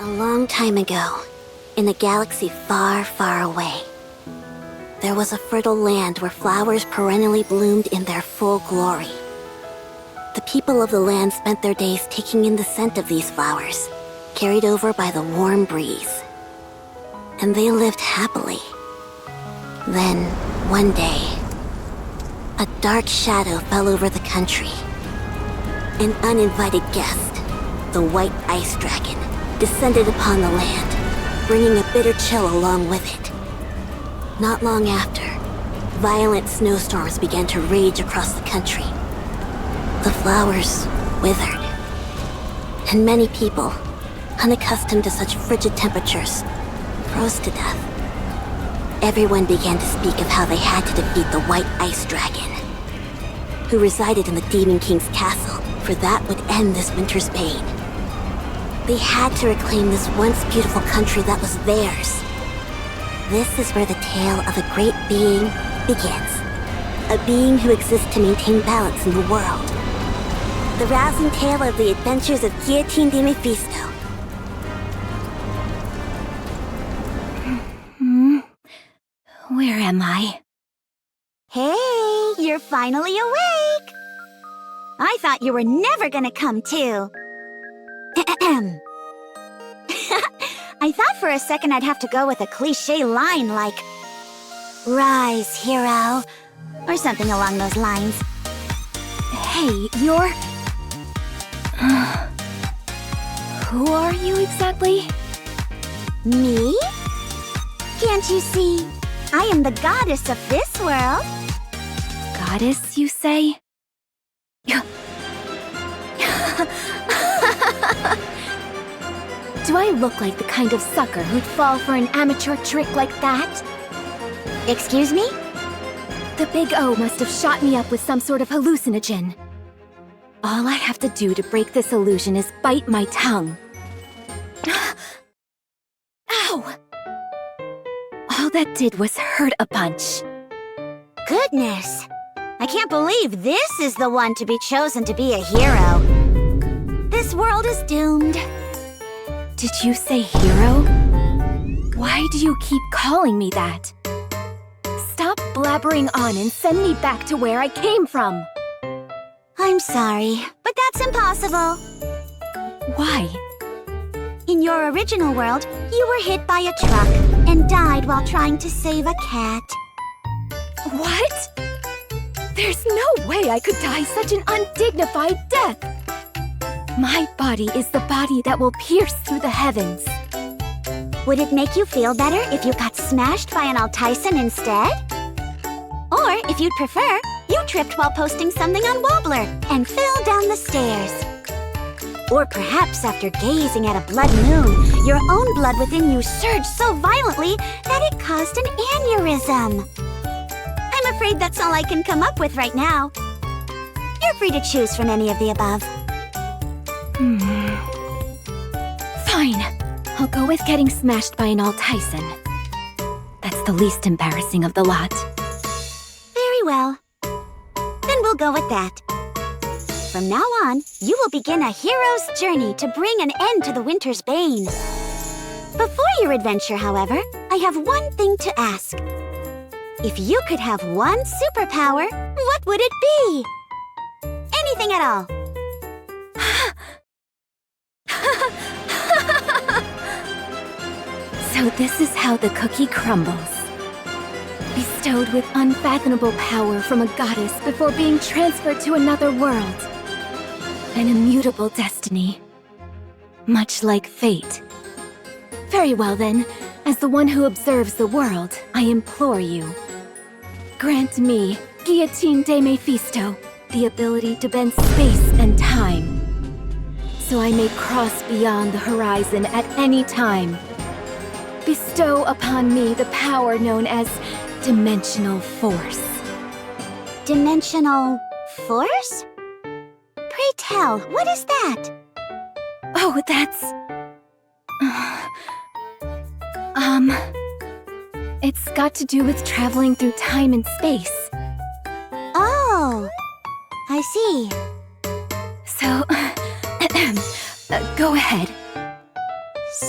A long time ago, in a galaxy far, far away, there was a fertile land where flowers perennially bloomed in their full glory. The people of the land spent their days taking in the scent of these flowers, carried over by the warm breeze. And they lived happily. Then, one day, a dark shadow fell over the country. An uninvited guest, the white ice dragon, descended upon the land, bringing a bitter chill along with it. Not long after, violent snowstorms began to rage across the country. The flowers withered, and many people, unaccustomed to such frigid temperatures, froze to death. Everyone began to speak of how they had to defeat the white ice dragon, who resided in the Demon King's castle, for that would end this winter's pain. They had to reclaim this once beautiful country that was theirs. This is where the tale of a great being begins. A being who exists to maintain balance in the world. The rousing tale of the adventures of Guillotine de Mephisto. Where am I? Hey, you're finally awake! I thought you were never gonna come too. I thought for a second I'd have to go with a cliché line like, "Rise, hero," or something along those lines. Hey, you're... Who are you exactly? Me? Can't you see? I am the goddess of this world. Goddess, you say? Do I look like the kind of sucker who'd fall for an amateur trick like that? Excuse me? The Big O must have shot me up with some sort of hallucinogen. All I have to do to break this illusion is bite my tongue. Ow! All that did was hurt a bunch. Goodness! I can't believe this is the one to be chosen to be a hero. This world is doomed. Did you say hero? Why do you keep calling me that? Stop blabbering on and send me back to where I came from. I'm sorry, but that's impossible. Why? In your original world, you were hit by a truck and died while trying to save a cat. What? There's no way I could die such an undignified death. My body is the body that will pierce through the heavens. Would it make you feel better if you got smashed by an Altyson instead? Or, if you'd prefer, you tripped while posting something on Wobbler and fell down the stairs. Or perhaps after gazing at a blood moon, your own blood within you surged so violently that it caused an aneurysm. I'm afraid that's all I can come up with right now. You're free to choose from any of the above. Fine. I'll go with getting smashed by an Altyson. That's the least embarrassing of the lot. Very well. Then we'll go with that. From now on, you will begin a hero's journey to bring an end to the winter's bane. Before your adventure, however, I have one thing to ask. If you could have one superpower, what would it be? Anything at all. So this is how the cookie crumbles. Bestowed with unfathomable power from a goddess before being transferred to another world. An immutable destiny. Much like fate. Very well then, as the one who observes the world, I implore you. Grant me, Guillotine de Mephisto, the ability to bend space and time. So I may cross beyond the horizon at any time. Bestow upon me the power known as dimensional force. Dimensional force? Pray tell, what is that? Oh, that's... It's got to do with traveling through time and space. Oh, I see. So, go ahead.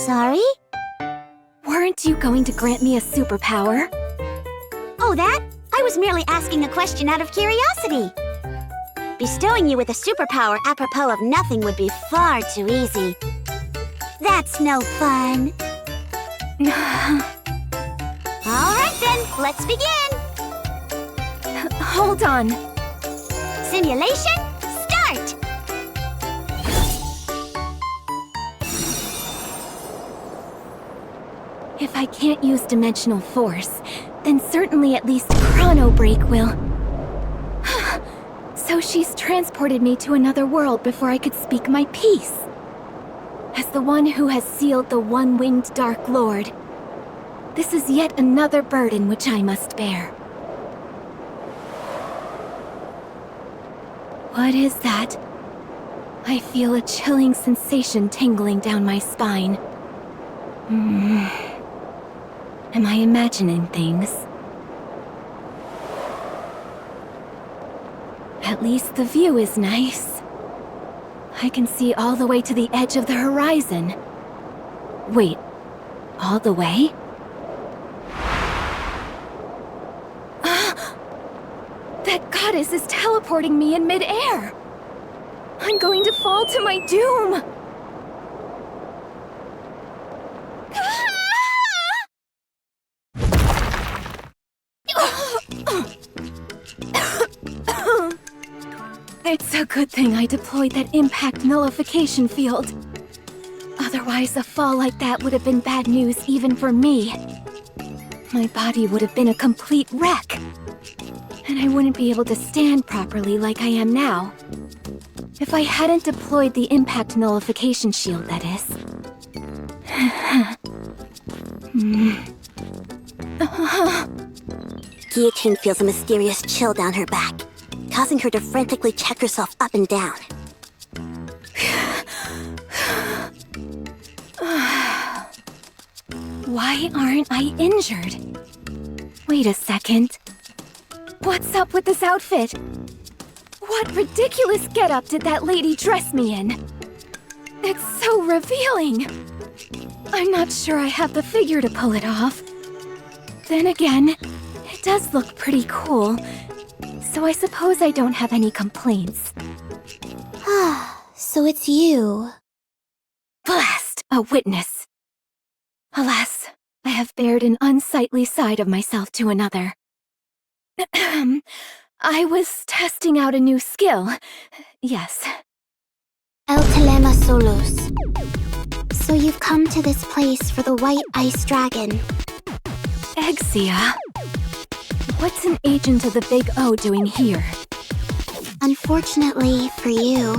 Sorry? Weren't you going to grant me a superpower? Oh, that? I was merely asking a question out of curiosity. Bestowing you with a superpower apropos of nothing would be far too easy. That's no fun. All right then, let's begin. Hold on. Simulation, start! If I can't use dimensional force, then certainly at least chrono break will. So she's transported me to another world before I could speak my piece. As the one who has sealed the one-winged Dark Lord, this is yet another burden which I must bear. What is that? I feel a chilling sensation tingling down my spine. Am I imagining things? At least the view is nice. I can see all the way to the edge of the horizon. Wait, all the way? That goddess is teleporting me in mid-air! I'm going to fall to my doom! It's a good thing I deployed that impact nullification field. Otherwise, a fall like that would have been bad news even for me. My body would have been a complete wreck. And I wouldn't be able to stand properly like I am now. If I hadn't deployed the impact nullification shield, that is. Guillotine feels a mysterious chill down her back, causing her to frantically check herself up and down. Why aren't I injured? Wait a second. What's up with this outfit? What ridiculous getup did that lady dress me in? It's so revealing. I'm not sure I have the figure to pull it off. Then again, it does look pretty cool. So I suppose I don't have any complaints. So it's you. Blast! A witness. Alas, I have bared an unsightly side of myself to another. I was testing out a new skill. Yes. El Telema Solos. So you've come to this place for the White Ice Dragon. Exia. What's an agent of the Big O doing here? Unfortunately for you,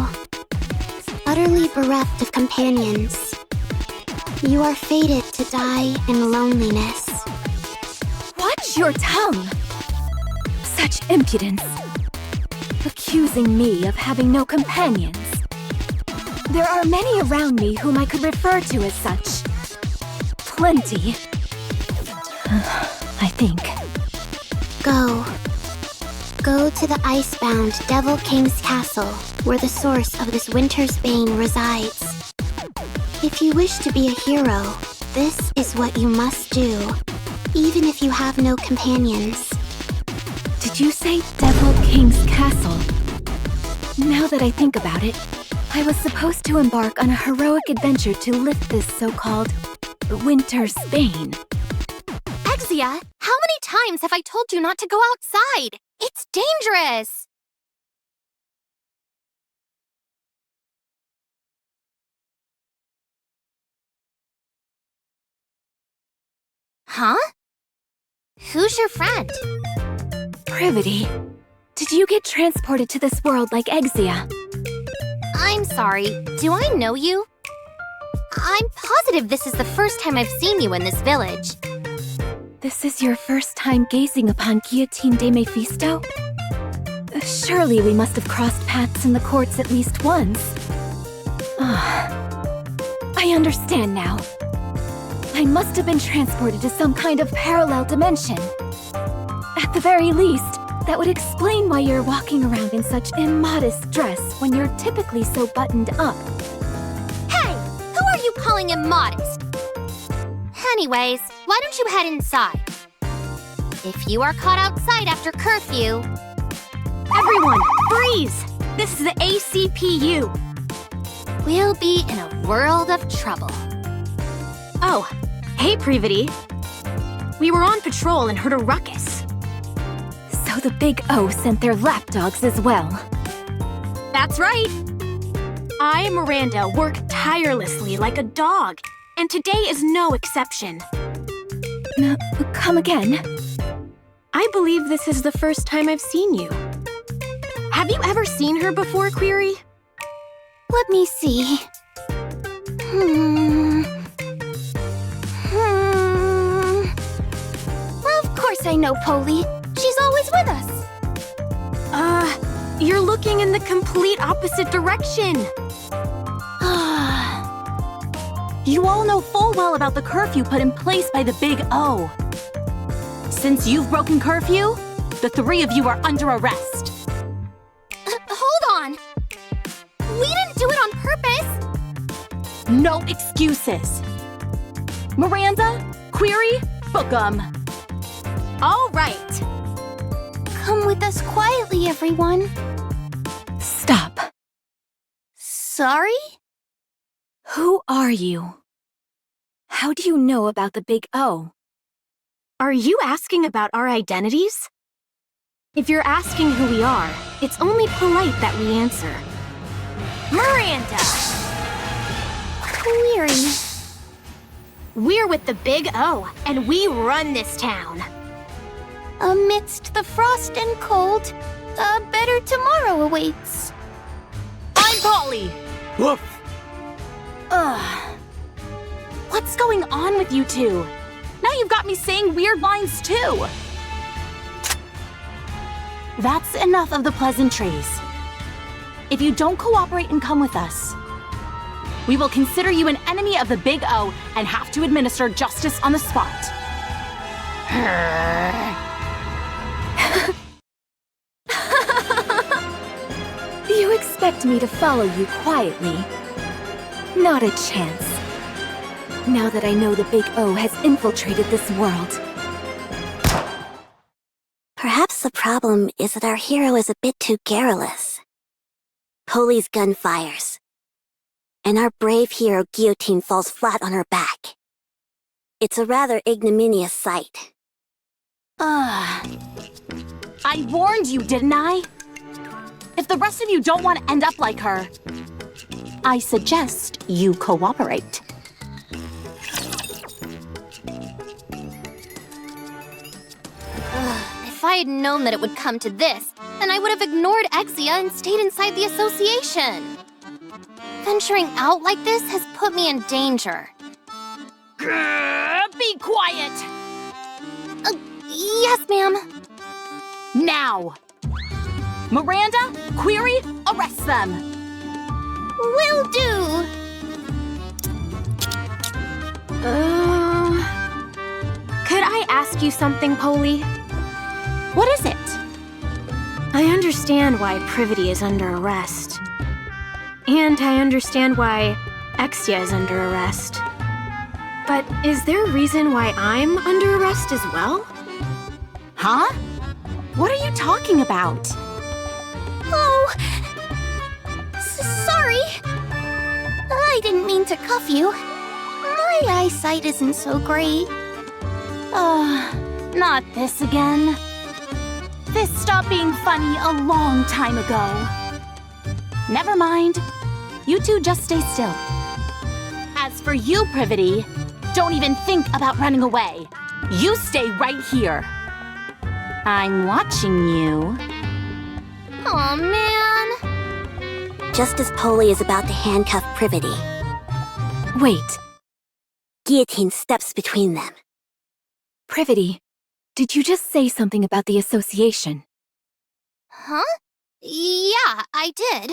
utterly bereft of companions, you are fated to die in loneliness. Watch your tongue! Such impudence. Accusing me of having no companions. There are many around me whom I could refer to as such. Plenty. I think. Go. Go to the icebound Devil King's castle, where the source of this winter's bane resides. If you wish to be a hero, this is what you must do, even if you have no companions. Did you say Devil King's castle? Now that I think about it, I was supposed to embark on a heroic adventure to lift this so-called winter's bane. Exia, how many times have I told you not to go outside? It's dangerous! Huh? Who's your friend? Privity. Did you get transported to this world like Exia? I'm sorry, do I know you? I'm positive this is the first time I've seen you in this village. This is your first time gazing upon Guillotine de Mephisto? Surely we must have crossed paths in the courts at least once. I understand now. I must have been transported to some kind of parallel dimension. At the very least, that would explain why you're walking around in such immodest dress when you're typically so buttoned up. Hey! Who are you calling immodest? Anyways, why don't you head inside? If you are caught outside after curfew... Everyone, freeze! This is the ACPU. We'll be in a world of trouble. Oh, hey, Privity. We were on patrol and heard a ruckus. So the Big O sent their lapdogs as well. That's right. I, Miranda, work tirelessly like a dog, and today is no exception. Come again? I believe this is the first time I've seen you. Have you ever seen her before, Query? Let me see. Of course I know Polly. She's always with us. You're looking in the complete opposite direction. You all know full well about the curfew put in place by the Big O. Since you've broken curfew, the three of you are under arrest. Hold on. We didn't do it on purpose. No excuses. Miranda, Query, book 'em. All right. Come with us quietly, everyone. Stop. Sorry? Who are you? How do you know about the Big O? Are you asking about our identities? If you're asking who we are, it's only polite that we answer. Miranda! Query. We're with the Big O, and we run this town. Amidst the frost and cold, a better tomorrow awaits. I'm Polly! Woof! What's going on with you two? Now you've got me saying weird lines too! That's enough of the pleasantries. If you don't cooperate and come with us, we will consider you an enemy of the Big O and have to administer justice on the spot. You expect me to follow you quietly? Not a chance. Now that I know the Big O has infiltrated this world. Perhaps the problem is that our hero is a bit too garrulous. Polly's gun fires, and our brave hero Guillotine falls flat on her back. It's a rather ignominious sight. I warned you, didn't I? If the rest of you don't want to end up like her, I suggest you cooperate. If I had known that it would come to this, then I would have ignored Exia and stayed inside the association. Venturing out like this has put me in danger. Be quiet! Yes, ma'am. Now! Miranda, Query, arrest them! Will do. Could I ask you something, Polly? What is it? I understand why Privity is under arrest. And I understand why Exia is under arrest. But is there a reason why I'm under arrest as well? Huh? What are you talking about? Oh, sorry. I didn't mean to cuff you. My eyesight isn't so great. Not this again. This stopped being funny a long time ago. Never mind. You two just stay still. As for you, Privity, don't even think about running away. You stay right here. I'm watching you. Aw, man. Just as Polly is about to handcuff Privity, Wait, Guillotine steps between them. Privity, did you just say something about the association? Huh? Yeah, I did.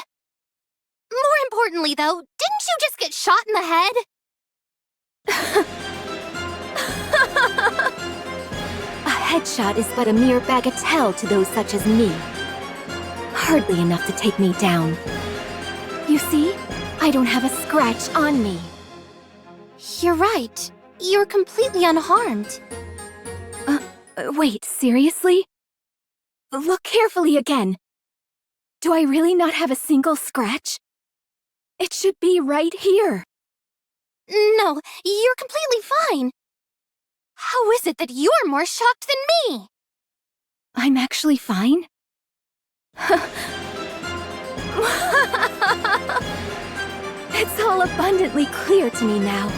More importantly, though, didn't you just get shot in the head? A headshot is but a mere bagatelle to those such as me. Hardly enough to take me down. You see, I don't have a scratch on me. You're right. you're completely unharmed. Wait, seriously? Look carefully again. Do I really not have a single scratch? It should be right here. No, you're completely fine. How is it that you're more shocked than me? I'm actually fine? It's all abundantly clear to me now.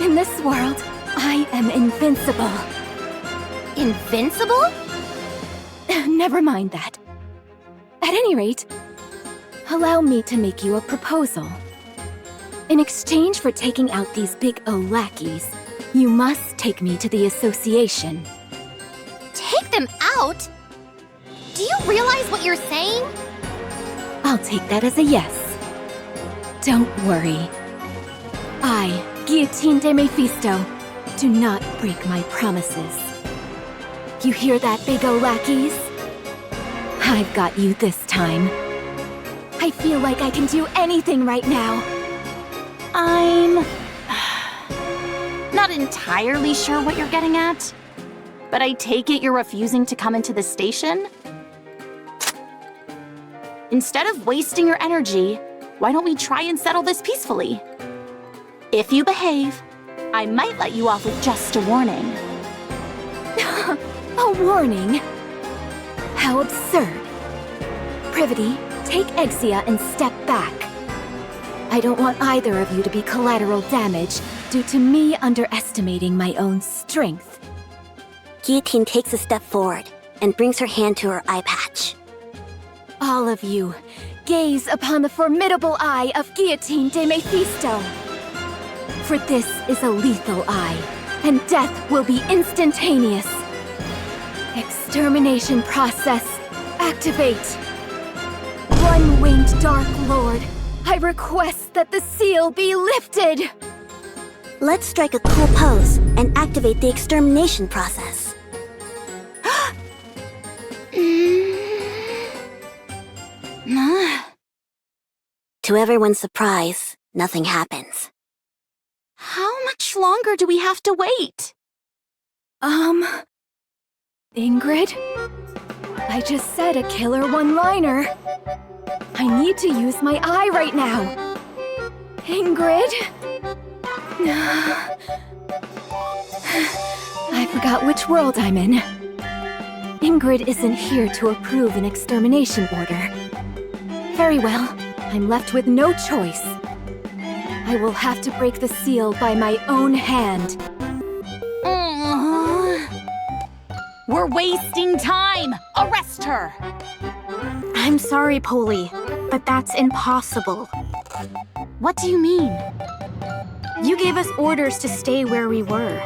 In this world, I am invincible. Invincible? Never mind that. At any rate, allow me to make you a proposal. In exchange for taking out these big O lackeys, you must take me to the association. Take them out? Do you realize what you're saying? I'll take that as a yes. Don't worry. I, Guillotine de Mephisto, do not break my promises. You hear that, big O lackeys? I've got you this time. I feel like I can do anything right now. I'm not entirely sure what you're getting at, but I take it you're refusing to come into the station? Instead of wasting your energy, why don't we try and settle this peacefully? If you behave, I might let you off with just a warning. A warning? How absurd. Privity, take Exia and step back. I don't want either of you to be collateral damage due to me underestimating my own strength. Guillotine takes a step forward and brings her hand to her eye patch. All of you, gaze upon the formidable eye of Guillotine de Mephisto. For this is a lethal eye, and death will be instantaneous. Extermination process, activate. One-winged Dark Lord, I request that the seal be lifted. Let's strike a cool pose and activate the extermination process. To everyone's surprise, nothing happens. How much longer do we have to wait? Ingrid? I just said a killer one-liner. I need to use my eye right now. Ingrid? I forgot which world I'm in. Ingrid isn't here to approve an extermination order. Very well, I'm left with no choice. I will have to break the seal by my own hand. We're wasting time! Arrest her! I'm sorry, Polly, but that's impossible. What do you mean? You gave us orders to stay where we were.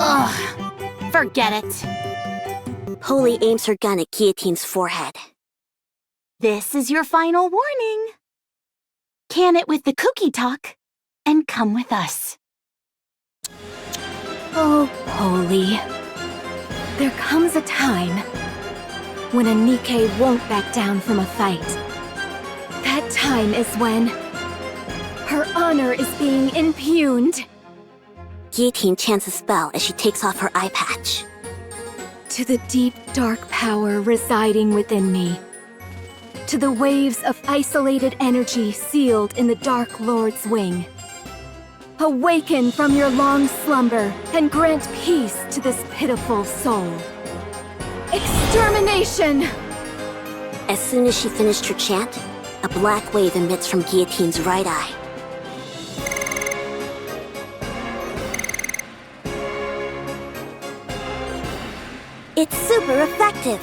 Ugh, forget it. Polly aims her gun at Guillotine's forehead. This is your final warning. Can it with the cookie talk, and come with us. Oh, Polly. There comes a time when a NIKKE won't back down from a fight. That time is when her honor is being impugned. Guillotine chants a spell as she takes off her eye patch. To the deep, dark power residing within me. To the waves of isolated energy sealed in the Dark Lord's wing. Awaken from your long slumber and grant peace to this pitiful soul. Extermination! As soon as she finished her chant, a black wave emits from Guillotine's right eye. It's super effective!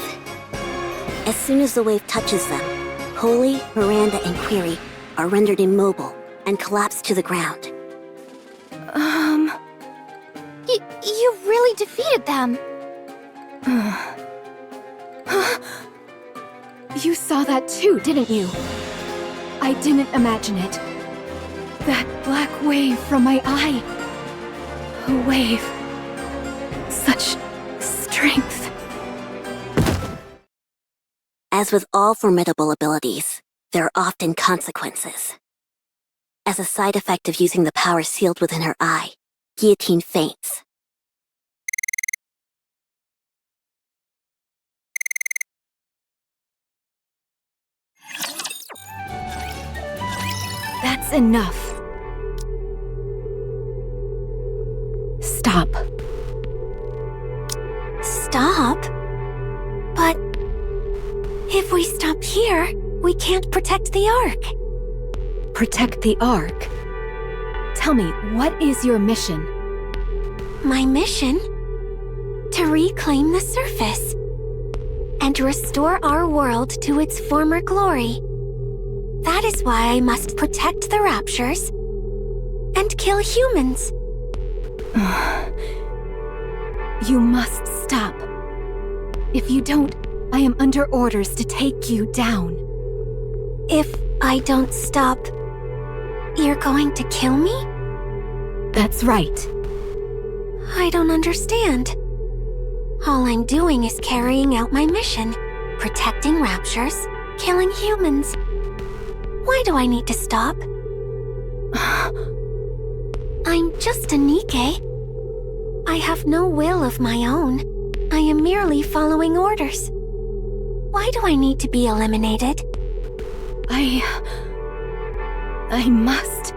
As soon as the wave touches them, Polly, Miranda, and Query are rendered immobile and collapse to the ground. You really defeated them. You saw that too, didn't you? I didn't imagine it. That black wave from my eye. A wave. Such strength. As with all formidable abilities, there are often consequences. As a side effect of using the power sealed within her eye, Guillotine faints. That's enough. Stop. Stop? But if we stop here, we can't protect the Ark. Protect the Ark? Tell me, what is your mission? My mission? To reclaim the surface and restore our world to its former glory. That is why I must protect the Raptures and kill humans. You must stop. If you don't, I am under orders to take you down. If I don't stop, you're going to kill me? That's right. I don't understand. All I'm doing is carrying out my mission, protecting Raptures, killing humans. Why do I need to stop? I'm just a NIKKE. I have no will of my own. I am merely following orders. Why do I need to be eliminated? I must.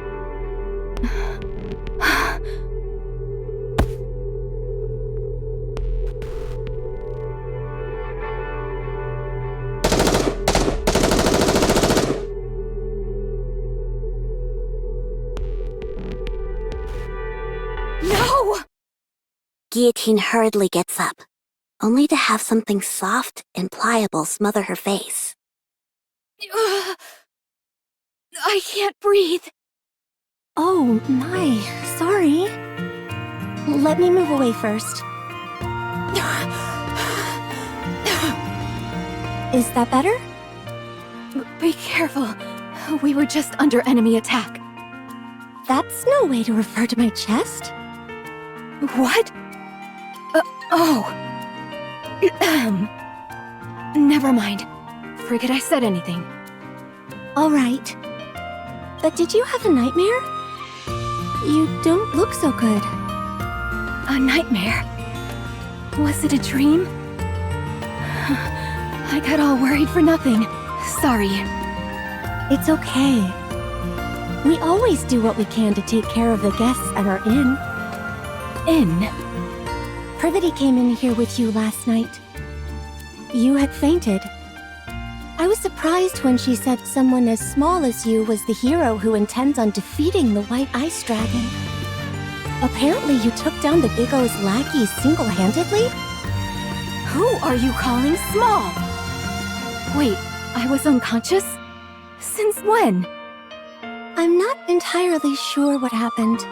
No! Guillotine hurriedly gets up, only to have something soft and pliable smother her face. I can't breathe. Oh, my. Sorry. Let me move away first. Is that better? Be careful. We were just under enemy attack. That's no way to refer to my chest. What? Oh. Never mind. Forget I said anything. All right. But did you have a nightmare? You don't look so good. A nightmare? Was it a dream? I got all worried for nothing. Sorry. It's okay. We always do what we can to take care of the guests at our inn. In? Privity came in here with you last night. You had fainted. I was surprised when she said someone as small as you was the hero who intends on defeating the White Ice Dragon. Apparently you took down the Big O's lackeys single-handedly? Who are you calling small? Wait, I was unconscious? Since when? I'm not entirely sure what happened.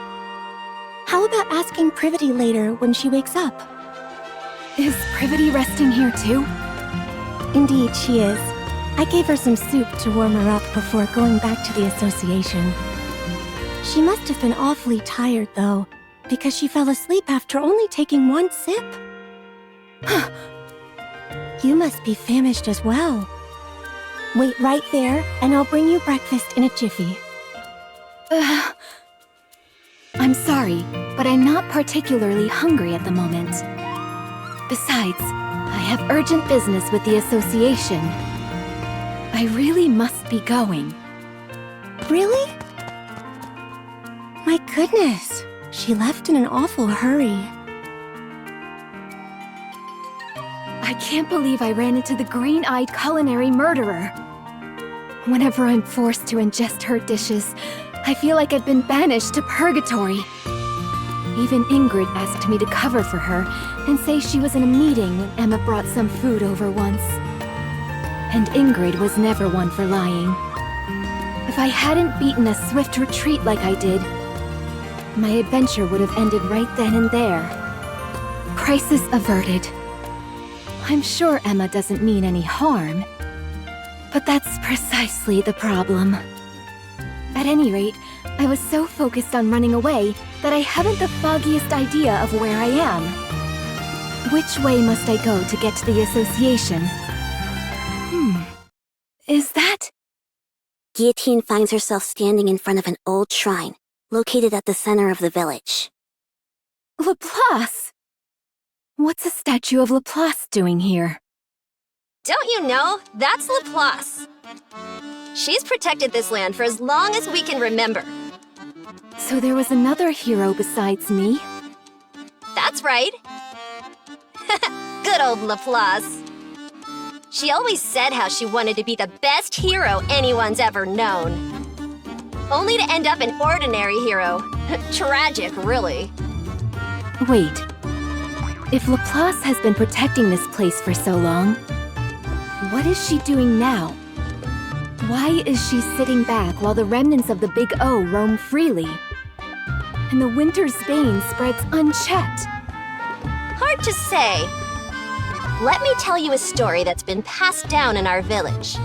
How about asking Privity later when she wakes up? Is Privity resting here too? Indeed, she is. I gave her some soup to warm her up before going back to the association. She must have been awfully tired, though, because she fell asleep after only taking one sip. You must be famished as well. Wait right there, and I'll bring you breakfast in a jiffy. I'm sorry, but I'm not particularly hungry at the moment. Besides, I have urgent business with the association. I really must be going. Really? My goodness, she left in an awful hurry. I can't believe I ran into the green-eyed culinary murderer. Whenever I'm forced to ingest her dishes, I feel like I've been banished to purgatory. Even Ingrid asked me to cover for her and say she was in a meeting when Emma brought some food over once. And Ingrid was never one for lying. If I hadn't beaten a swift retreat like I did, my adventure would have ended right then and there. Crisis averted. I'm sure Emma doesn't mean any harm, but that's precisely the problem. At any rate, I was so focused on running away that I haven't the foggiest idea of where I am. Which way must I go to get to the association? Is that? Guillotine finds herself standing in front of an old shrine, located at the center of the village. Laplace! What's a statue of Laplace doing here? Don't you know? That's Laplace. She's protected this land for as long as we can remember. So there was another hero besides me? That's right. Good old Laplace. She always said how she wanted to be the best hero anyone's ever known. Only to end up an ordinary hero. Tragic, really. Wait. If Laplace has been protecting this place for so long, what is she doing now? Why is she sitting back while the remnants of the Big O roam freely? And the winter's bane spreads unchecked? Hard to say. Let me tell you a story that's been passed down in our village.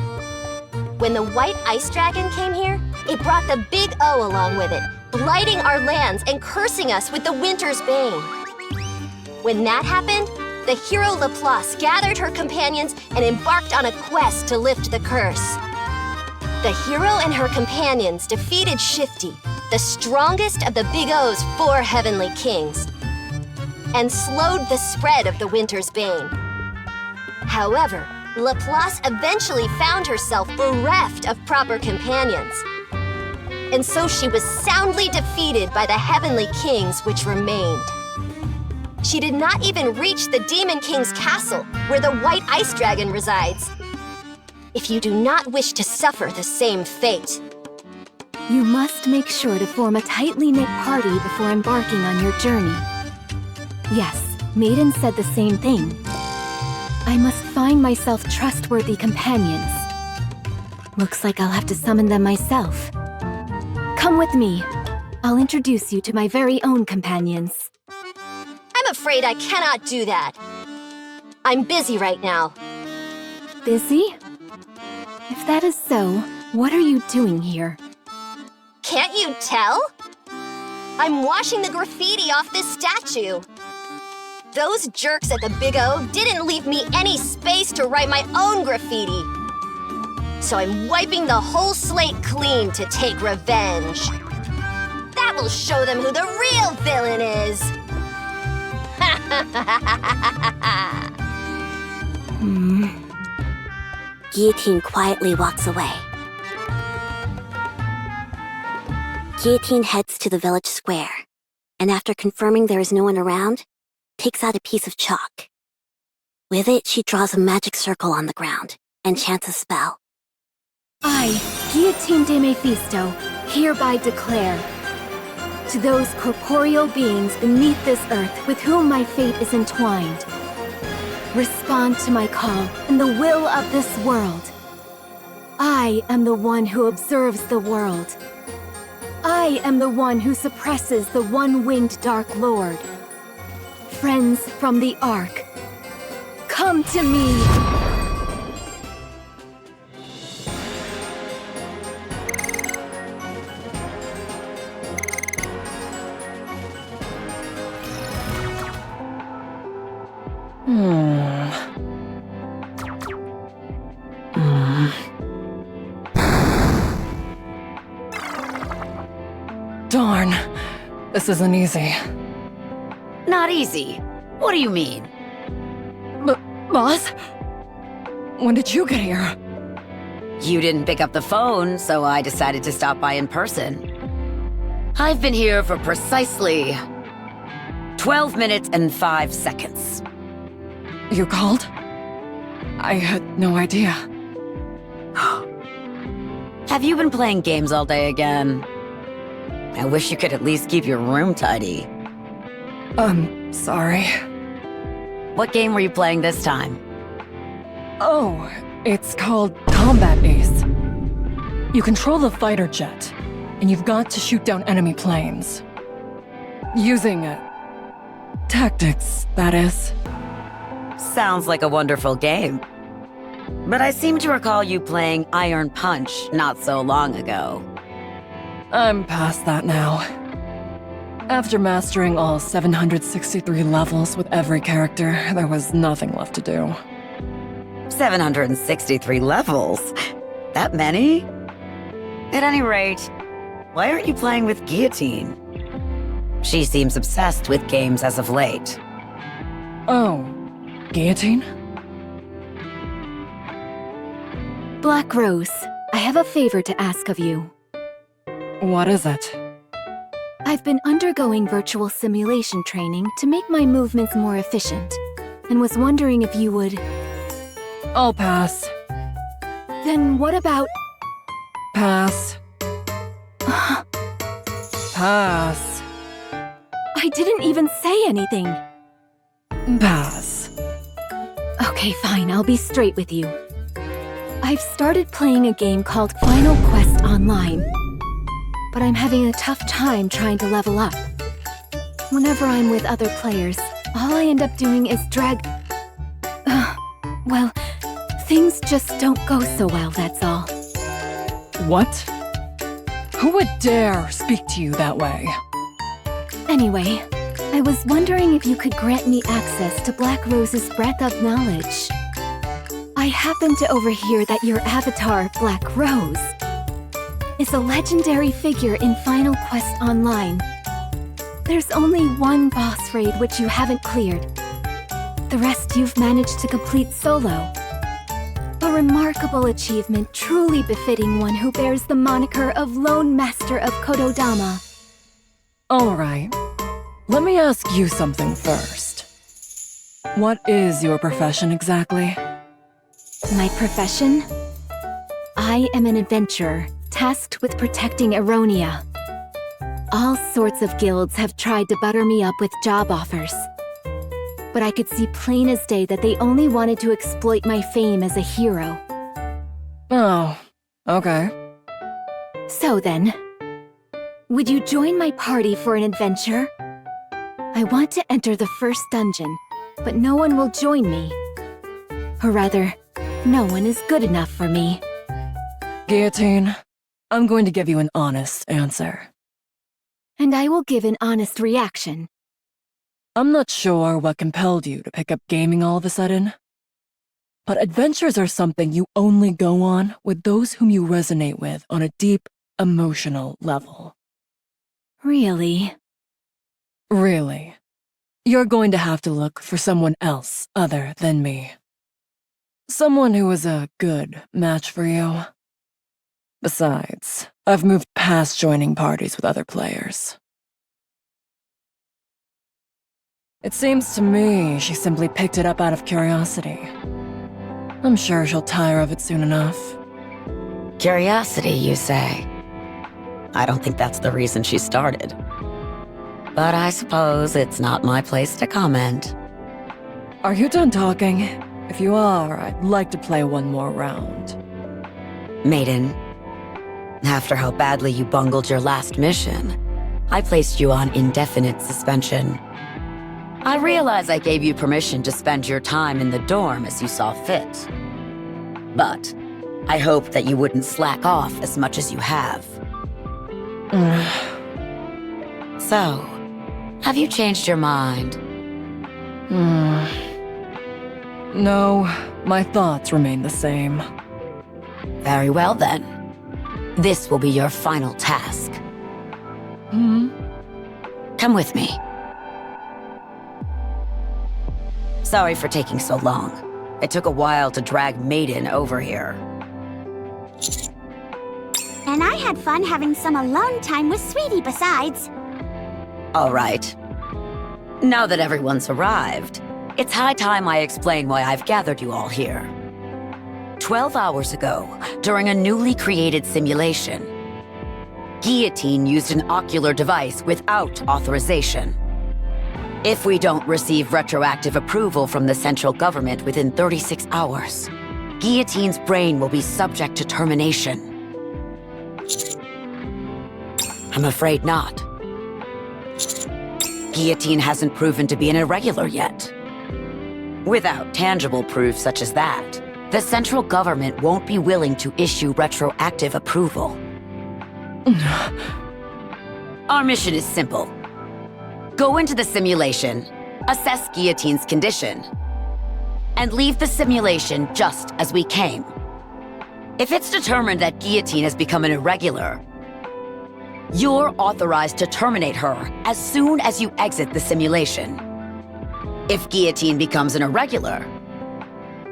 When the white ice dragon came here, it brought the Big O along with it, blighting our lands and cursing us with the winter's bane. When that happened, the hero Laplace gathered her companions and embarked on a quest to lift the curse. The hero and her companions defeated Shifty, the strongest of the Big O's 4 heavenly kings, and slowed the spread of the winter's bane. However, Laplace eventually found herself bereft of proper companions. And so she was soundly defeated by the heavenly kings which remained. She did not even reach the Demon King's castle, where the white ice dragon resides. If you do not wish to suffer the same fate, You must make sure to form a tightly knit party before embarking on your journey. Yes, Maiden said the same thing. I must find myself trustworthy companions. Looks like I'll have to summon them myself. Come with me. I'll introduce you to my very own companions. I'm afraid I cannot do that. I'm busy right now. Busy? If that is so, what are you doing here? Can't you tell? I'm washing the graffiti off this statue. Those jerks at the Big O didn't leave me any space to write my own graffiti. So I'm wiping the whole slate clean to take revenge. That will show them who the real villain is. Guillotine quietly walks away. Guillotine heads to the village square, and after confirming there is no one around, takes out a piece of chalk. With it, she draws a magic circle on the ground and chants a spell. I, Guillotine de Mephisto, hereby declare, to those corporeal beings beneath this earth with whom my fate is entwined, respond to my call and the will of this world. I am the one who observes the world. I am the one who suppresses the one-winged Dark Lord. Friends from the Ark, come to me! Darn, this isn't easy. Not easy. What do you mean? Boss? When did you get here? You didn't pick up the phone, so I decided to stop by in person. I've been here for precisely 12 minutes and 5 seconds. You called? I had no idea. Have you been playing games all day again? I wish you could at least keep your room tidy. Sorry. What game were you playing this time? Oh, it's called Combat Ace. You control the fighter jet, and you've got to shoot down enemy planes. Using tactics, that is. Sounds like a wonderful game. But I seem to recall you playing Iron Punch not so long ago. I'm past that now. After mastering all 763 levels with every character, there was nothing left to do. 763 levels? That many? At any rate, why aren't you playing with Guillotine? She seems obsessed with games as of late. Oh, Guillotine? Black Rose, I have a favor to ask of you. What is it? I've been undergoing virtual simulation training to make my movements more efficient, and was wondering if you would... I'll pass. Then what about... Pass. Pass. I didn't even say anything. Pass. Okay, fine, I'll be straight with you. I've started playing a game called Final Quest Online, but I'm having a tough time trying to level up. Whenever I'm with other players, all I end up doing is drag... well, things just don't go so well, that's all. What? Who would dare speak to you that way? Anyway, I was wondering if you could grant me access to Black Rose's breadth of knowledge. I happened to overhear that your avatar, Black Rose, is a legendary figure in Final Quest Online. There's only one boss raid which you haven't cleared. The rest you've managed to complete solo. A remarkable achievement truly befitting one who bears the moniker of Lone Master of Kododama. Alright. Let me ask you something first. What is your profession exactly? My profession? I am an adventurer, tasked with protecting Eronia. All sorts of guilds have tried to butter me up with job offers. But I could see plain as day that they only wanted to exploit my fame as a hero. Oh, okay. So then, would you join my party for an adventure? I want to enter the first dungeon, but no one will join me. Or rather, no one is good enough for me. Guillotine, I'm going to give you an honest answer. And I will give an honest reaction. I'm not sure what compelled you to pick up gaming all of a sudden, but adventures are something you only go on with those whom you resonate with on a deep, emotional level. Really? Really. You're going to have to look for someone else other than me. Someone who is a good match for you. Besides, I've moved past joining parties with other players. It seems to me she simply picked it up out of curiosity. I'm sure she'll tire of it soon enough. Curiosity, you say? I don't think that's the reason she started. But I suppose it's not my place to comment. Are you done talking? If you are, I'd like to play one more round. Maiden, after how badly you bungled your last mission, I placed you on indefinite suspension. I realize I gave you permission to spend your time in the dorm as you saw fit. But I hoped that you wouldn't slack off as much as you have. So, have you changed your mind? No, my thoughts remain the same. Very well then. This will be your final task. Come with me. Sorry for taking so long. It took a while to drag Maiden over here. And I had fun having some alone time with Sweetie besides. All right. Now that everyone's arrived, it's high time I explain why I've gathered you all here. 12 hours ago, during a newly created simulation, Guillotine used an ocular device without authorization. If we don't receive retroactive approval from the central government within 36 hours, Guillotine's brain will be subject to termination. I'm afraid not. Guillotine hasn't proven to be an irregular yet. Without tangible proof such as that, the central government won't be willing to issue retroactive approval. Our mission is simple. Go into the simulation, assess Guillotine's condition, and leave the simulation just as we came. If it's determined that Guillotine has become an irregular, You're authorized to terminate her as soon as you exit the simulation. If Guillotine becomes an irregular,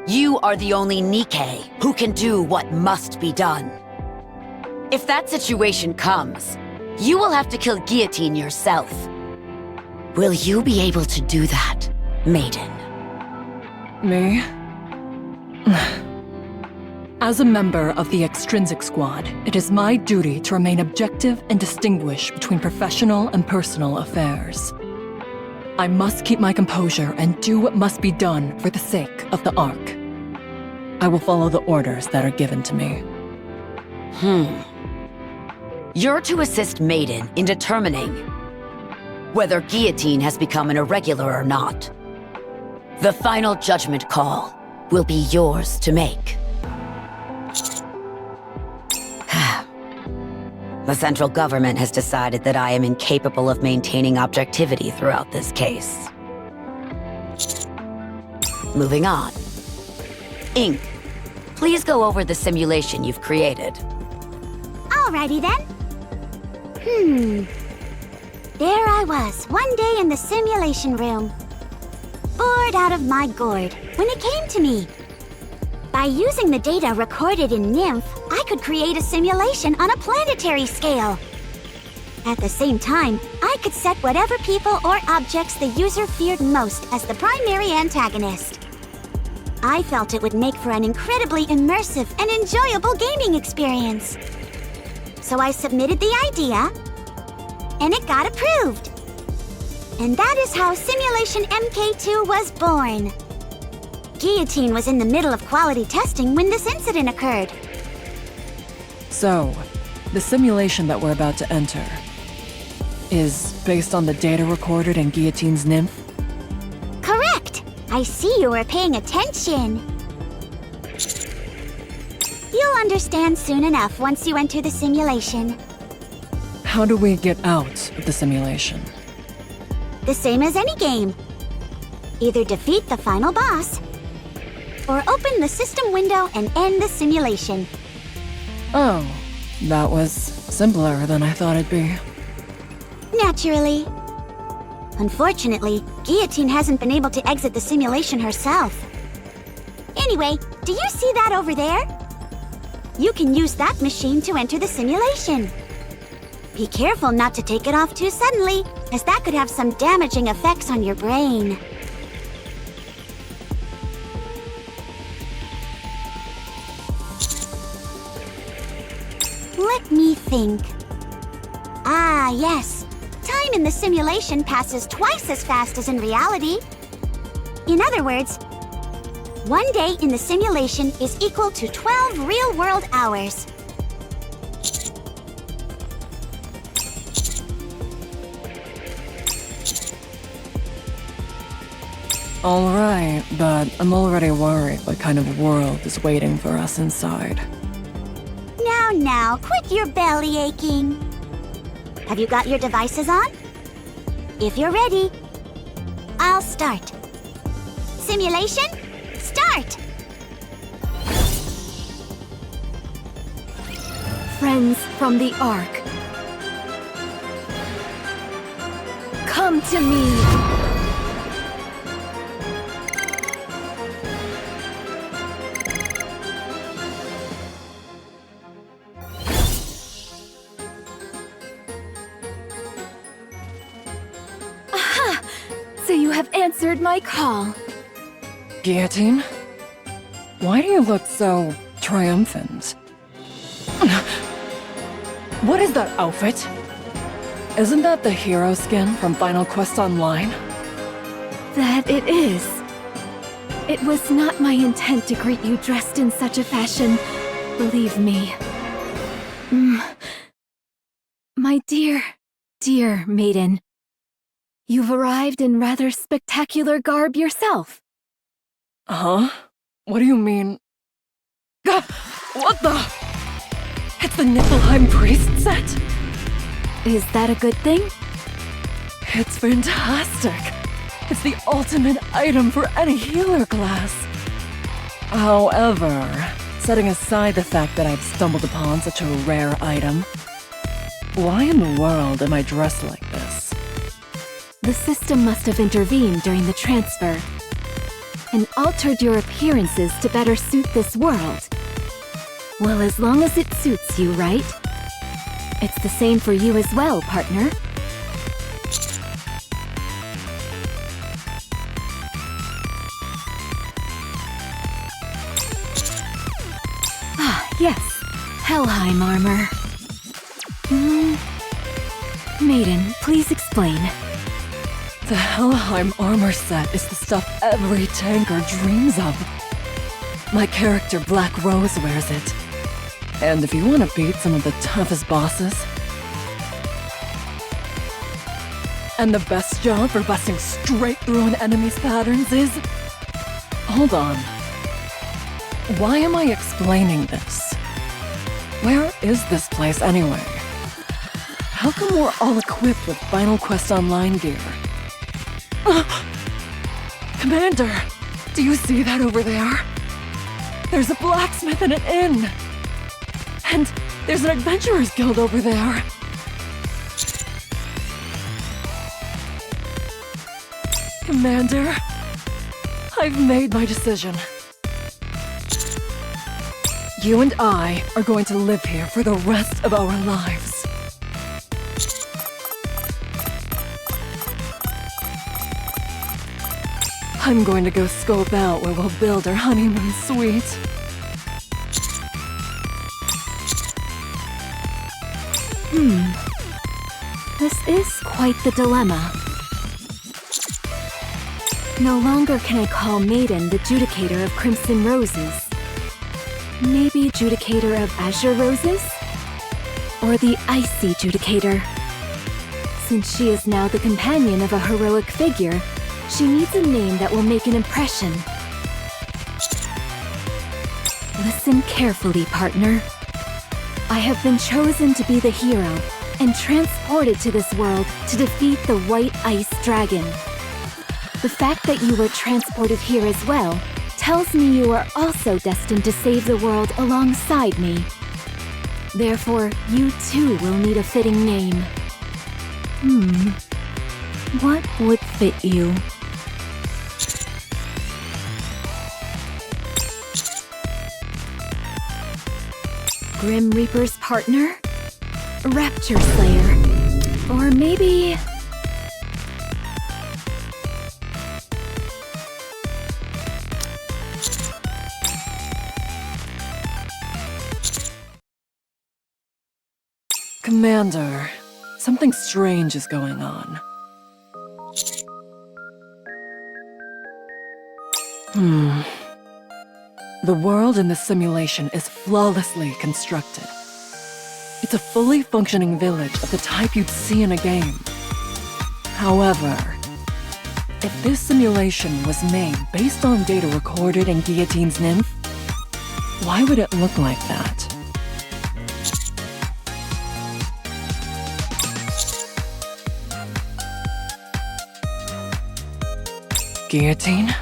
you are the only NIKKE who can do what must be done. If that situation comes, you will have to kill Guillotine yourself. Will you be able to do that, Maiden? Me? As a member of the Extrinsic Squad, it is my duty to remain objective and distinguish between professional and personal affairs. I must keep my composure and do what must be done for the sake of the Ark. I will follow the orders that are given to me. You're to assist Maiden in determining whether Guillotine has become an irregular or not. The final judgment call will be yours to make. The central government has decided that I am incapable of maintaining objectivity throughout this case. Moving on. Ink, please go over the simulation you've created. Alrighty then. There I was, one day in the simulation room. Bored out of my gourd, when it came to me. By using the data recorded in Nymph, I could create a simulation on a planetary scale. At the same time, I could set whatever people or objects the user feared most as the primary antagonist. I felt it would make for an incredibly immersive and enjoyable gaming experience. So I submitted the idea, and it got approved. And that is how Simulation MK2 was born. Guillotine was in the middle of quality testing when this incident occurred. So, the simulation that we're about to enter is based on the data recorded in Guillotine's Nymph? Correct! I see you were paying attention. You'll understand soon enough once you enter the simulation. How do we get out of the simulation? The same as any game. Either defeat the final boss, or open the system window and end the simulation. Oh, that was simpler than I thought it'd be. Naturally. Unfortunately, Guillotine hasn't been able to exit the simulation herself. Anyway, do you see that over there? You can use that machine to enter the simulation. Be careful not to take it off too suddenly, as that could have some damaging effects on your brain. Let me think. Ah, yes. Time in the simulation passes twice as fast as in reality. In other words, one day in the simulation is equal to 12 real-world hours. All right, but I'm already worried what kind of world is waiting for us inside. Now, quit your belly aching. Have you got your devices on? If you're ready, I'll start. Simulation, start! Friends from the Ark, come to me! So you have answered my call. Guillotine? Why do you look so triumphant? What is that outfit? Isn't that the hero skin from Final Quest Online? That it is. It was not my intent to greet you dressed in such a fashion, believe me. My dear, dear Maiden, you've arrived in rather spectacular garb yourself. Huh? What do you mean? Ah, what the? It's the Niflheim Priest set? Is that a good thing? It's fantastic. It's the ultimate item for any healer class. However, setting aside the fact that I've stumbled upon such a rare item, Why in the world am I dressed like this? The system must have intervened during the transfer and altered your appearances to better suit this world. Well, as long as it suits you, right? It's the same for you as well, partner. Ah, yes. Helheim armor. Maiden, please explain. The Helheim armor set is the stuff every tanker dreams of. My character Black Rose wears it. And if you want to beat some of the toughest bosses, and the best job for busting straight through an enemy's patterns is... Hold on. Why am I explaining this? Where is this place anyway? How come we're all equipped with Final Quest Online gear? Commander, do you see that over there? There's a blacksmith and an inn. And there's an adventurers guild over there. Commander, I've made my decision. You and I are going to live here for the rest of our lives. I'm going to go scope out where we'll build our honeymoon suite. This is quite the dilemma. No longer can I call Maiden the Judicator of Crimson Roses. Maybe Judicator of Azure Roses? Or the Icy Judicator. Since she is now the companion of a heroic figure, she needs a name that will make an impression. Listen carefully, partner. I have been chosen to be the hero and transported to this world to defeat the White Ice Dragon. The fact that you were transported here as well tells me you are also destined to save the world alongside me. Therefore, you too will need a fitting name. What would fit you? Grim Reaper's partner? Rapture Slayer? Or maybe... Commander, something strange is going on. The world in this simulation is flawlessly constructed. It's a fully functioning village of the type you'd see in a game. However, if this simulation was made based on data recorded in Guillotine's nymph, why would it look like that? Guillotine?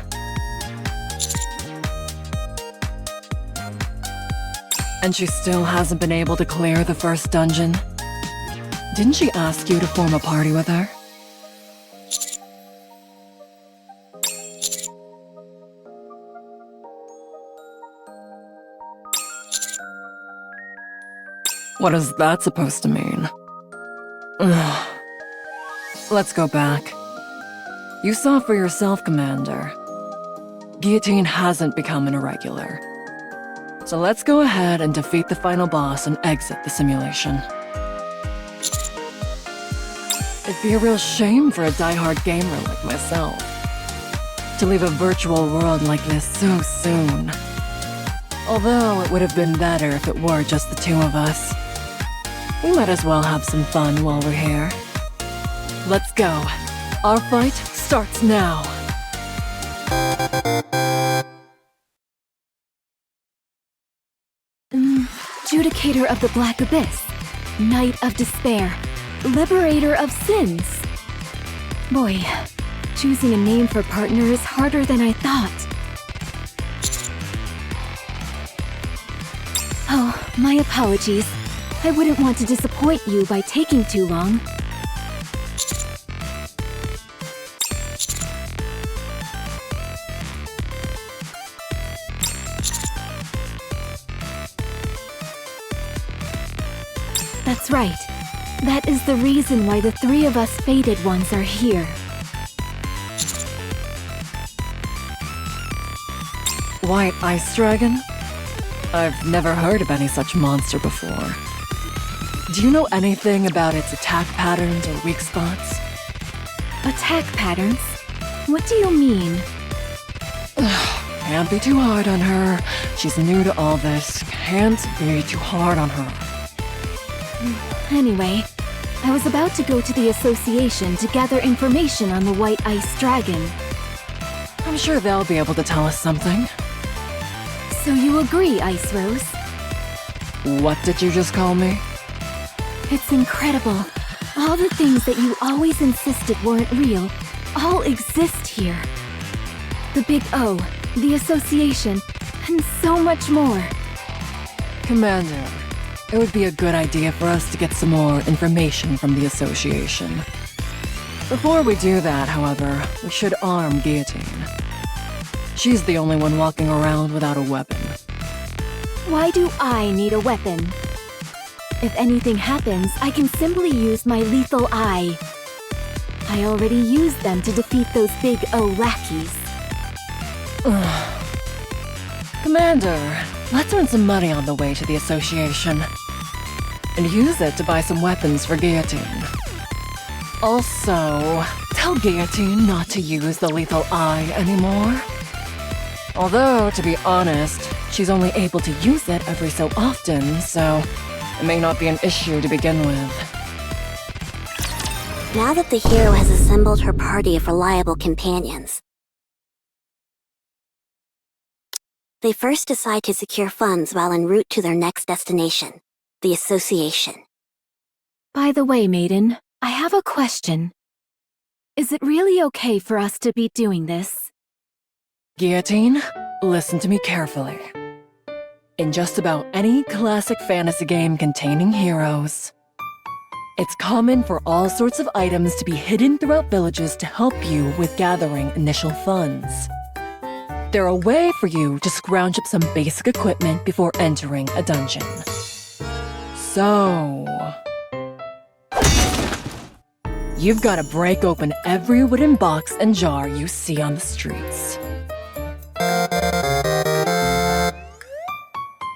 And she still hasn't been able to clear the first dungeon? Didn't she ask you to form a party with her? What is that supposed to mean? Ugh. Let's go back. You saw for yourself, Commander. Guillotine hasn't become an irregular. So let's go ahead and defeat the final boss and exit the simulation. It'd be a real shame for a die-hard gamer like myself to leave a virtual world like this so soon. Although it would have been better if it were just the two of us. We might as well have some fun while we're here. Let's go. Our fight starts now. Judicator of the Black Abyss, Knight of Despair, Liberator of Sins. Boy, choosing a name for partner is harder than I thought. Oh, my apologies. I wouldn't want to disappoint you by taking too long. That's right. That is the reason why the three of us fated ones are here. White ice dragon? I've never heard of any such monster before. Do you know anything about its attack patterns or weak spots? Attack patterns? What do you mean? Can't be too hard on her. She's new to all this. Can't be too hard on her. Anyway, I was about to go to the association to gather information on the White Ice Dragon. I'm sure they'll be able to tell us something. So you agree, Ice Rose? What did you just call me? It's incredible. All the things that you always insisted weren't real, all exist here. The Big O, the association, and so much more. Commander, it would be a good idea for us to get some more information from the association. Before we do that, however, we should arm Guillotine. She's the only one walking around without a weapon. Why do I need a weapon? If anything happens, I can simply use my lethal eye. I already used them to defeat those Big O lackeys. Commander, let's earn some money on the way to the association. And use it to buy some weapons for Guillotine. Also, tell Guillotine not to use the lethal eye anymore. Although, to be honest, she's only able to use it every so often, so it may not be an issue to begin with. Now that the hero has assembled her party of reliable companions, they first decide to secure funds while en route to their next destination, the association. By the way, Maiden, I have a question. Is it really okay for us to be doing this? Guillotine, listen to me carefully. In just about any classic fantasy game containing heroes, it's common for all sorts of items to be hidden throughout villages to help you with gathering initial funds. They're a way for you to scrounge up some basic equipment before entering a dungeon. So, you've got to break open every wooden box and jar you see on the streets.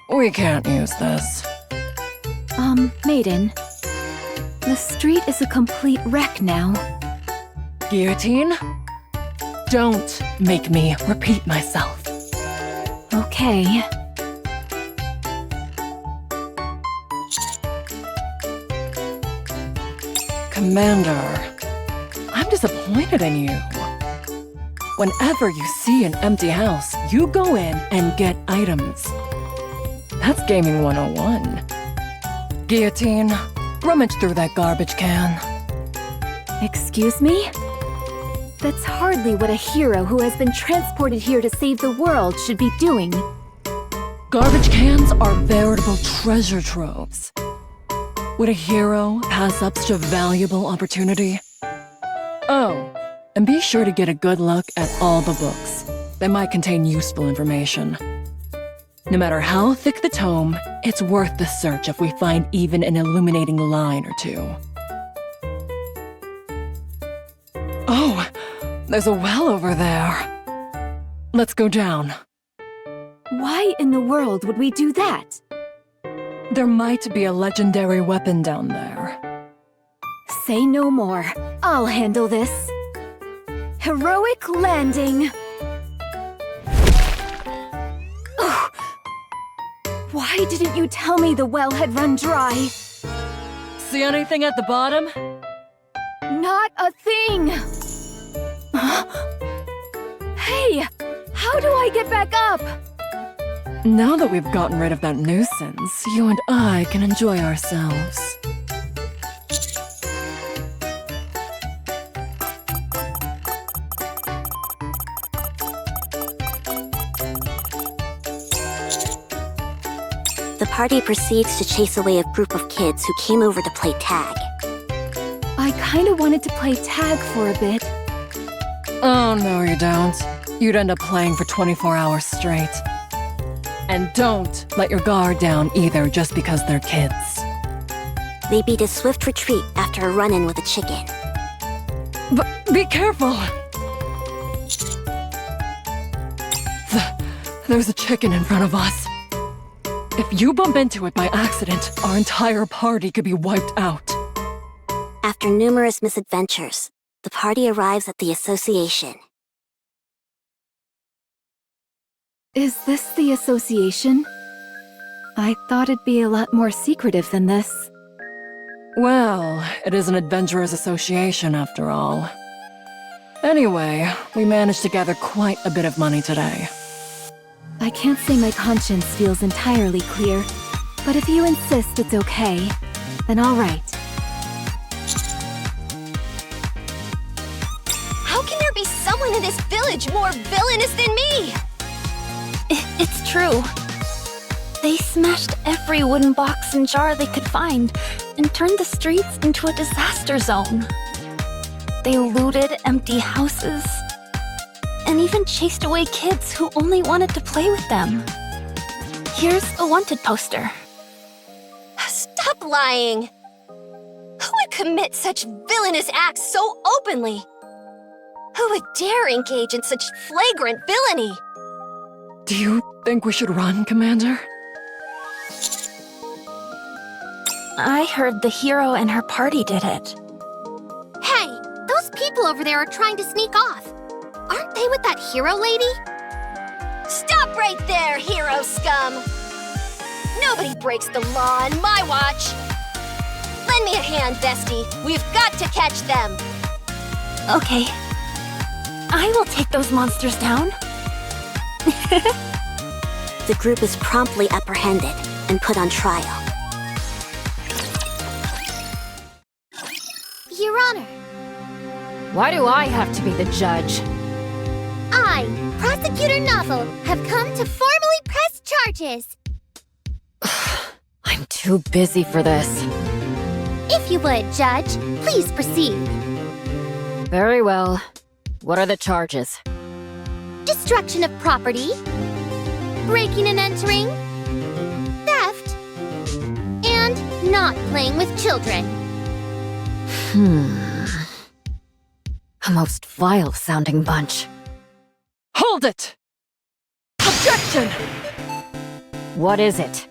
We can't use this. Maiden, the street is a complete wreck now. Guillotine, don't make me repeat myself. Okay. Commander, I'm disappointed in you. Whenever you see an empty house, you go in and get items. That's Gaming 101. Guillotine, rummage through that garbage can. Excuse me? That's hardly what a hero who has been transported here to save the world should be doing. Garbage cans are veritable treasure troves. Would a hero pass up such a valuable opportunity? Oh, and be sure to get a good look at all the books. They might contain useful information. No matter how thick the tome, it's worth the search if we find even an illuminating line or two. Oh, there's a well over there. Let's go down. Why in the world would we do that? There might be a legendary weapon down there. Say no more. I'll handle this. Heroic landing! Ugh. Why didn't you tell me the well had run dry? See anything at the bottom? Not a thing! Hey! How do I get back up? Now that we've gotten rid of that nuisance, you and I can enjoy ourselves. The party proceeds to chase away a group of kids who came over to play tag. I kinda wanted to play tag for a bit. Oh, no you don't. You'd end up playing for 24 hours straight. And don't let your guard down either just because they're kids. They beat a swift retreat after a run-in with a chicken. But be careful! There's a chicken in front of us. If you bump into it by accident, our entire party could be wiped out. After numerous misadventures, the party arrives at the association. Is this the association? I thought it'd be a lot more secretive than this. Well, it is an adventurers association after all. Anyway, we managed to gather quite a bit of money today. I can't say my conscience feels entirely clear, but if you insist it's okay, then all right. How can there be someone in this village more villainous than me? It's true. They smashed every wooden box and jar they could find and turned the streets into a disaster zone. They looted empty houses and even chased away kids who only wanted to play with them. Here's a wanted poster. Stop lying! Who would commit such villainous acts so openly? Who would dare engage in such flagrant villainy? Do you think we should run, Commander? I heard the hero and her party did it. Hey, those people over there are trying to sneak off. Aren't they with that hero lady? Stop right there, hero scum! Nobody breaks the law on my watch! Lend me a hand, bestie. We've got to catch them! Okay. I will take those monsters down. The group is promptly apprehended and put on trial. Your Honor, Why do I have to be the judge? I, Prosecutor Novel, have come to formally press charges. I'm too busy for this. If you would, Judge, please proceed. Very well. What are the charges? Destruction of property, breaking and entering, theft, and not playing with children. A most vile-sounding bunch. Hold it! Objection! What is it?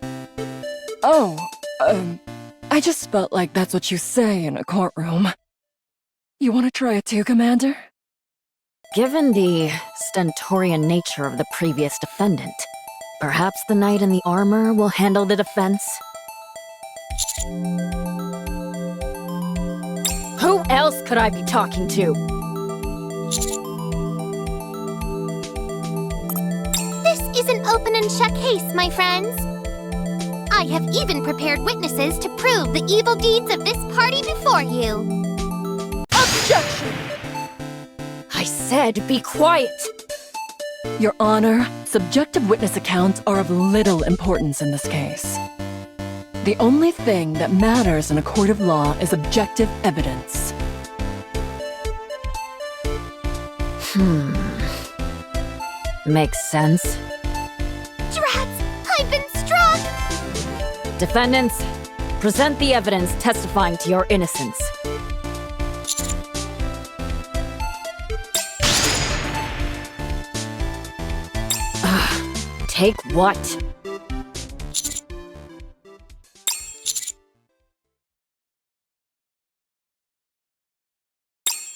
Oh, I just felt like that's what you say in a courtroom. You want to try it too, Commander? Given the stentorian nature of the previous defendant, perhaps the knight in the armor will handle the defense? Who else could I be talking to? This is an open and shut case, my friends. I have even prepared witnesses to prove the evil deeds of this party before you. Objection! I said be quiet! Your Honor, subjective witness accounts are of little importance in this case. The only thing that matters in a court of law is objective evidence. Makes sense. Drats! I've been struck! Defendants, present the evidence testifying to your innocence. Take what?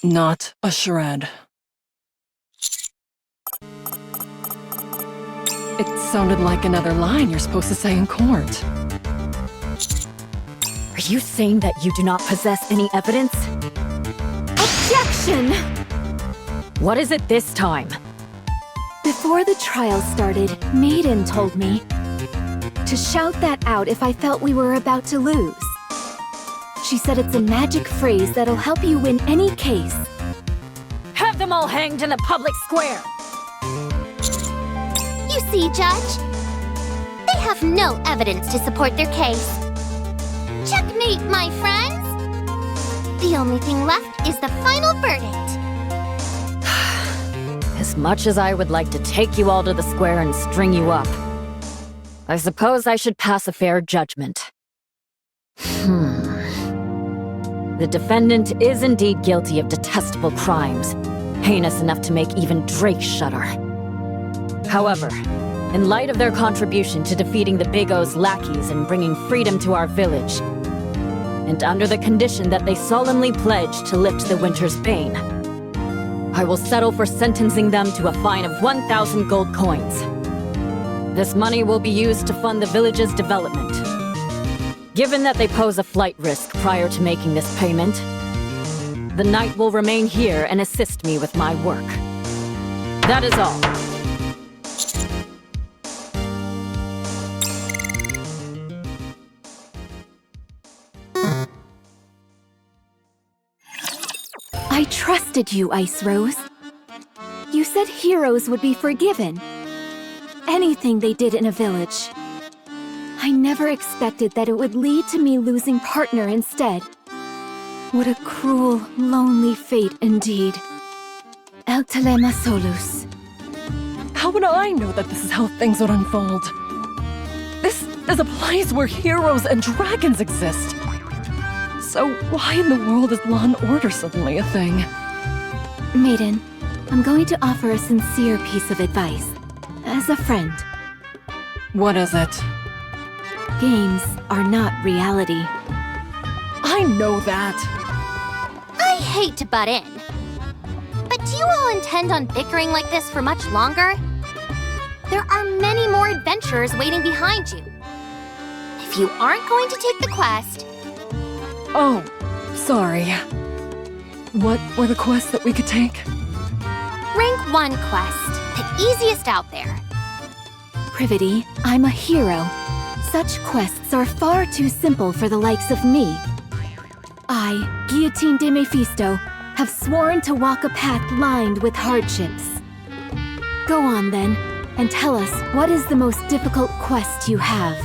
Not a shred. It sounded like another line you're supposed to say in court. Are you saying that you do not possess any evidence? Objection! What is it this time? Before the trial started, Maiden told me to shout that out if I felt we were about to lose. She said it's a magic phrase that'll help you win any case. Have them all hanged in the public square! You see, Judge? They have no evidence to support their case. Checkmate, my friends! The only thing left is the final verdict. As much as I would like to take you all to the square and string you up, I suppose I should pass a fair judgment. The defendant is indeed guilty of detestable crimes, heinous enough to make even Drake shudder. However, in light of their contribution to defeating the Big O's lackeys and bringing freedom to our village, and under the condition that they solemnly pledge to lift the winter's bane, I will settle for sentencing them to a fine of 1,000 gold coins. This money will be used to fund the village's development. Given that they pose a flight risk prior to making this payment, the knight will remain here and assist me with my work. That is all. I trusted you, Ice Rose. You said heroes would be forgiven. Anything they did in a village. I never expected that it would lead to me losing partner instead. What a cruel, lonely fate indeed. El Telema Solus. How would I know that this is how things would unfold? This is a place where heroes and dragons exist. So why in the world is law and order suddenly a thing? Maiden, I'm going to offer a sincere piece of advice. As a friend. What is it? Games are not reality. I know that. I hate to butt in, but do you all intend on bickering like this for much longer? There are many more adventurers waiting behind you. If you aren't going to take the quest... Oh, sorry. What were the quests that we could take? Rank 1 quest, the easiest out there. Privity, I'm a hero. Such quests are far too simple for the likes of me. I, Guillotine de Mephisto, have sworn to walk a path lined with hardships. Go on then, and tell us what is the most difficult quest you have.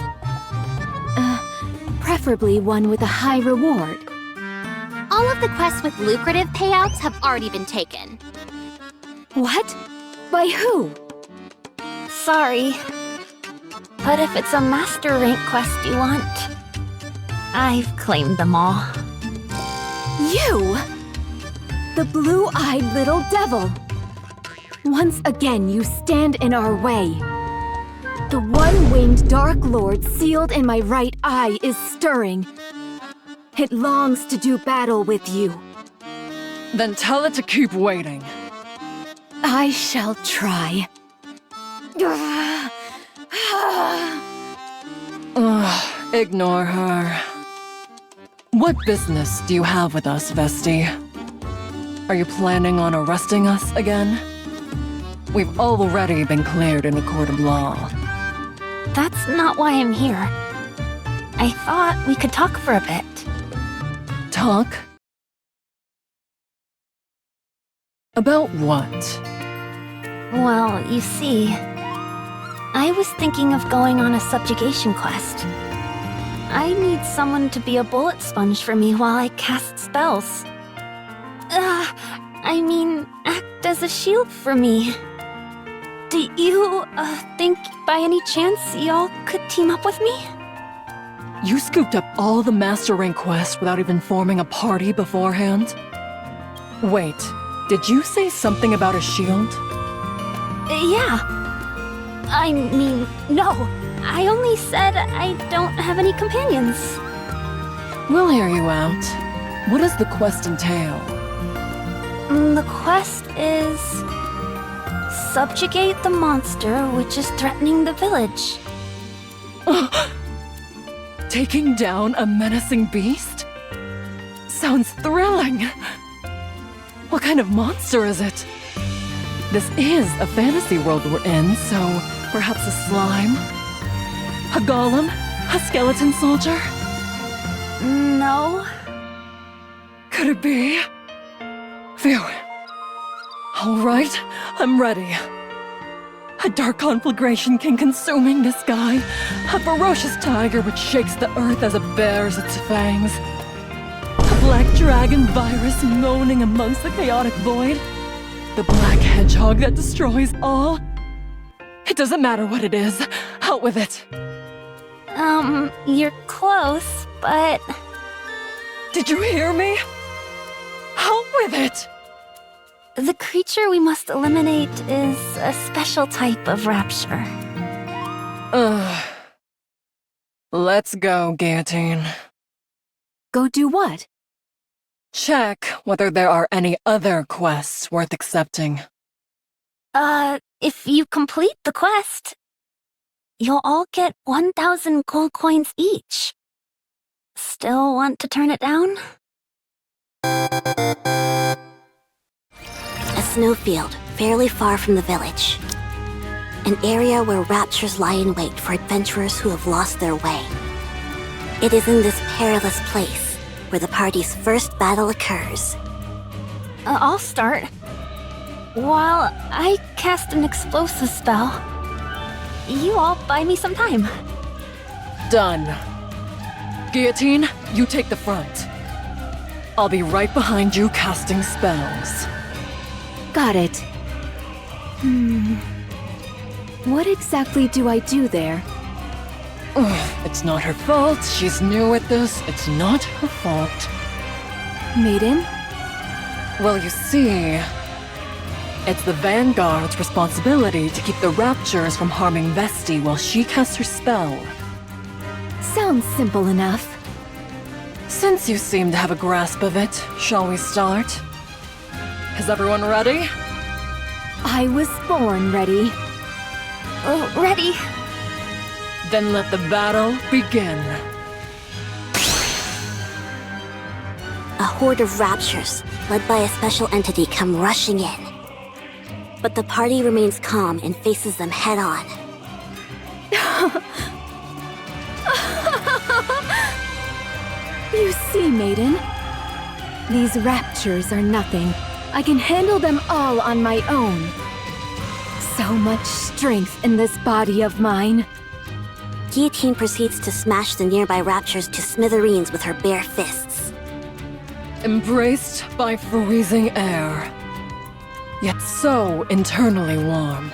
Preferably one with a high reward. All of the quests with lucrative payouts have already been taken. What? By who? Sorry. But if it's a master rank quest you want, I've claimed them all. You! The blue-eyed little devil! Once again, you stand in our way. The one-winged Dark Lord sealed in my right eye is stirring. It longs to do battle with you. Then tell it to keep waiting. I shall try. Ignore her. What business do you have with us, Vesti? Are you planning on arresting us again? We've already been cleared in a court of law. That's not why I'm here. I thought we could talk for a bit. Talk? About what? Well, you see, I was thinking of going on a subjugation quest. I need someone to be a bullet sponge for me while I cast spells. I mean, act as a shield for me. Do you, think by any chance y'all could team up with me? You scooped up all the Master Rank quests without even forming a party beforehand? Wait, did you say something about a shield? Yeah. I mean, no. I only said I don't have any companions. We'll hear you out. What does the quest entail? The quest is... subjugate the monster which is threatening the village. Taking down a menacing beast? Sounds thrilling! What kind of monster is it? This is a fantasy world we're in, so perhaps a slime? A golem? A skeleton soldier? No. Could it be? Phew. All right, I'm ready. A dark conflagration king consuming the sky. A ferocious tiger which shakes the earth as it bares its fangs. A black dragon virus moaning amongst the chaotic void. The black hedgehog that destroys all. It doesn't matter what it is. Out with it. You're close, but... Did you hear me? Out with it! The creature we must eliminate is a special type of rapture. Let's go, Guillotine. Go do what? Check whether there are any other quests worth accepting. If you complete the quest, you'll all get 1,000 gold coins each. Still want to turn it down? A snowfield, fairly far from the village. An area where raptures lie in wait for adventurers who have lost their way. It is in this perilous place where the party's first battle occurs. I'll start. While I cast an explosive spell, you all buy me some time. Done. Guillotine, you take the front. I'll be right behind you casting spells. Got it. What exactly do I do there? It's not her fault. She's new at this. It's not her fault. Maiden? Well, you see, it's the Vanguard's responsibility to keep the Raptures from harming Vesti while she casts her spell. Sounds simple enough. Since you seem to have a grasp of it, shall we start? Is everyone ready? I was born ready. Ready? Then let the battle begin. A horde of raptures, led by a special entity, come rushing in. But the party remains calm and faces them head-on. You see, Maiden? These raptures are nothing. I can handle them all on my own. So much strength in this body of mine. Guillotine proceeds to smash the nearby raptures to smithereens with her bare fists. Embraced by freezing air, yet so internally warm.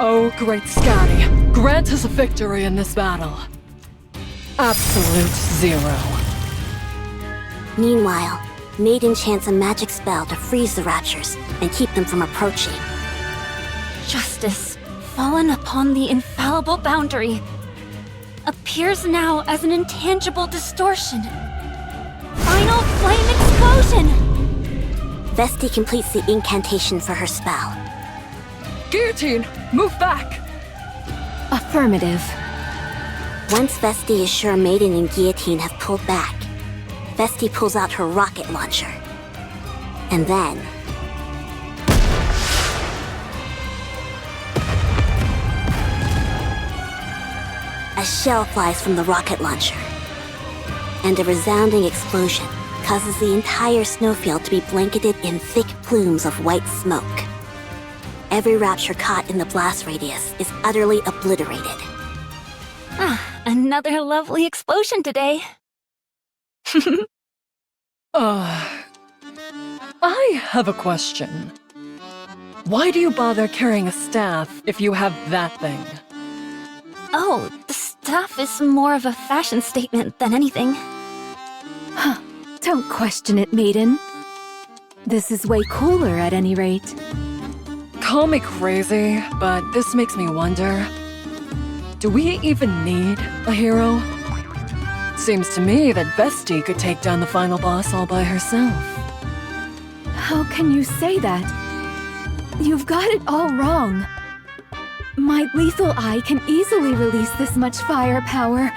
Oh, great Scotty, grant us a victory in this battle. Absolute zero. Meanwhile, Maiden chants a magic spell to freeze the raptures and keep them from approaching. Justice, fallen upon the infallible boundary, appears now as an intangible distortion. Final flame explosion! Vesti completes the incantation for her spell. Guillotine, move back! Affirmative. Once Vesti is sure Maiden and Guillotine have pulled back, Vesti pulls out her rocket launcher. And then... a shell flies from the rocket launcher. And a resounding explosion causes the entire snowfield to be blanketed in thick plumes of white smoke. Every rapture caught in the blast radius is utterly obliterated. Another lovely explosion today. I have a question. Why do you bother carrying a staff if you have that thing? Oh, the staff is more of a fashion statement than anything. Don't question it, Maiden. This is way cooler at any rate. Call me crazy, but this makes me wonder. Do we even need a hero? Seems to me that Vesti could take down the final boss all by herself. How can you say that? You've got it all wrong. My lethal eye can easily release this much firepower.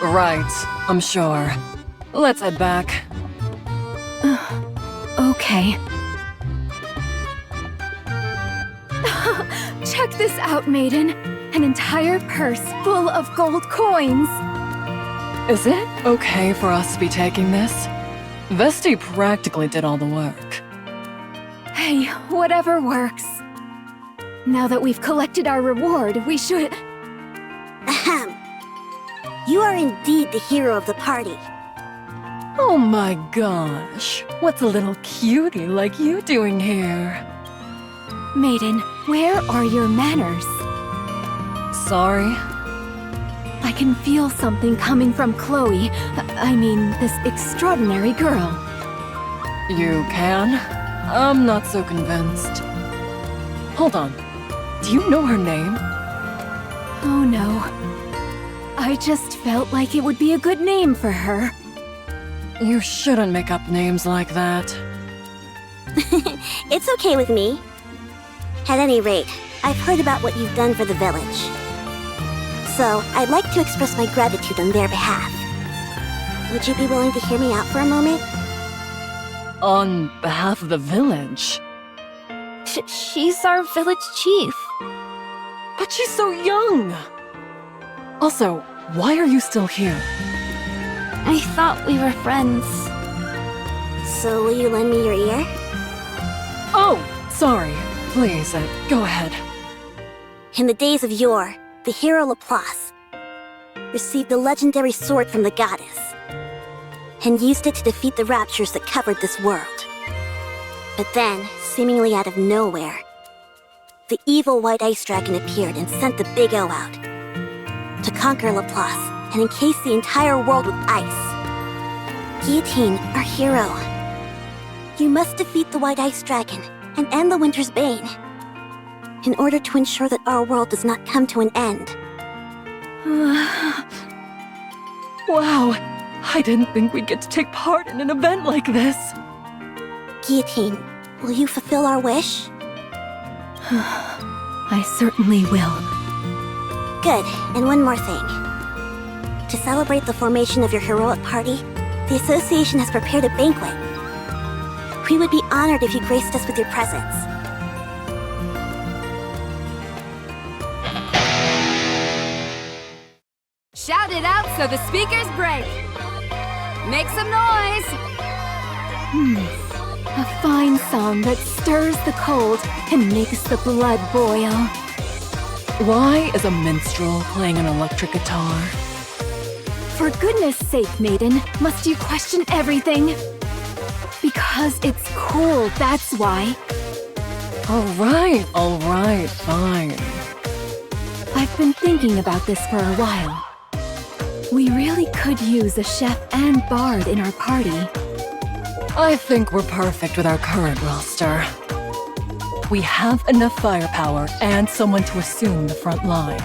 Right, I'm sure. Let's head back. Okay. Check this out, Maiden. An entire purse full of gold coins. Is it okay for us to be taking this? Vesti practically did all the work. Hey, whatever works. Now that we've collected our reward, we should... Ahem. You are indeed the hero of the party. Oh my gosh, what's a little cutie like you doing here? Maiden, where are your manners? Sorry? I can feel something coming from Chloe. I mean, this extraordinary girl. You can? I'm not so convinced. Hold on. Do you know her name? Oh no. I just felt like it would be a good name for her. You shouldn't make up names like that. It's okay with me. At any rate, I've heard about what you've done for the village. So, I'd like to express my gratitude on their behalf. Would you be willing to hear me out for a moment? On behalf of the village? She's our village chief. But she's so young! Also, why are you still here? I thought we were friends. So will you lend me your ear? Oh, sorry. Please, go ahead. In the days of yore, the hero Laplace received the legendary sword from the goddess and used it to defeat the raptures that covered this world. But then, seemingly out of nowhere, the evil white ice dragon appeared and sent the Big O out to conquer Laplace and encase the entire world with ice. Guillotine, our hero. You must defeat the white ice dragon and end the winter's bane in order to ensure that our world does not come to an end. Wow, I didn't think we'd get to take part in an event like this. Guillotine, will you fulfill our wish? I certainly will. Good, and one more thing. To celebrate the formation of your heroic party, the association has prepared a banquet. We would be honored if you graced us with your presence. Shout it out so the speakers break! Make some noise! A fine song that stirs the cold and makes the blood boil. Why is a minstrel playing an electric guitar? For goodness sake, Maiden, must you question everything? Because it's cool, that's why. Alright, fine. I've been thinking about this for a while. We really could use a chef and bard in our party. I think we're perfect with our current roster. We have enough firepower and someone to assume the front line.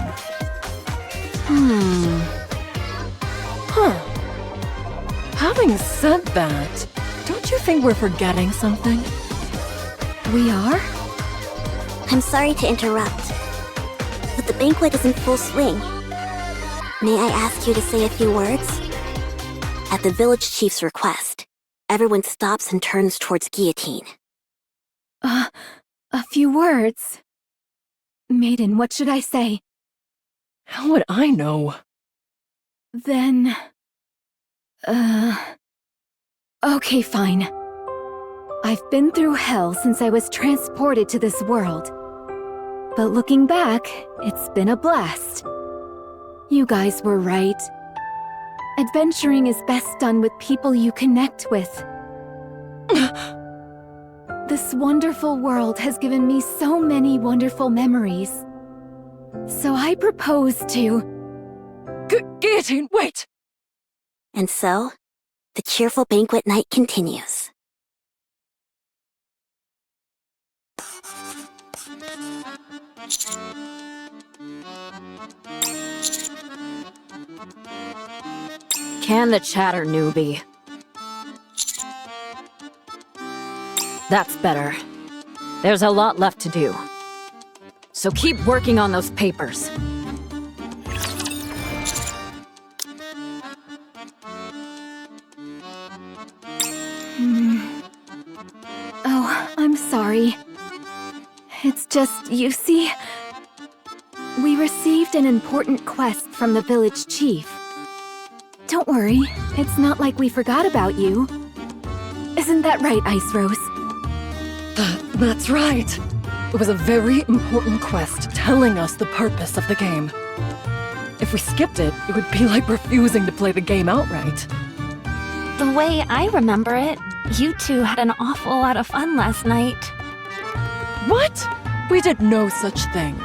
Having said that, don't you think we're forgetting something? We are? I'm sorry to interrupt, but the banquet is in full swing. May I ask you to say a few words? At the village chief's request, everyone stops and turns towards Guillotine. A few words. Maiden, what should I say? How would I know? Then... Okay, fine. I've been through hell since I was transported to this world. But looking back, it's been a blast. You guys were right. Adventuring is best done with people you connect with. This wonderful world has given me so many wonderful memories. So I propose to... Guillotine, wait! And so, the cheerful banquet night continues. Can the chatter, newbie. That's better. There's a lot left to do. So keep working on those papers. Oh, I'm sorry. It's just, you see... We received an important quest from the village chief. Don't worry, it's not like we forgot about you. Isn't that right, Ice Rose? That's right. It was a very important quest telling us the purpose of the game. If we skipped it, it would be like refusing to play the game outright. The way I remember it, you two had an awful lot of fun last night. What? We did no such thing.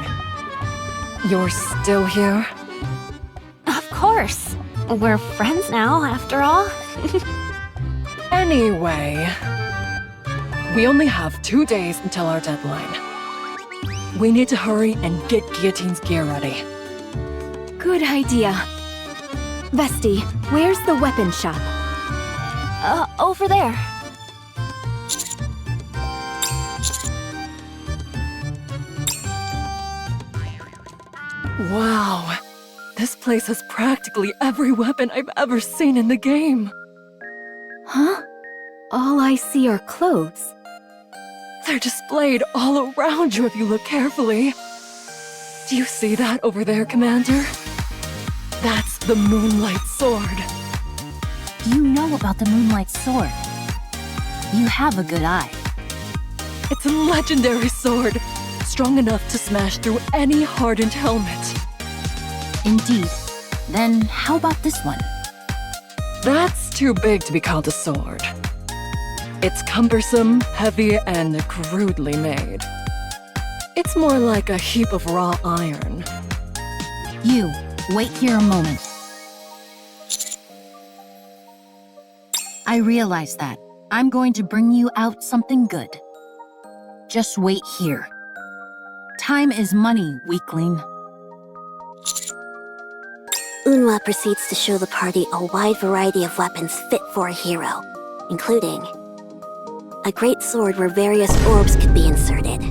You're still here? Of course. We're friends now, after all. Anyway, we only have 2 days until our deadline. We need to hurry and get Guillotine's gear ready. Good idea. Vesti, where's the weapon shop? Over there. Wow, this place has practically every weapon I've ever seen in the game. Huh? All I see are clothes. They're displayed all around you if you look carefully. Do you see that over there, Commander? That's the Moonlight Sword. You know about the Moonlight Sword. You have a good eye. It's a legendary sword, strong enough to smash through any hardened helmet. Indeed. Then how about this one? That's too big to be called a sword. It's cumbersome, heavy, and crudely made. It's more like a heap of raw iron. You, wait here a moment. I realize that. I'm going to bring you out something good. Just wait here. Time is money, weakling. Unwa proceeds to show the party a wide variety of weapons fit for a hero, including a great sword where various orbs could be inserted,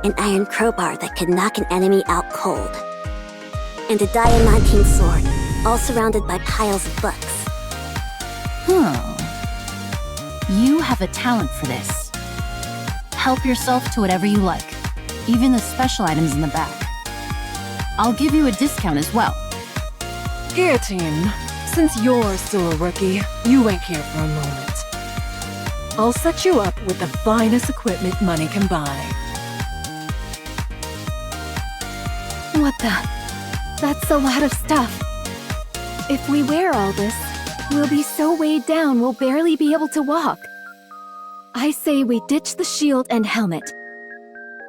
an iron crowbar that could knock an enemy out cold, and a diamantine sword, all surrounded by piles of books. You have a talent for this. Help yourself to whatever you like, even the special items in the back. I'll give you a discount as well. Guillotine, since you're still a rookie, you wait here for a moment. I'll set you up with the finest equipment money can buy. What the? That's a lot of stuff. If we wear all this, we'll be so weighed down we'll barely be able to walk. I say we ditch the shield and helmet.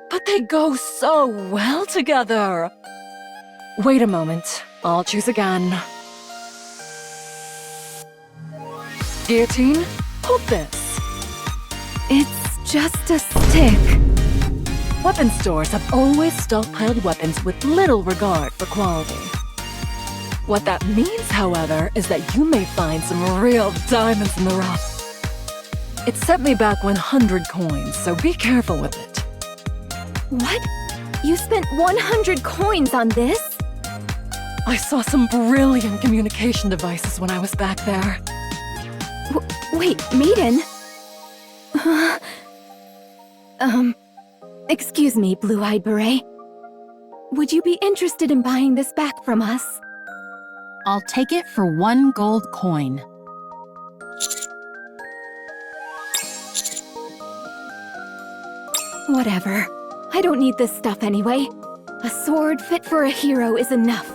But they go so well together! Wait a moment, I'll choose again. Guillotine, hold this. It's just a stick. Weapon stores have always stockpiled weapons with little regard for quality. What that means, however, is that you may find some real diamonds in the rough. It set me back 100 coins, so be careful with it. What? You spent 100 coins on this? I saw some brilliant communication devices when I was back there. Wait, Maiden? Excuse me, Blue-Eyed Beret. Would you be interested in buying this back from us? I'll take it for 1 gold coin. Whatever. I don't need this stuff anyway. A sword fit for a hero is enough.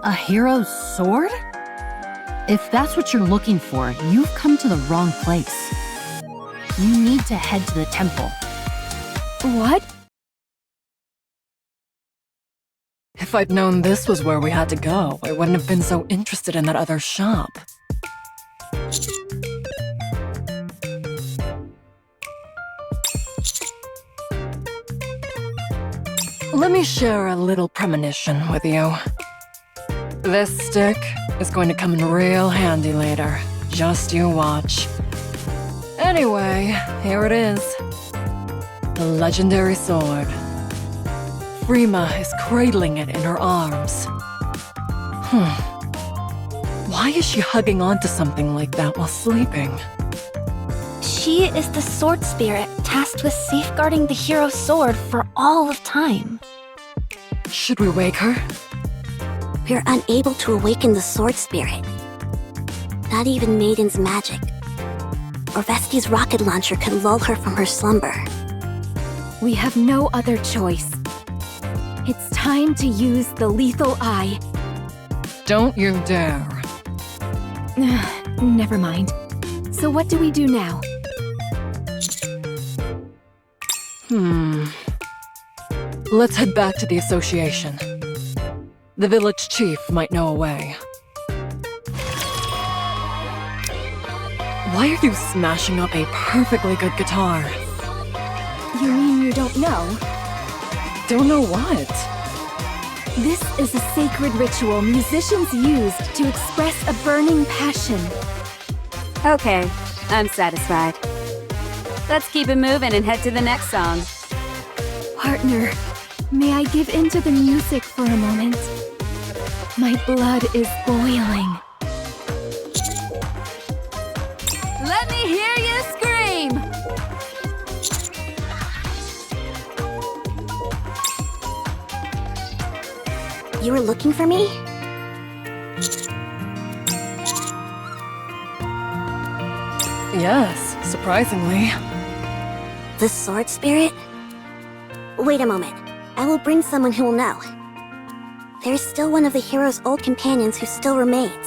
A hero's sword? If that's what you're looking for, you've come to the wrong place. You need to head to the temple. What? If I'd known this was where we had to go, I wouldn't have been so interested in that other shop. Let me share a little premonition with you. This stick is going to come in real handy later. Just you watch. Anyway, here it is. The legendary sword. Rima is cradling it in her arms. Why is she hugging onto something like that while sleeping? She is the sword spirit tasked with safeguarding the hero's sword for all of time. Should we wake her? We're unable to awaken the sword spirit. Not even Maiden's magic. Or Vesti's rocket launcher could lull her from her slumber. We have no other choice. It's time to use the lethal eye. Don't you dare. Never mind. So what do we do now? Let's head back to the association. The village chief might know a way. Why are you smashing up a perfectly good guitar? You mean you don't know? Don't know what? This is a sacred ritual musicians used to express a burning passion. Okay, I'm satisfied. Let's keep it moving and head to the next song. Partner, may I give in to the music for a moment? My blood is boiling. Let me hear you scream! You were looking for me? Yes, surprisingly. The sword spirit? Wait a moment. I will bring someone who will know. There's still one of the hero's old companions who still remains.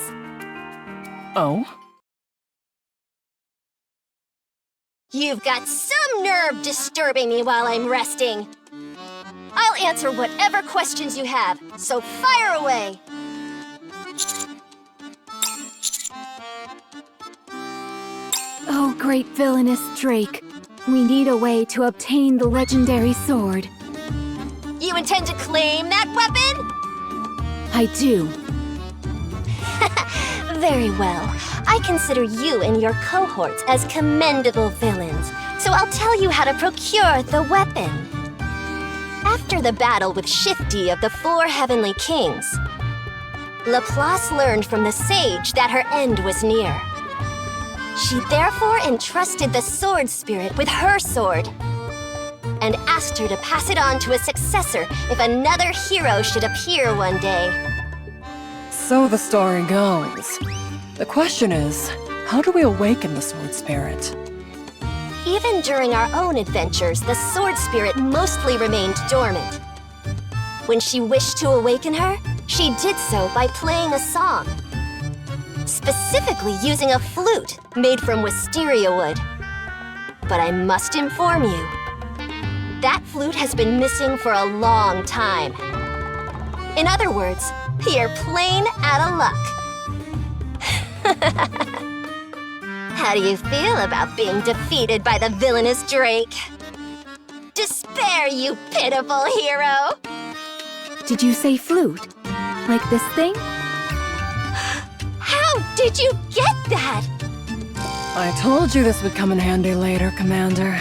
Oh? You've got some nerve disturbing me while I'm resting. I'll answer whatever questions you have, so fire away! Oh, great villainous Drake. We need a way to obtain the legendary sword. You intend to claim that weapon? I do. Very well. I consider you and your cohorts as commendable villains, so I'll tell you how to procure the weapon. After the battle with Shifty of the Four Heavenly Kings, Laplace learned from the sage that her end was near. She therefore entrusted the sword spirit with her sword and asked her to pass it on to a successor if another hero should appear one day. So the story goes. The question is, how do we awaken the sword spirit? Even during our own adventures, the sword spirit mostly remained dormant. When she wished to awaken her, she did so by playing a song. Specifically using a flute made from wisteria wood. But I must inform you, that flute has been missing for a long time. In other words, you're plain out of luck. How do you feel about being defeated by the villainous Drake? Despair, you pitiful hero! Did you say flute? Like this thing? How did you get that? I told you this would come in handy later, Commander.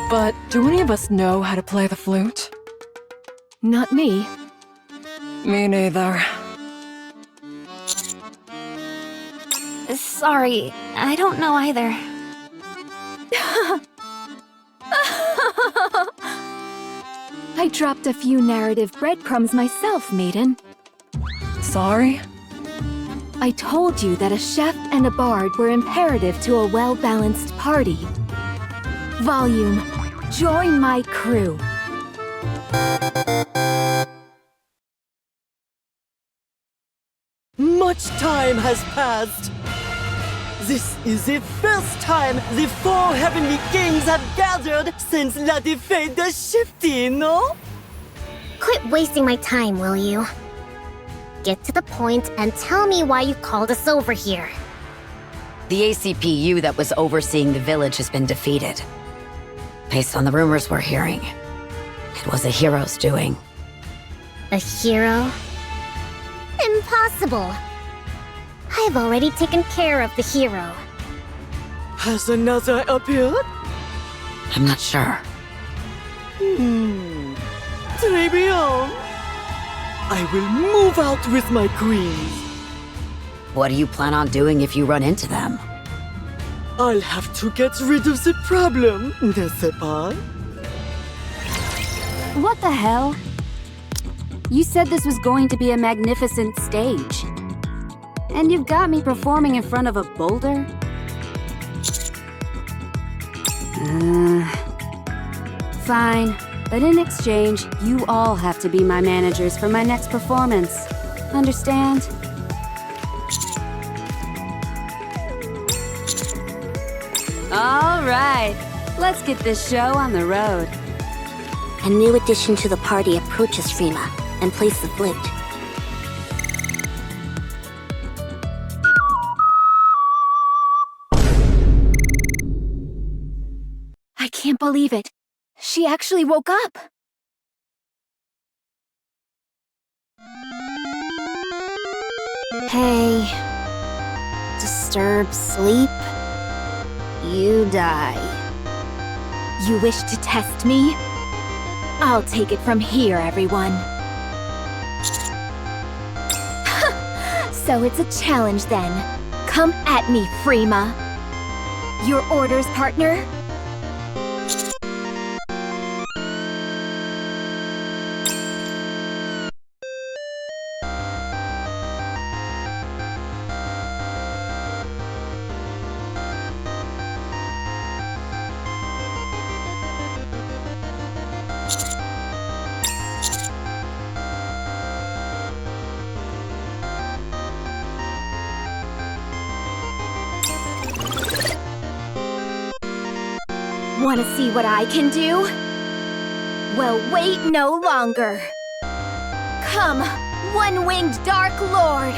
But do any of us know how to play the flute? Not me. Me neither. Sorry, I don't know either. I dropped a few narrative breadcrumbs myself, Maiden. Sorry? I told you that a chef and a bard were imperative to a well-balanced party. Volume, join my crew. Much time has passed. This is the first time the four heavenly kings have gathered since La Defeat de Shifty, no? Quit wasting my time, will you? Get to the point and tell me why you called us over here. The ACPU that was overseeing the village has been defeated. Based on the rumors we're hearing, it was a hero's doing. A hero? Impossible! I've already taken care of the hero. Has another appeared? I'm not sure. Très bien. I will move out with my queens. What do you plan on doing if you run into them? I'll have to get rid of the problem, n'est-ce pas? What the hell? You said this was going to be a magnificent stage. And you've got me performing in front of a boulder? Fine, but in exchange, you all have to be my managers for my next performance. Understand? All right, let's get this show on the road. A new addition to the party approaches Frima and plays the flute. I can't believe it. She actually woke up. Hey. Disturb sleep? You die. You wish to test me? I'll take it from here, everyone. So it's a challenge then. Come at me, Frima. Your orders, partner? Want to see what I can do? Well, wait no longer. Come, one-winged Dark Lord,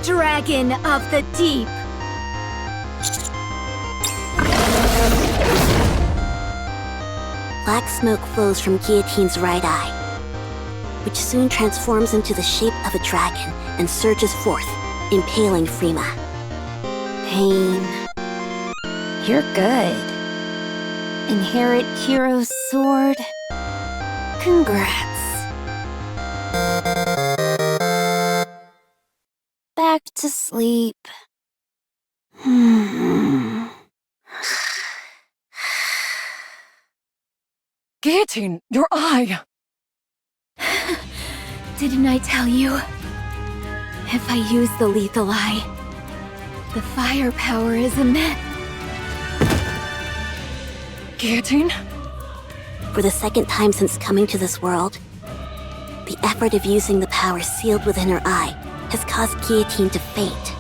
Dragon of the Deep. Black smoke flows from Guillotine's right eye, which soon transforms into the shape of a dragon and surges forth, impaling Frima. Pain. You're good. Inherit hero's sword. Congrats. Back to sleep. Guillotine, your eye! Didn't I tell you? If I use the lethal eye, the firepower is immense. Guillotine? For the second time since coming to this world, the effort of using the power sealed within her eye has caused Guillotine to faint.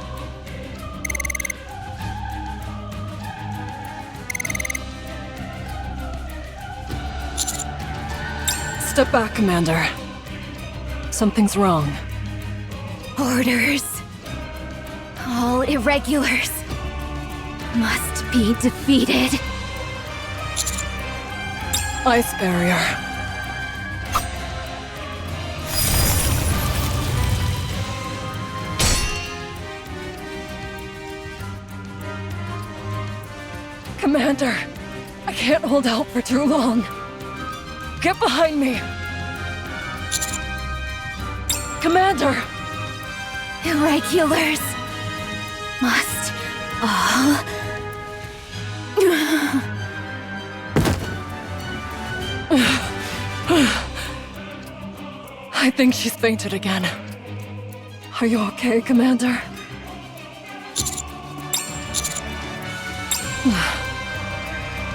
Step back, Commander. Something's wrong. Orders. All irregulars must be defeated. Ice barrier. Commander, I can't hold out for too long. Get behind me! Commander! Irregulars must all... I think she's fainted again. Are you okay, Commander?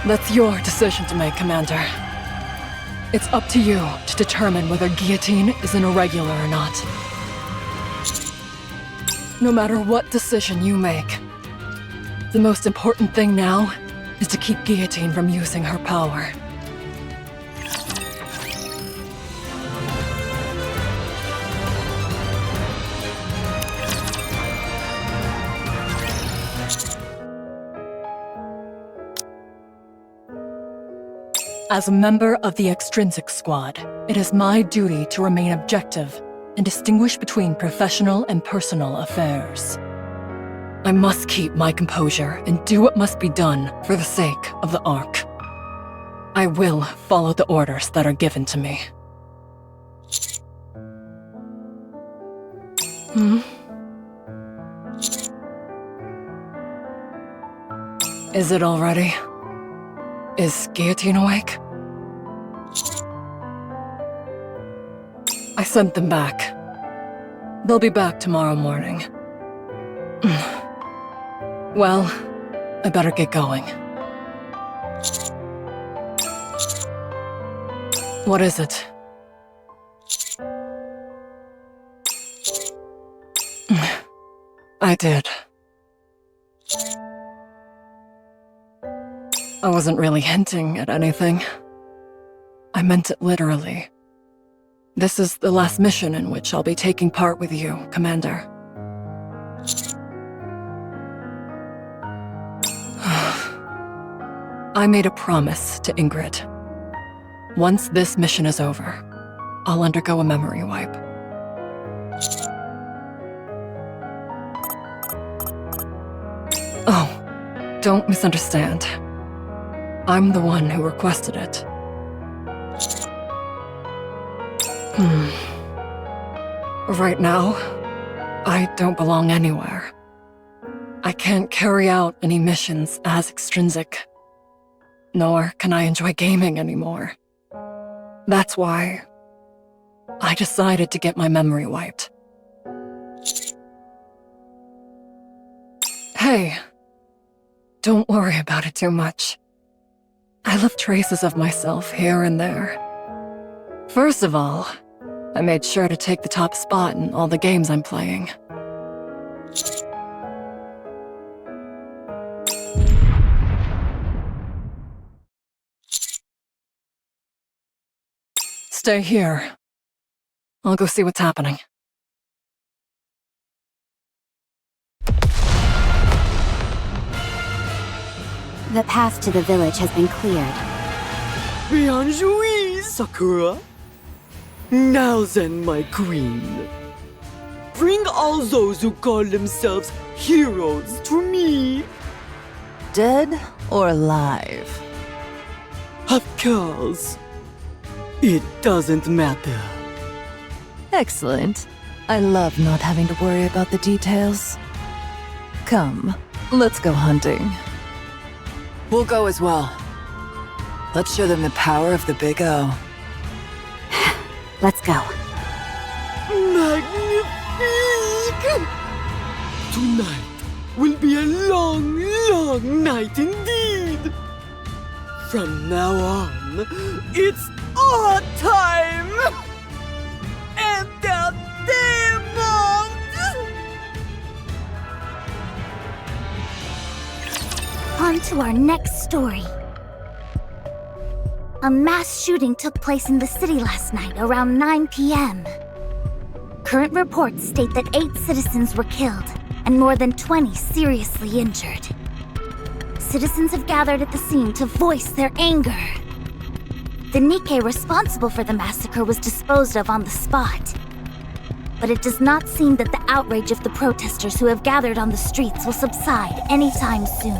That's your decision to make, Commander. It's up to you to determine whether Guillotine is an irregular or not. No matter what decision you make, the most important thing now is to keep Guillotine from using her power. As a member of the Extrinsic Squad, it is my duty to remain objective and distinguish between professional and personal affairs. I must keep my composure and do what must be done for the sake of the Ark. I will follow the orders that are given to me. Is it all ready? Is Guillotine awake? I sent them back. They'll be back tomorrow morning. Well, I better get going. What is it? I did. I wasn't really hinting at anything. I meant it literally. This is the last mission in which I'll be taking part with you, Commander. I made a promise to Ingrid. Once this mission is over, I'll undergo a memory wipe. Oh, don't misunderstand. I'm the one who requested it. Right now, I don't belong anywhere. I can't carry out any missions as extrinsic, nor can I enjoy gaming anymore. That's why I decided to get my memory wiped. Hey, don't worry about it too much. I left traces of myself here and there. First of all, I made sure to take the top spot in all the games I'm playing. Stay here. I'll go see what's happening. The path to the village has been cleared. Bien joué, Sakura. Now then, my queen. Bring all those who call themselves heroes to me. Dead or alive? Of course. It doesn't matter. Excellent. I love not having to worry about the details. Come, let's go hunting. We'll go as well. Let's show them the power of the Big O. Let's go. Magnifique! Tonight will be a long, long night indeed. From now on, it's our time! Entertainment! On to our next story. A mass shooting took place in the city last night around 9 p.m. Current reports state that 8 citizens were killed and more than 20 seriously injured. Citizens have gathered at the scene to voice their anger. The NIKKE responsible for the massacre was disposed of on the spot. But it does not seem that the outrage of the protesters who have gathered on the streets will subside anytime soon.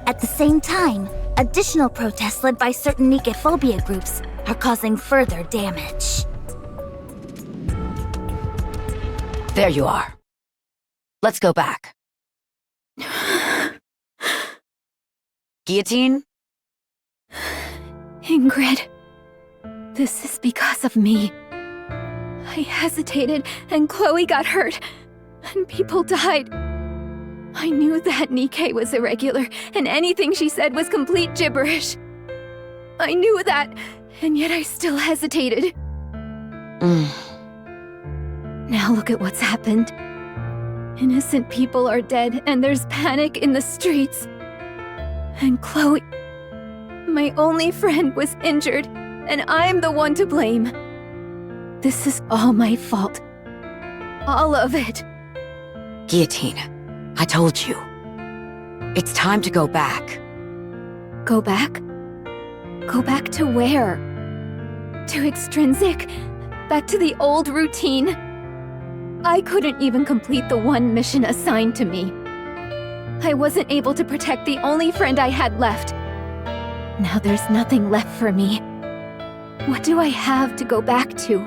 At the same time, additional protests led by certain NIKKE phobia groups are causing further damage. There you are. Let's go back. Guillotine? Ingrid, this is because of me. I hesitated, and Chloe got hurt, and people died. I knew that NIKKE was irregular, and anything she said was complete gibberish. I knew that, and yet I still hesitated. Now look at what's happened. Innocent people are dead, and there's panic in the streets. And Chloe, my only friend, was injured, and I'm the one to blame. This is all my fault. All of it. Guillotine, I told you. It's time to go back. Go back? Go back to where? To extrinsic? Back to the old routine? I couldn't even complete the one mission assigned to me. I wasn't able to protect the only friend I had left. Now there's nothing left for me. What do I have to go back to?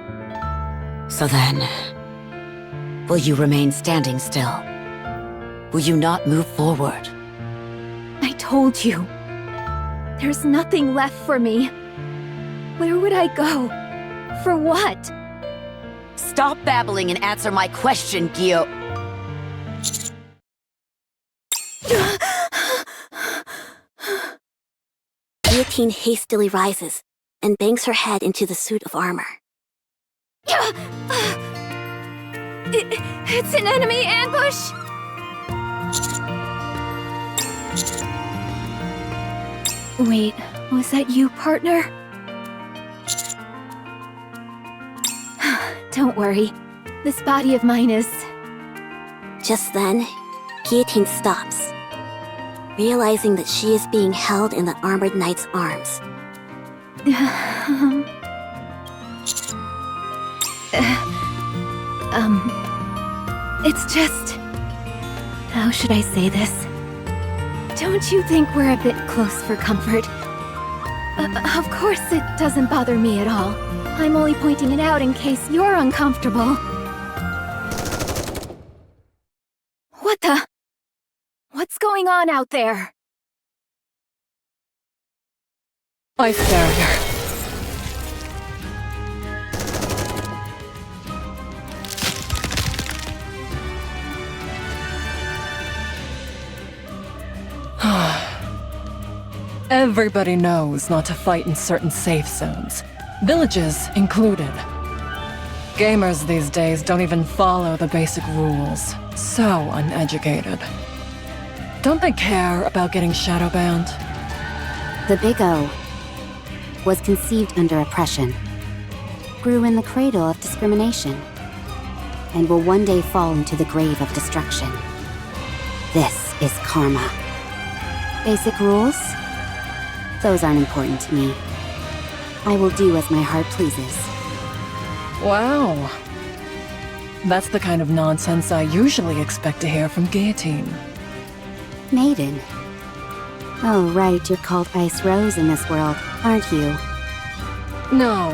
So then, will you remain standing still? Will you not move forward? I told you. There's nothing left for me. Where would I go? For what? Stop babbling and answer my question, Gio. Guillotine hastily rises, and bangs her head into the suit of armor. It's an enemy ambush! Wait, was that you, partner? Don't worry. This body of mine is... Just then, Guillotine stops, realizing that she is being held in the armored knight's arms. It's just... How should I say this? Don't you think we're a bit close for comfort? Of course it doesn't bother me at all. I'm only pointing it out in case you're uncomfortable. What the? What's going on out there? Ice barrier. Everybody knows not to fight in certain safe zones, villages included. Gamers these days don't even follow the basic rules. So uneducated. Don't they care about getting shadow banned? The Big O was conceived under oppression, grew in the cradle of discrimination, and will one day fall into the grave of destruction. This is karma. Basic rules? Those aren't important to me. I will do as my heart pleases. Wow. That's the kind of nonsense I usually expect to hear from Guillotine. Maiden. Oh, right, you're called Ice Rose in this world, aren't you? No.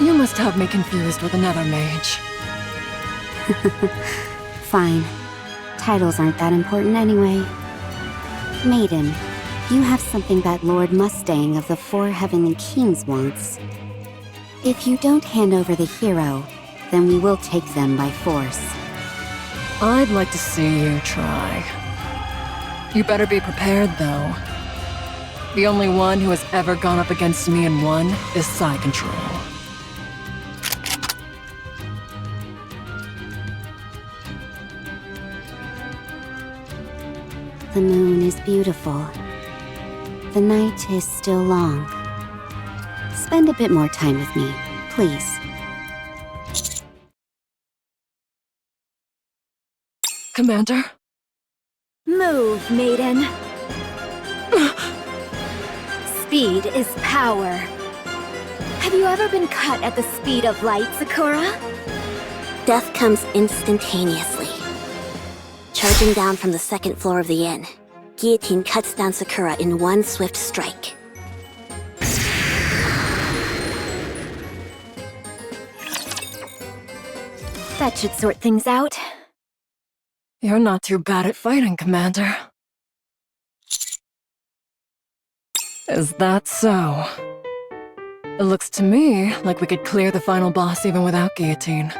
You must have me confused with another mage. Fine. Titles aren't that important anyway. Maiden, you have something that Lord Mustang of the Four Heavenly Kings wants. If you don't hand over the hero, then we will take them by force. I'd like to see you try. You better be prepared, though. The only one who has ever gone up against me and won is Psy Control. The moon is beautiful. The night is still long. Spend a bit more time with me, please. Commander? Move, Maiden. Speed is power. Have you ever been cut at the speed of light, Sakura? Death comes instantaneously. Charging down from the second floor of the inn, Guillotine cuts down Sakura in one swift strike. That should sort things out. You're not too bad at fighting, Commander. Is that so? It looks to me like we could clear the final boss even without Guillotine.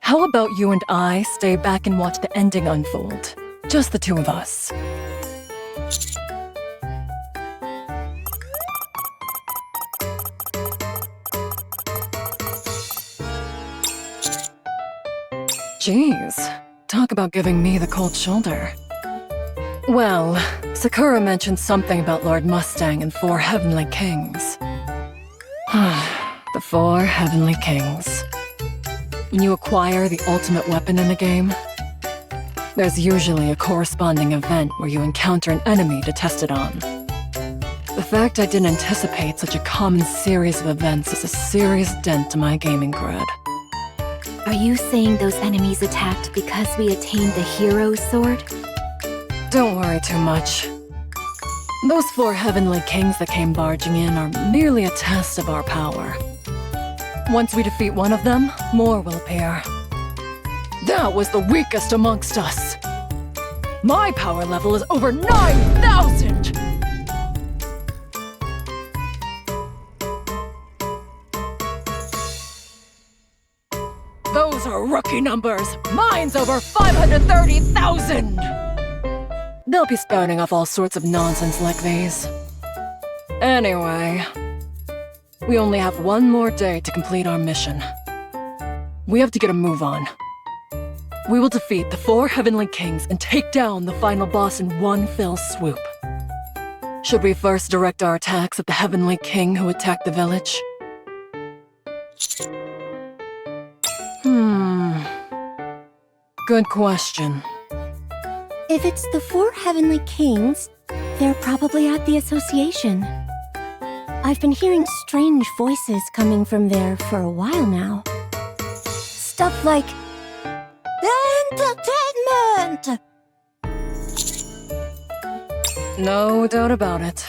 How about you and I stay back and watch the ending unfold? Just the two of us. Jeez, talk about giving me the cold shoulder. Well, Sakura mentioned something about Lord Mustang and 4 Heavenly Kings. The 4 Heavenly Kings. When you acquire the ultimate weapon in a game, there's usually a corresponding event where you encounter an enemy to test it on. The fact I didn't anticipate such a common series of events is a serious dent to my gaming cred. Are you saying those enemies attacked because we attained the Hero's Sword? Don't worry too much. Those 4 Heavenly Kings that came barging in are merely a test of our power. Once we defeat one of them, more will appear. That was the weakest amongst us. My power level is over 9,000! Those are rookie numbers! Mine's over 530,000! They'll be spouting off all sorts of nonsense like these. Anyway, we only have one more day to complete our mission. We have to get a move on. We will defeat the 4 Heavenly Kings and take down the final boss in one fell swoop. Should we first direct our attacks at the Heavenly King who attacked the village? Good question. If it's the 4 Heavenly Kings, they're probably at the association. I've been hearing strange voices coming from there for a while now. Stuff like, entertainment! No doubt about it.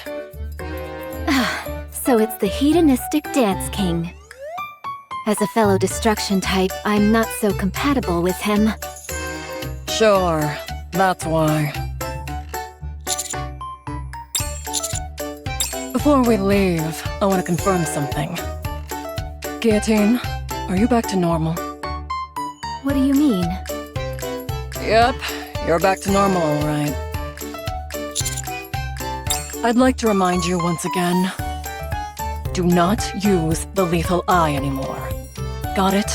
So it's the hedonistic Dance King. As a fellow destruction type, I'm not so compatible with him. Sure, that's why. Before we leave, I want to confirm something. Guillotine, are you back to normal? What do you mean? Yep, you're back to normal, all right. I'd like to remind you once again, do not use the lethal eye anymore. Got it?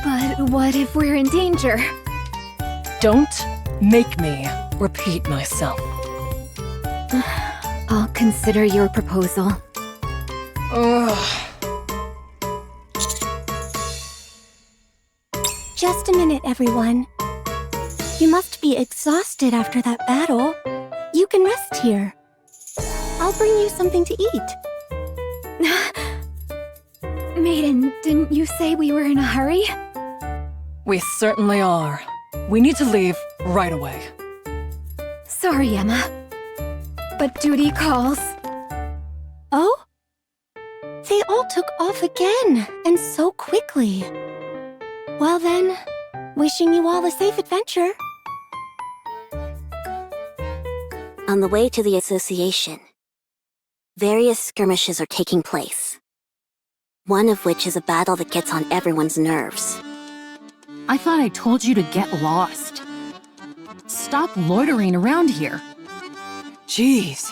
But what if we're in danger? Don't make me repeat myself. I'll consider your proposal. Ugh. Just a minute, everyone. You must be exhausted after that battle. You can rest here. I'll bring you something to eat. Maiden, didn't you say we were in a hurry? We certainly are. We need to leave right away. Sorry, Emma. But duty calls. Oh? They all took off again, and so quickly. Well then, wishing you all a safe adventure. On the way to the association, various skirmishes are taking place. One of which is a battle that gets on everyone's nerves. I thought I told you to get lost. Stop loitering around here. Jeez.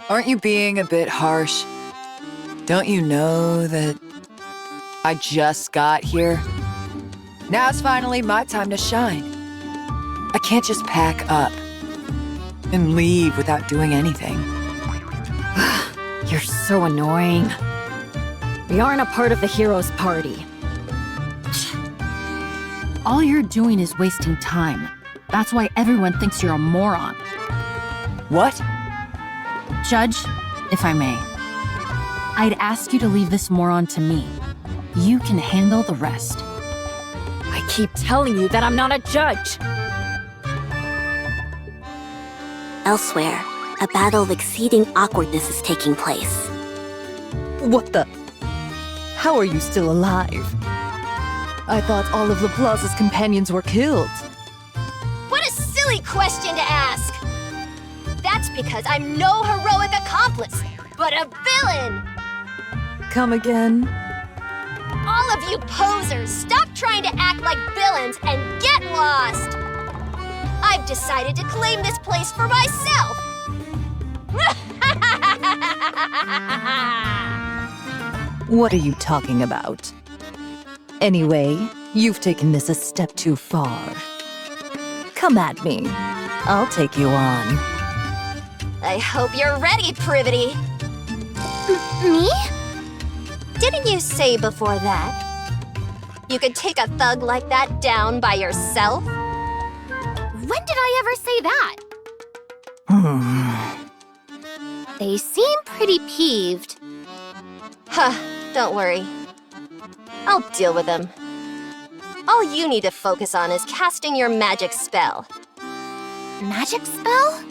Aren't you being a bit harsh? Don't you know that I just got here? Now it's finally my time to shine. I can't just pack up and leave without doing anything. You're so annoying. We aren't a part of the hero's party. All you're doing is wasting time. That's why everyone thinks you're a moron. What? Judge, if I may, I'd ask you to leave this moron to me. You can handle the rest. I keep telling you that I'm not a judge. Elsewhere, a battle of exceeding awkwardness is taking place. What the? How are you still alive? I thought all of La Plaza's companions were killed. What a silly question to ask! That's because I'm no heroic accomplice, but a villain! Come again? All of you posers, stop trying to act like villains and get lost! I've decided to claim this place for myself! What are you talking about? Anyway, you've taken this a step too far. Come at me. I'll take you on. I hope you're ready, Privity! Me? Didn't you say before that you could take a thug like that down by yourself? When did I ever say that? They seem pretty peeved. Huh, don't worry. I'll deal with them. All you need to focus on is casting your magic spell. Magic spell?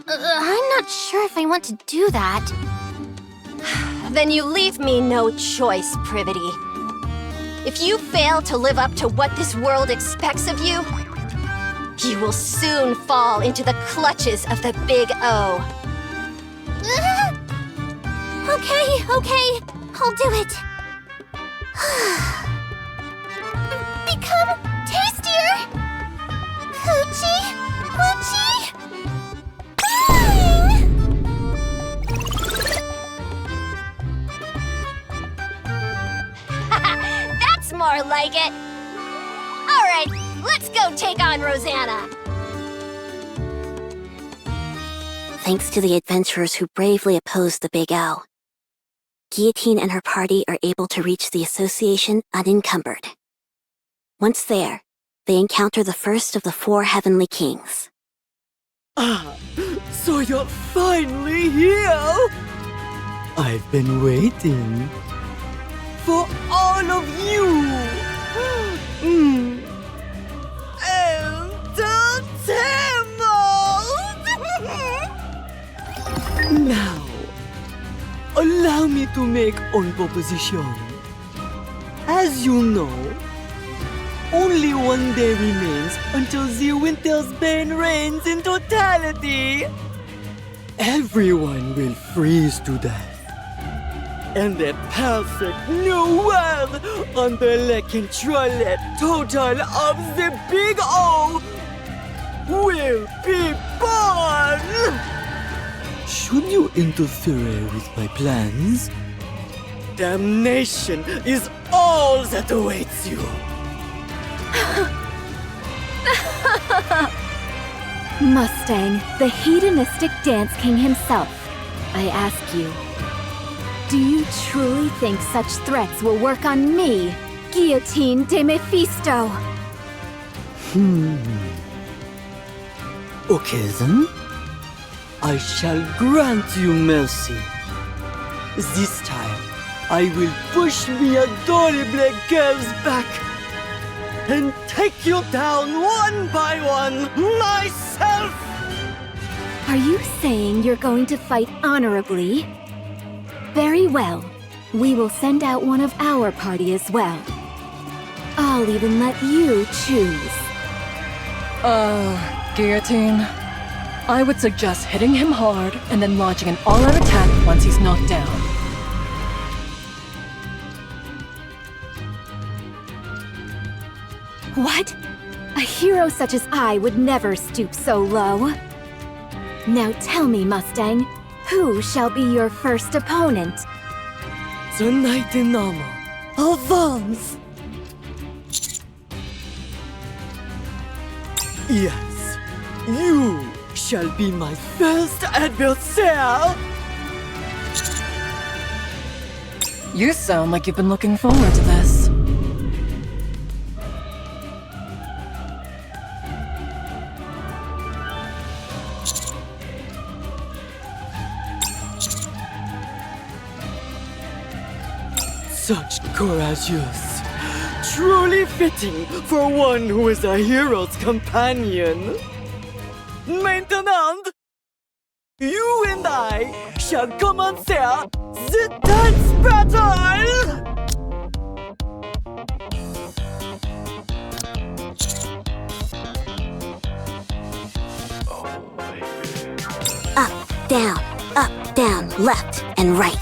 I'm not sure if I want to do that. Then you leave me no choice, Privity. If you fail to live up to what this world expects of you, you will soon fall into the clutches of the Big O. Okay, I'll do it. Become tastier! Hoochie! Hoochie! Bang! more like it. All right, let's go take on Rosanna. Thanks to the adventurers who bravely opposed the Big O, Guillotine and her party are able to reach the association unencumbered. Once there, they encounter the first of the 4 heavenly kings. Ah, so you're finally here! I've been waiting for all of you! Entertainment! Now, allow me to make one proposition. As you know, only one day remains until the winter's bane reigns in totality. Everyone will freeze to death. And the perfect new world under the controlled total of the Big O will be born! Should you interfere with my plans, damnation is all that awaits you. Mustang, the hedonistic dance king himself, I ask you, do you truly think such threats will work on me, Guillotine de Mephisto? Okay then, I shall grant you mercy. This time, I will push the adorable girls back and take you down one by one myself! Are you saying you're going to fight honorably? Very well. We will send out one of our party as well. I'll even let you choose. Guillotine. I would suggest hitting him hard and then launching an all-out attack once he's knocked down. What? A hero such as I would never stoop so low. Now tell me, Mustang, who shall be your first opponent? The knight in armor, advance! Yes, you shall be my first adversary! You sound like you've been looking forward to this. Such courageous, truly fitting for one who is a hero's companion. Maintenant, you and I shall commencer the dance battle! Up, down, left, and right.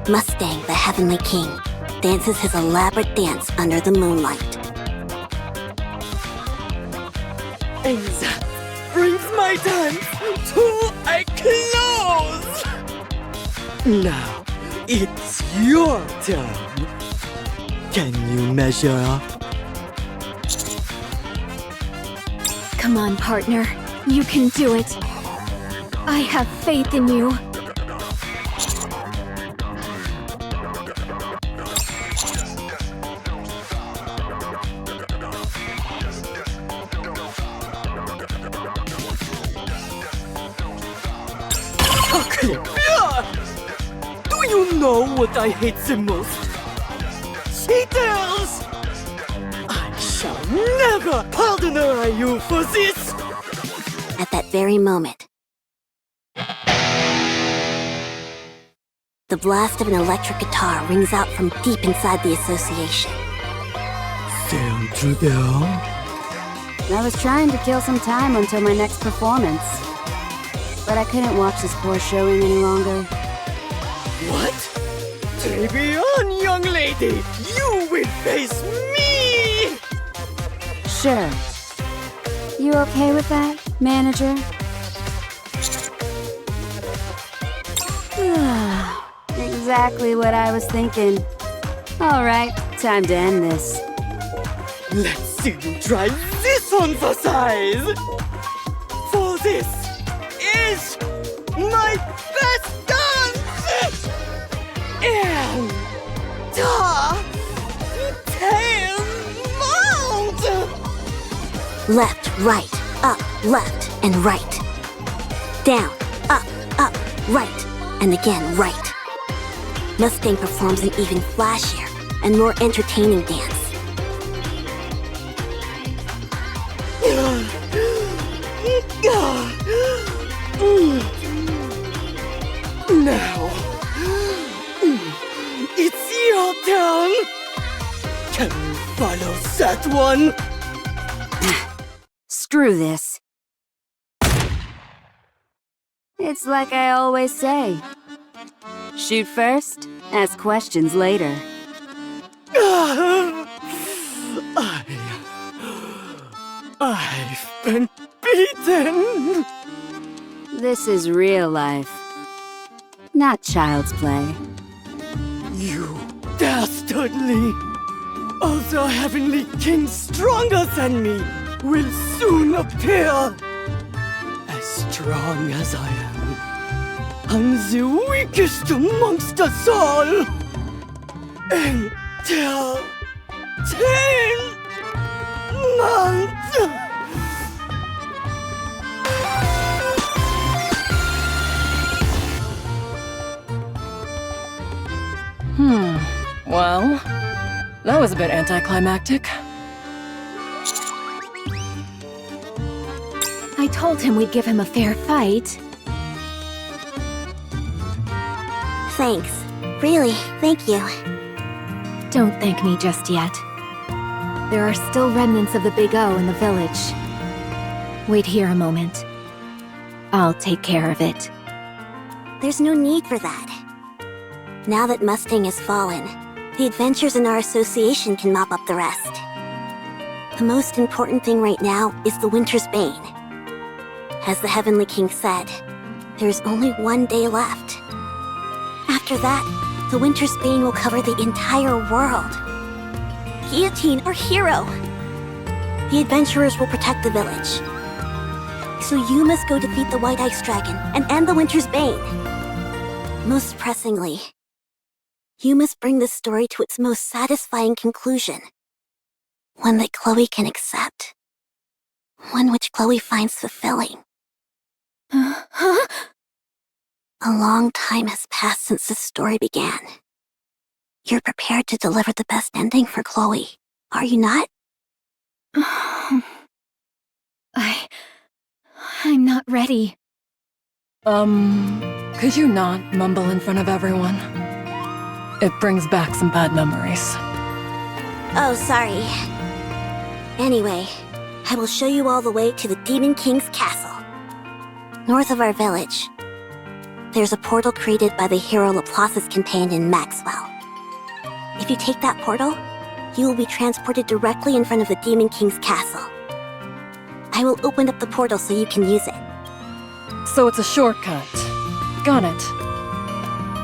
Mustang, the Heavenly King, dances his elaborate dance under the moonlight. And that brings my dance to a close! Now, it's your turn. Can you measure up? Come on, partner. You can do it. I have faith in you. Do you know what I hate the most? Cheaters! I shall never pardon you for this! At that very moment, the blast of an electric guitar rings out from deep inside the association. Stand to down. I was trying to kill some time until my next performance. But I couldn't watch this poor showing any longer. What? Take on, young lady! You will face me! Sure. You okay with that, manager? Exactly what I was thinking. All right, Time to end this. Let's see you try this on for size! For this is my best dance! And tail mount! Left, right, up, left, and right. Down, up, right, and again right. Mustang performs an even flashier and more entertaining dance. Now, it's your turn! Can you follow that one? Screw this. It's like I always say. Shoot first, ask questions later. I've been beaten! This is real life, not child's play. You dastardly! Other heavenly kings stronger than me will soon appear! As strong as I am, I'm the weakest amongst us all! Entertainment! Well, that was a bit anticlimactic. I told him we'd give him a fair fight. Thanks. Really, thank you. Don't thank me just yet. There are still remnants of the Big O in the village. Wait here a moment. I'll take care of it. There's no need for that. Now that Mustang has fallen, the adventures in our association can mop up the rest. The most important thing right now is the Winter's Bane. As the Heavenly King said, there's only one day left. After that, the Winter's Bane will cover the entire world. Guillotine, our hero! The adventurers will protect the village. So you must go defeat the White Ice Dragon and end the Winter's Bane. Most pressingly, you must bring this story to its most satisfying conclusion. One that Chloe can accept. One which Chloe finds fulfilling. A long time has passed since this story began. You're prepared to deliver the best ending for Chloe, are you not? I'm not ready. Could you not mumble in front of everyone? It brings back some bad memories. Oh, sorry. Anyway, I will show you all the way to the Demon King's castle. North of our village, there's a portal created by the hero Laplace is contained in Maxwell. If you take that portal, you will be transported directly in front of the Demon King's castle. I will open up the portal so you can use it. So it's a shortcut. Got it.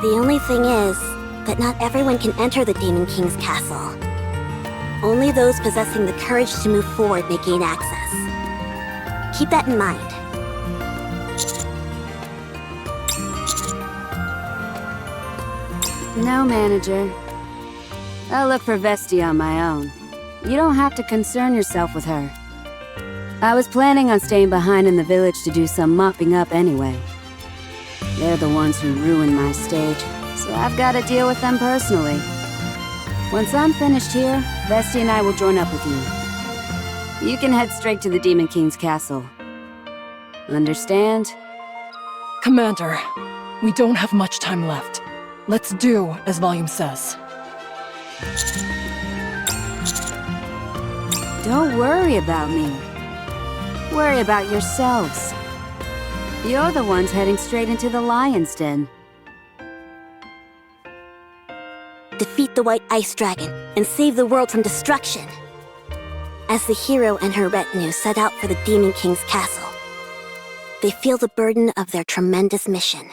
The only thing is that not everyone can enter the Demon King's castle. Only those possessing the courage to move forward may gain access. Keep that in mind. No, manager. I'll look for Vesti on my own. You don't have to concern yourself with her. I was planning on staying behind in the village to do some mopping up anyway. They're the ones who ruined my stage, so I've got to deal with them personally. Once I'm finished here, Vesti and I will join up with you. You can head straight to the Demon King's castle. Understand? Commander, we don't have much time left. Let's do as Volume says. Don't worry about me. Worry about yourselves. You're the ones heading straight into the Lion's Den. Defeat the White Ice Dragon and save the world from destruction. As the hero and her retinue set out for the Demon King's castle, they feel the burden of their tremendous mission,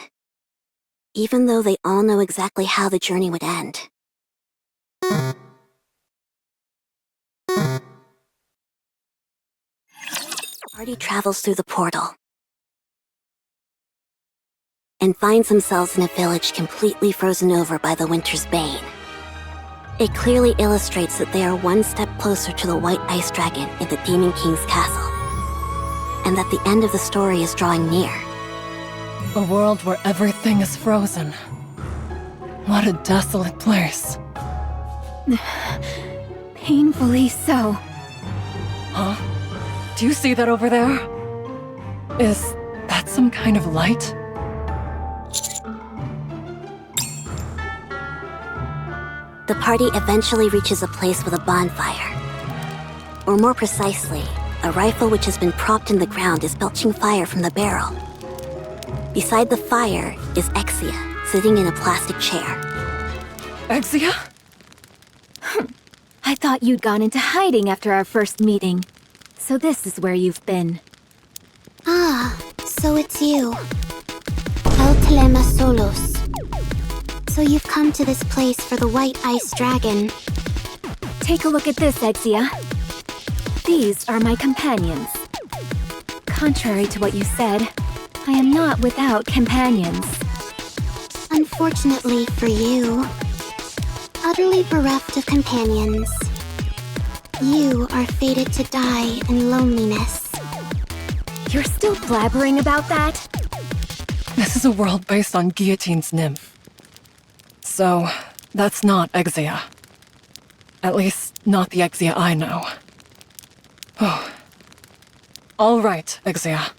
even though they all know exactly how the journey would end. party travels through the portal and finds themselves in a village completely frozen over by the winter's bane. It clearly illustrates that they are one step closer to the White Ice Dragon in the Demon King's castle, and that the end of the story is drawing near. A world where everything is frozen. What a desolate place. Painfully so. Huh? Do you see that over there? Is that some kind of light? The party eventually reaches a place with a bonfire. Or more precisely, a rifle which has been propped in the ground is belching fire from the barrel. Beside the fire is Exia, sitting in a plastic chair. Exia? I thought you'd gone into hiding after our first meeting. So this is where you've been. Ah, so it's you. El Telema Solos. So you've come to this place for the White Ice Dragon. Take a look at this, Exia. These are my companions. Contrary to what you said, I am not without companions. Unfortunately for you, utterly bereft of companions, you are fated to die in loneliness. You're still blabbering about that? This is a world based on Guillotine's nymph. So, that's not Exia. At least, not the Exia I know. Oh. All right, Exia.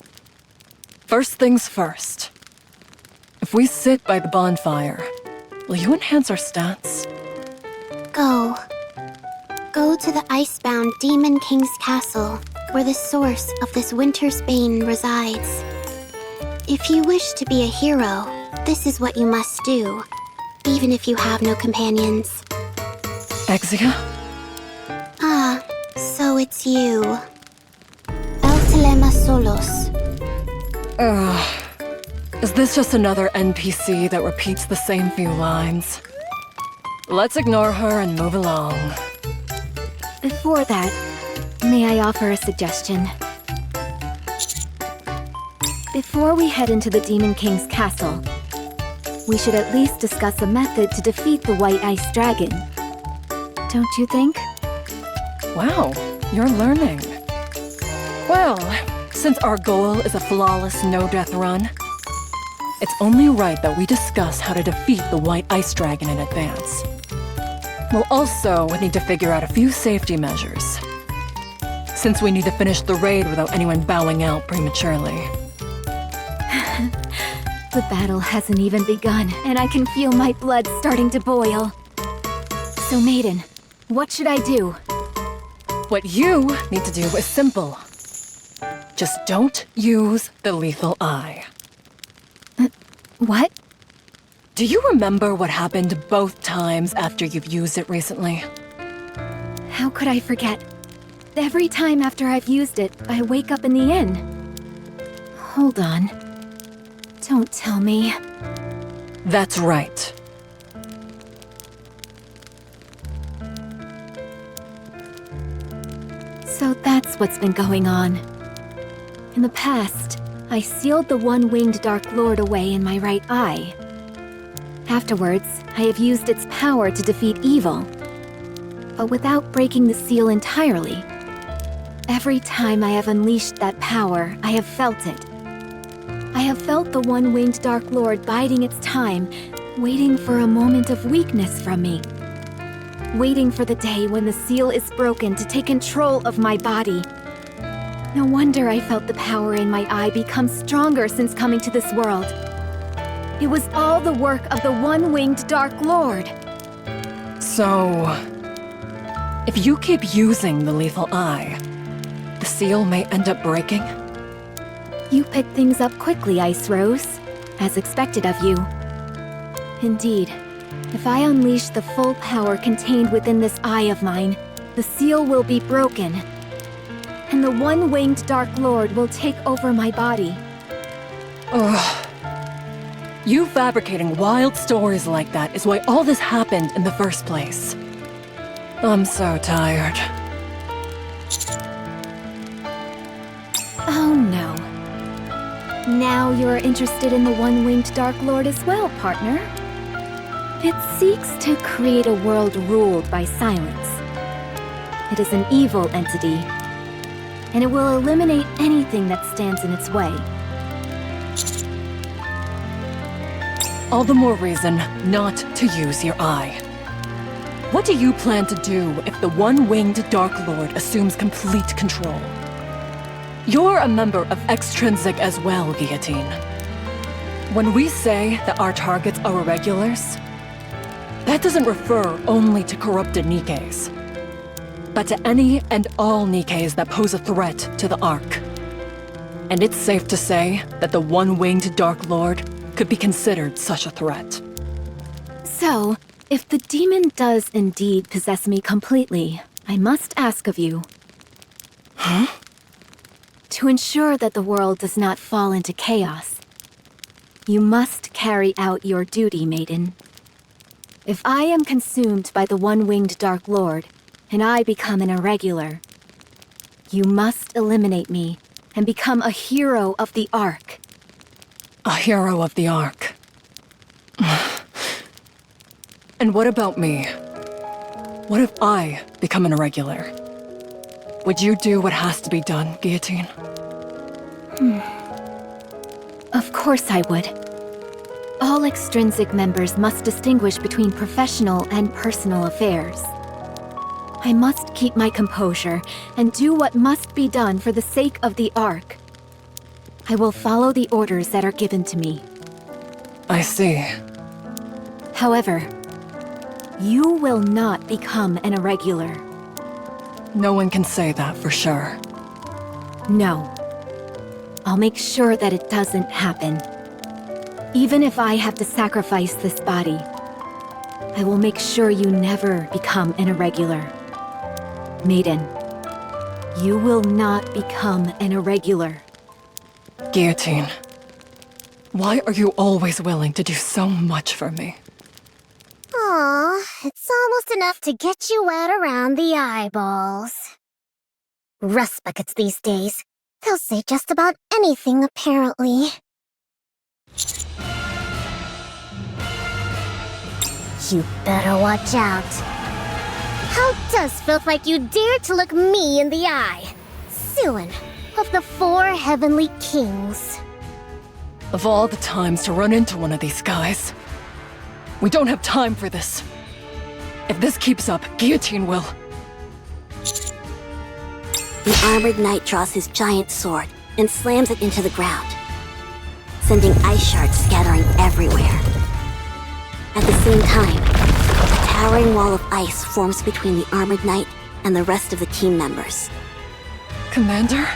First things first. If we sit by the bonfire, will you enhance our stats? Go. Go to the icebound Demon King's castle, where the source of this winter's bane resides. If you wish to be a hero, this is what you must do, even if you have no companions. Exia? Ah, so it's you. El Telema Solos. Is this just another NPC that repeats the same few lines? Let's ignore her and move along. Before that, may I offer a suggestion? Before we head into the Demon King's castle, we should at least discuss a method to defeat the White Ice Dragon. Don't you think? Wow, you're learning. Well, since our goal is a flawless no-death run, it's only right that we discuss how to defeat the White Ice Dragon in advance. We'll also need to figure out a few safety measures, since we need to finish the raid without anyone bowing out prematurely. The battle hasn't even begun, and I can feel my blood starting to boil. So, Maiden, what should I do? What you need to do is simple. Just don't use the lethal eye. What? Do you remember what happened both times after you've used it recently? How could I forget? Every time after I've used it, I wake up in the inn. Hold on. Don't tell me. That's right. So that's what's been going on. In the past, I sealed the one-winged Dark Lord away in my right eye. Afterwards, I have used its power to defeat evil, but without breaking the seal entirely. Every time I have unleashed that power, I have felt it. I have felt the one-winged Dark Lord biding its time, waiting for a moment of weakness from me. Waiting for the day when the seal is broken to take control of my body. No wonder I felt the power in my eye become stronger since coming to this world. It was all the work of the one-winged Dark Lord. So, if you keep using the lethal eye, the seal may end up breaking? You pick things up quickly, Ice Rose, as expected of you. Indeed, if I unleash the full power contained within this eye of mine, the seal will be broken, and the one-winged Dark Lord will take over my body. Ugh. You fabricating wild stories like that is why all this happened in the first place. I'm so tired. Now you're interested in the One-Winged Dark Lord as well, partner. It seeks to create a world ruled by silence. It is an evil entity, and it will eliminate anything that stands in its way. All the more reason not to use your eye. What do you plan to do if the One-Winged Dark Lord assumes complete control? You're a member of Extrinsic as well, Guillotine. When we say that our targets are irregulars, that doesn't refer only to corrupted Nikkes, but to any and all Nikkes that pose a threat to the Ark. And it's safe to say that the One-Winged Dark Lord could be considered such a threat. So, if the demon does indeed possess me completely, I must ask of you. Huh? To ensure that the world does not fall into chaos, you must carry out your duty, Maiden. If I am consumed by the One-Winged Dark Lord, and I become an irregular, you must eliminate me and become a hero of the Ark. A hero of the Ark. And what about me? What if I become an irregular? Would you do what has to be done, Guillotine? Of course I would. All extrinsic members must distinguish between professional and personal affairs. I must keep my composure and do what must be done for the sake of the Ark. I will follow the orders that are given to me. I see. However, you will not become an irregular. No one can say that for sure. No. I'll make sure that it doesn't happen. Even if I have to sacrifice this body, I will make sure you never become an irregular. Maiden, you will not become an irregular. Guillotine, why are you always willing to do so much for me? Aw, it's almost enough to get you wet around the eyeballs. Rust buckets these days. They'll say just about anything, apparently. You better watch out. How does filth like you dare to look me in the eye? Suin of the 4 Heavenly Kings. Of all the times to run into one of these guys, we don't have time for this. If this keeps up, Guillotine will. The armored knight draws his giant sword and slams it into the ground, sending ice shards scattering everywhere. At the same time, a towering wall of ice forms between the armored knight and the rest of the team members. Commander?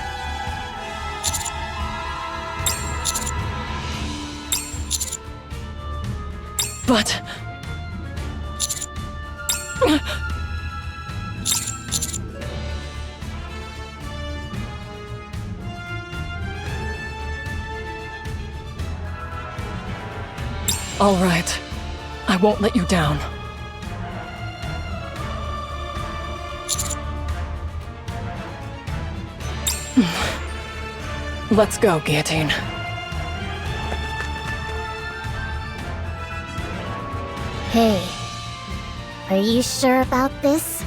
But... All right. I won't let you down. Let's go, Guillotine. Hey, are you sure about this?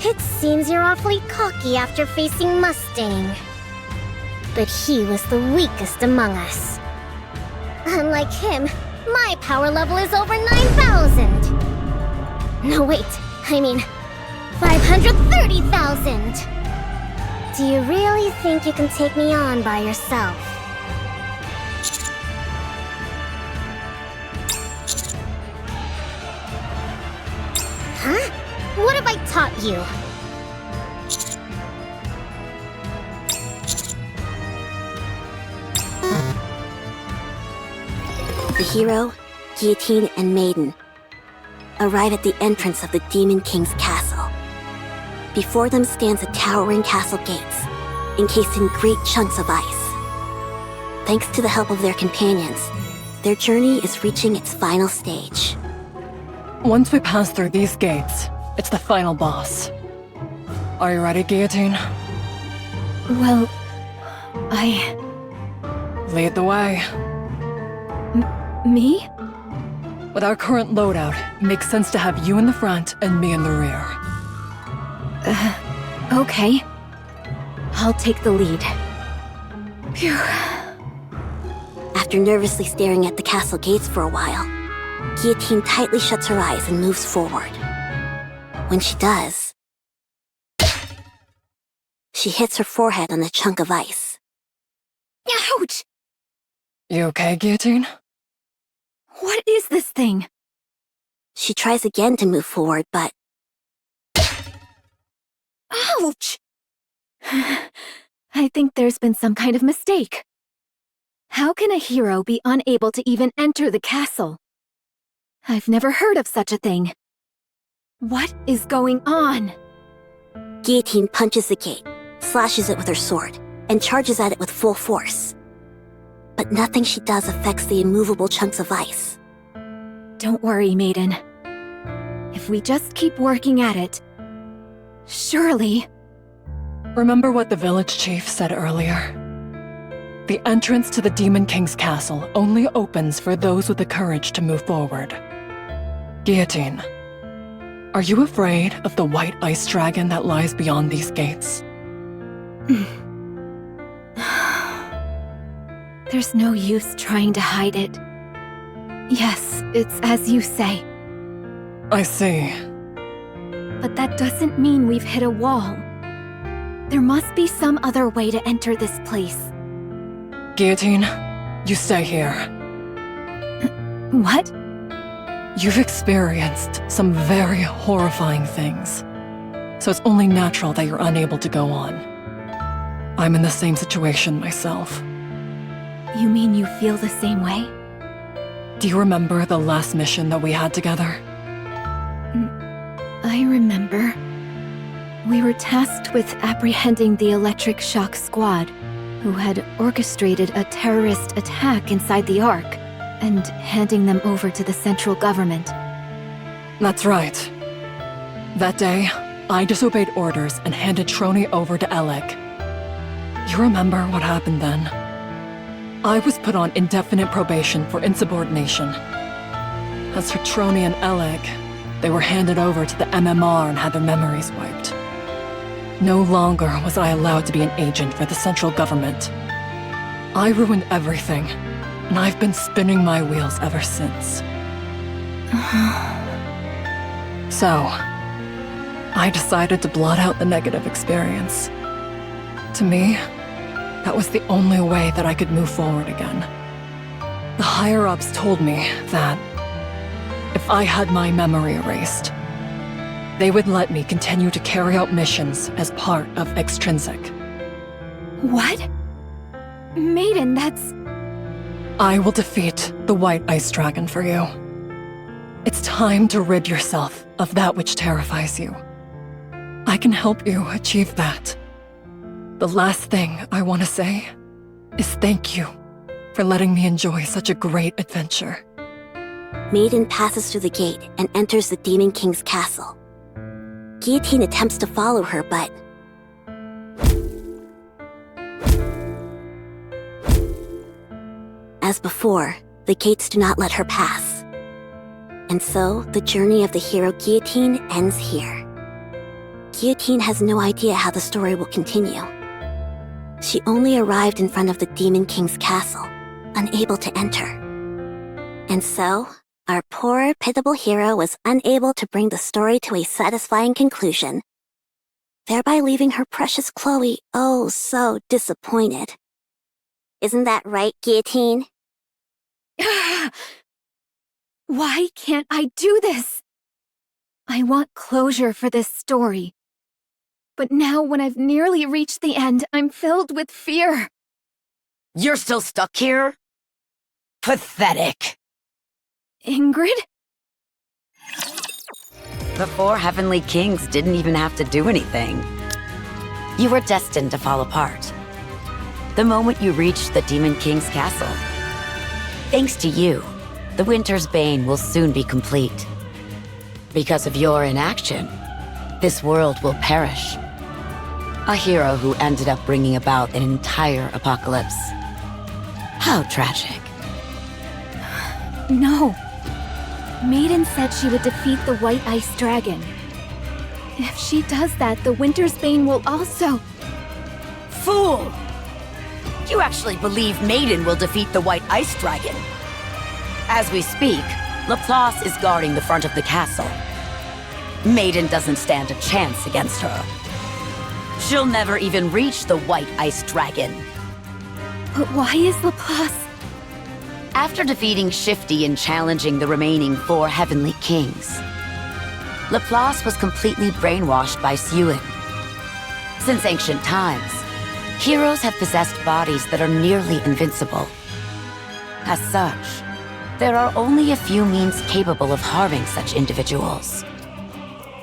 It seems you're awfully cocky after facing Mustang. But he was the weakest among us. Unlike him, my power level is over 9,000! No, wait, I mean, 530,000! Do you really think you can take me on by yourself? Huh? What have I taught you? The hero, Guillotine, and Maiden arrive at the entrance of the Demon King's castle. Before them stands a towering castle gates, encased in great chunks of ice. Thanks to the help of their companions, their journey is reaching its final stage. Once we pass through these gates, it's the final boss. Are you ready, Guillotine? Well, Lead the way. Me? With our current loadout, it makes sense to have you in the front and me in the rear. Okay. I'll take the lead. Phew. After nervously staring at the castle gates for a while, Guillotine tightly shuts her eyes and moves forward. When she does, she hits her forehead on a chunk of ice. Ouch! You okay, Guillotine? What is this thing? She tries again to move forward, but Ouch! I think there's been some kind of mistake. How can a hero be unable to even enter the castle? I've never heard of such a thing. What is going on? Guillotine punches the gate, slashes it with her sword, and charges at it with full force. But nothing she does affects the immovable chunks of ice. Don't worry, Maiden. If we just keep working at it, surely... Remember what the village chief said earlier? The entrance to the Demon King's castle only opens for those with the courage to move forward. Guillotine, are you afraid of the white ice dragon that lies beyond these gates? There's no use trying to hide it. Yes, it's as you say. I see. But that doesn't mean we've hit a wall. There must be some other way to enter this place. Guillotine, you stay here. What? You've experienced some very horrifying things, so it's only natural that you're unable to go on. I'm in the same situation myself. You mean you feel the same way? Do you remember the last mission that we had together? I remember. We were tasked with apprehending the Electric Shock Squad, who had orchestrated a terrorist attack inside the Ark, and handing them over to the central government. That's right. That day, I disobeyed orders and handed Trony over to Elec. You remember what happened then? I was put on indefinite probation for insubordination. As for Trony and Elec, they were handed over to the MMR and had their memories wiped. No longer was I allowed to be an agent for the central government. I ruined everything, and I've been spinning my wheels ever since. So, I decided to blot out the negative experience. To me, that was the only way that I could move forward again. The higher-ups told me that if I had my memory erased, they would let me continue to carry out missions as part of Extrinsic. What? Maiden, that's... I will defeat the White Ice Dragon for you. It's time to rid yourself of that which terrifies you. I can help you achieve that. The last thing I want to say is thank you for letting me enjoy such a great adventure. Maiden passes through the gate and enters the Demon King's castle. Guillotine attempts to follow her, but... As before, the gates do not let her pass. And so, the journey of the hero Guillotine ends here. Guillotine has no idea how the story will continue. She only arrived in front of the Demon King's castle, unable to enter. And so, our poor, pitiable hero was unable to bring the story to a satisfying conclusion, thereby leaving her precious Chloe oh so disappointed. Isn't that right, Guillotine? Why can't I do this? I want closure for this story. But now when I've nearly reached the end, I'm filled with fear. You're still stuck here? Pathetic. Ingrid? The 4 Heavenly Kings didn't even have to do anything. You were destined to fall apart. The moment you reached the Demon King's castle. Thanks to you, the Winter's Bane will soon be complete. Because of your inaction, this world will perish. A hero who ended up bringing about an entire apocalypse. How tragic. No. Maiden said she would defeat the White Ice Dragon. If she does that, the Winter's Bane will also... Fool! You actually believe Maiden will defeat the White Ice Dragon? As we speak, Laplace is guarding the front of the castle. Maiden doesn't stand a chance against her. She'll never even reach the White Ice Dragon. But why is Laplace... After defeating Shifty and challenging the remaining 4 Heavenly Kings, Laplace was completely brainwashed by Sewin. Since ancient times, heroes have possessed bodies that are nearly invincible. As such, there are only a few means capable of harming such individuals.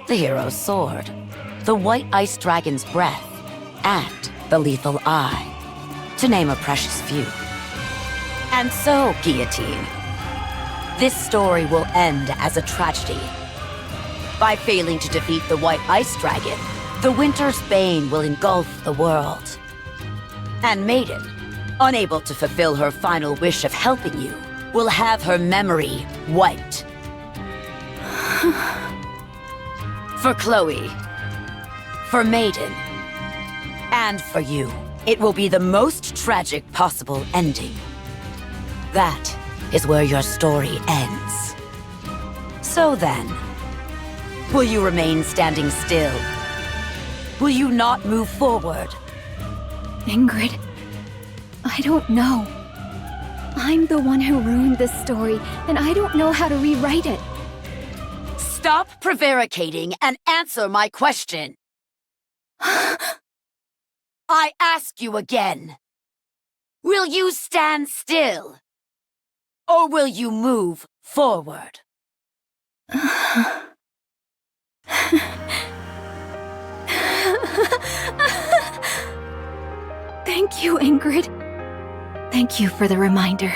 The hero's sword, the White Ice Dragon's breath, and the lethal eye, to name a precious few. And so, Guillotine, this story will end as a tragedy. By failing to defeat the White Ice Dragon, the Winter's Bane will engulf the world. And Maiden, unable to fulfill her final wish of helping you, will have her memory wiped. For Chloe, for Maiden, and for you, it will be the most tragic possible ending. That is where your story ends. So then, will you remain standing still? Will you not move forward? Ingrid, I don't know. I'm the one who ruined this story, and I don't know how to rewrite it. Stop prevaricating and answer my question. I ask you again. Will you stand still? Or will you move forward? Thank you, Ingrid. Thank you for the reminder.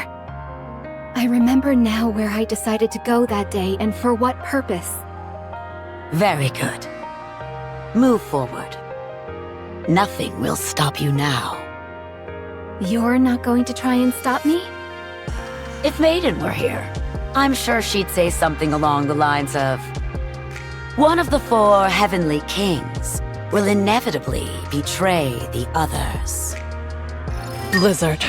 I remember now where I decided to go that day and for what purpose. Very good. Move forward. Nothing will stop you now. You're not going to try and stop me? If Maiden were here, I'm sure she'd say something along the lines of, one of the 4 Heavenly Kings will inevitably betray the others. Blizzard.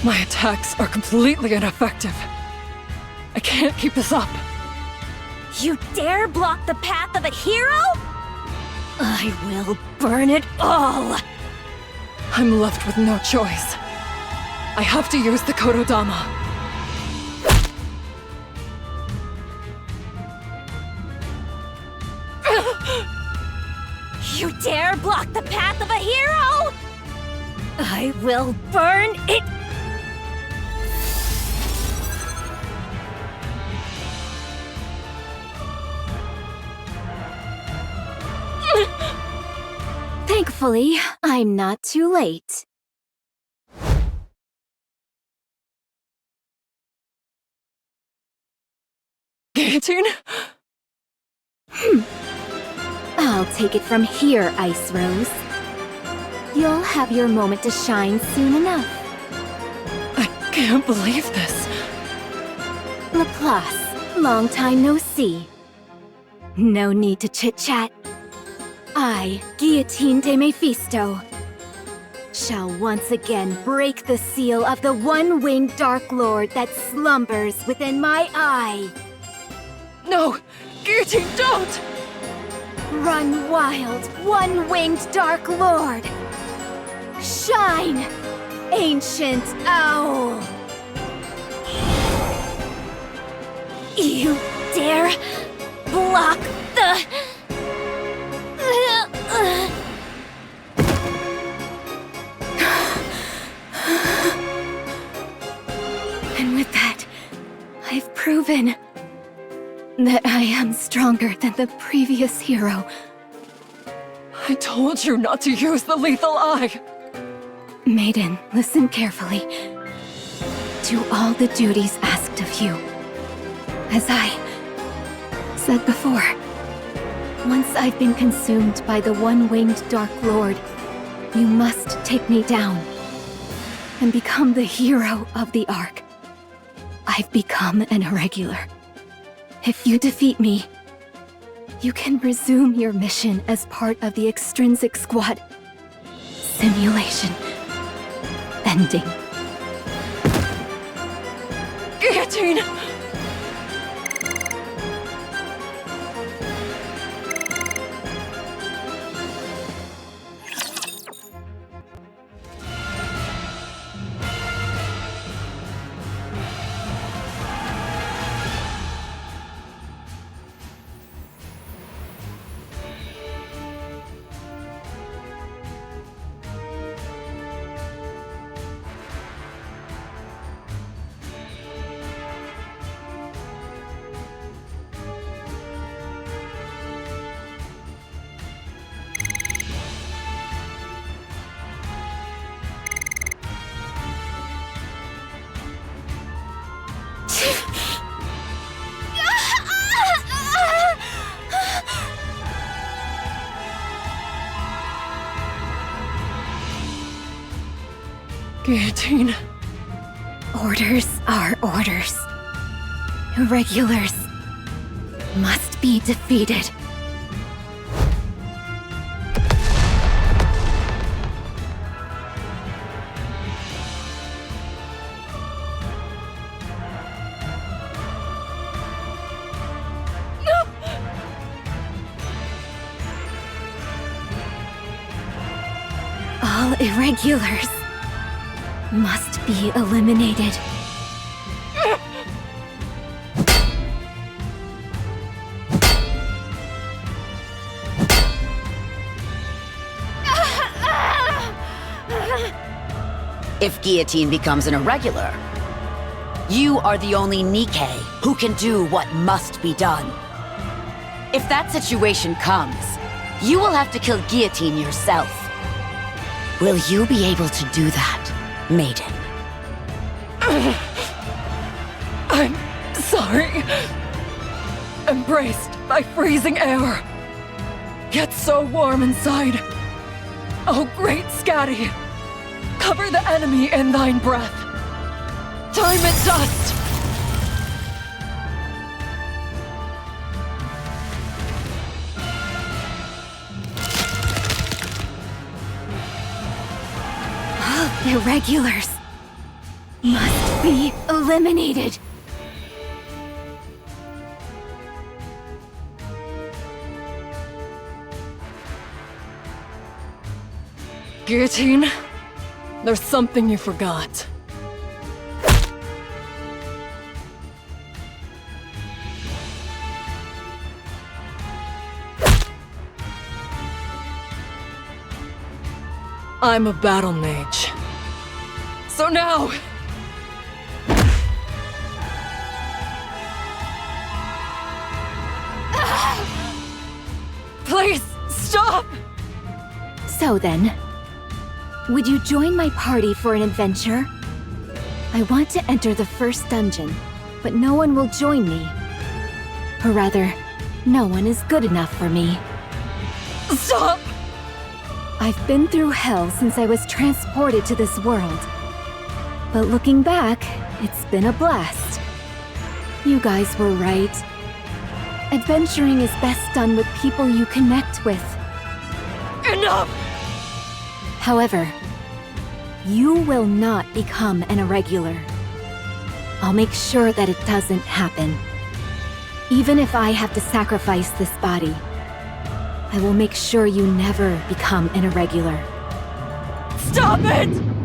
My attacks are completely ineffective. I can't keep this up. You dare block the path of a hero? I will burn it all! I'm left with no choice. I have to use the Kododama. You dare block the path of a hero? I will burn it. Thankfully, I'm not too late. Guillotine? I'll take it from here, Ice Rose. You'll have your moment to shine soon enough. I can't believe this. Laplace, long time no see. No need to chit-chat. I, Guillotine de Mephisto, shall once again break the seal of the one-winged Dark Lord that slumbers within my eye. No! Guillotine, don't! Run wild, one-winged Dark Lord! Shine, ancient owl! You dare block the... And with that, I've proven that I am stronger than the previous hero. I told you not to use the lethal eye! Maiden, listen carefully. Do all the duties asked of you. As I said before, once I've been consumed by the one-winged Dark Lord, you must take me down and become the hero of the Ark. I've become an irregular. If you defeat me, you can resume your mission as part of the extrinsic squad. Simulation ending. Guillotine! Guillotine. Orders are orders. Irregulars must be defeated. All irregulars must be eliminated. If Guillotine becomes an irregular, you are the only NIKKE who can do what must be done. If that situation comes, you will have to kill Guillotine yourself. Will you be able to do that, Maiden? I'm sorry. Embraced by freezing air. Yet so warm inside. Oh, great Scatty! Cover the enemy in thine breath. Time and dust! All irregulars must be eliminated. Guillotine, there's something you forgot. I'm a battle mage. So now... Please, stop! So then, would you join my party for an adventure? I want to enter the first dungeon, but no one will join me. Or rather, no one is good enough for me. Stop! I've been through hell since I was transported to this world. But looking back, it's been a blast. You guys were right. Adventuring is best done with people you connect with. Enough! However, you will not become an irregular. I'll make sure that it doesn't happen. Even if I have to sacrifice this body, I will make sure you never become an irregular. Stop it!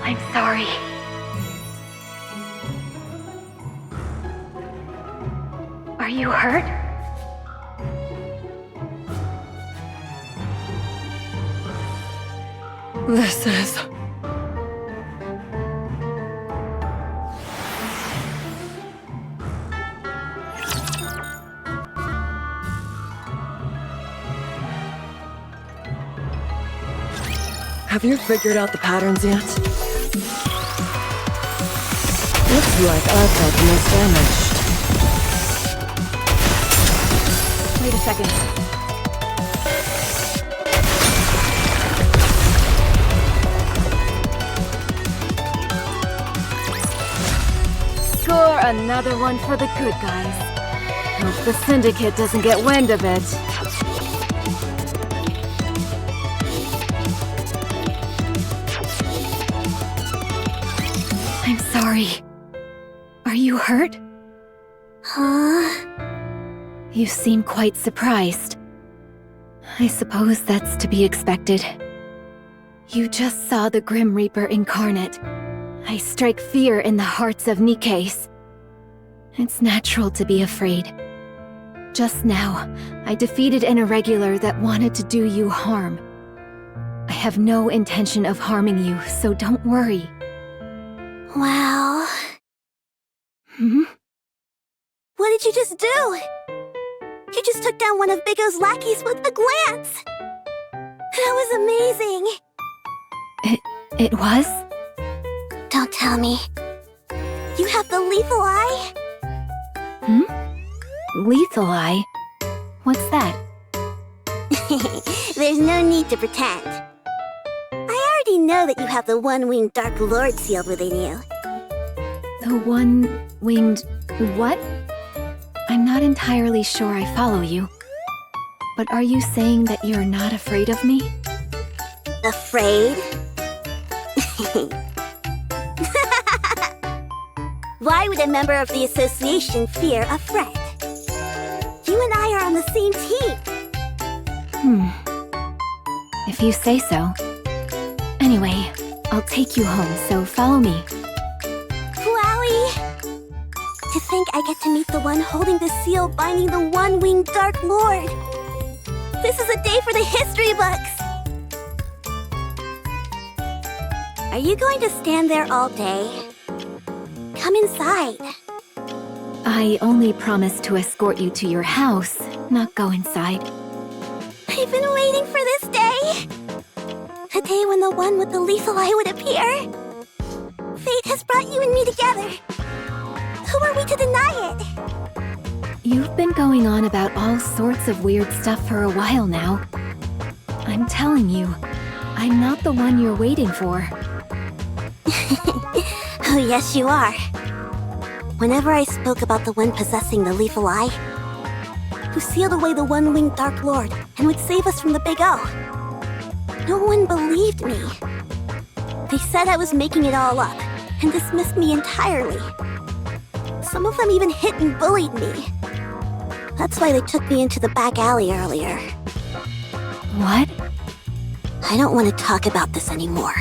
I'm sorry. Are you hurt? This is... Have you figured out the patterns yet? Looks like I've got the most damaged. Wait a second. Score another one for the good guys. Hope the Syndicate doesn't get wind of it. I'm sorry. Are you hurt? Huh? You seem quite surprised. I suppose that's to be expected. You just saw the Grim Reaper incarnate. I strike fear in the hearts of Nikkes. It's natural to be afraid. Just now, I defeated an irregular that wanted to do you harm. I have no intention of harming you, so don't worry. Wow. Hmm? What did you just do? You just took down one of Big O's lackeys with a glance! That was amazing! It was? Don't tell me. You have the lethal eye? Lethal eye? What's that? There's no need to pretend. I already know that you have the one-winged Dark Lord sealed within you. The one-winged... what? I'm not entirely sure I follow you. But are you saying that you're not afraid of me? Afraid? Why would a member of the association fear a threat? You and I are on the same team. If you say so. Anyway, I'll take you home, so follow me. Wowie! To think I get to meet the one holding the seal binding the one-winged Dark Lord. This is a day for the history books! Are you going to stand there all day? Come inside. I only promised to escort you to your house, not go inside. I've been waiting for this day! The day when the one with the lethal eye would appear. Fate has brought you and me together. Who are we to deny it? You've been going on about all sorts of weird stuff for a while now. I'm telling you, I'm not the one you're waiting for. Oh, yes, you are. Whenever I spoke about the one possessing the lethal eye, who sealed away the one-winged Dark Lord and would save us from the Big O, no one believed me. They said I was making it all up and dismissed me entirely. Some of them even hit and bullied me. That's why they took me into the back alley earlier. What? I don't want to talk about this anymore.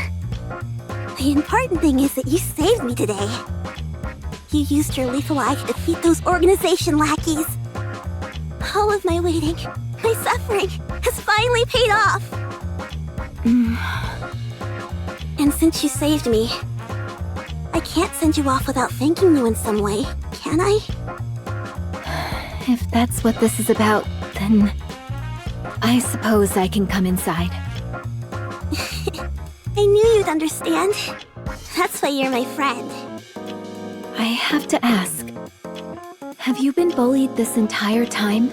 The important thing is that you saved me today. You used your lethal eye to defeat those organization lackeys. All of my waiting, my suffering, has finally paid off. And since you saved me, I can't send you off without thanking you in some way, can I? If that's what this is about, then I suppose I can come inside. I knew you'd understand. That's why you're my friend. I have to ask, have you been bullied this entire time?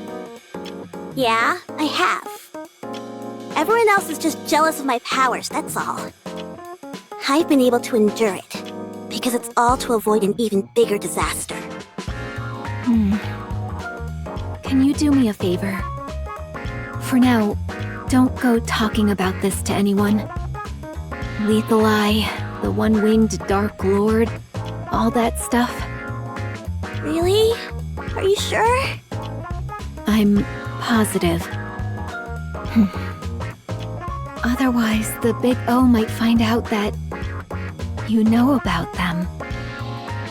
Yeah, I have. Everyone else is just jealous of my powers, that's all. I've been able to endure it, because it's all to avoid an even bigger disaster. Can you do me a favor? For now, don't go talking about this to anyone. Lethal Eye, the one-winged Dark Lord, all that stuff. Really? Are you sure? I'm positive. Otherwise, the Big O might find out that You know about them.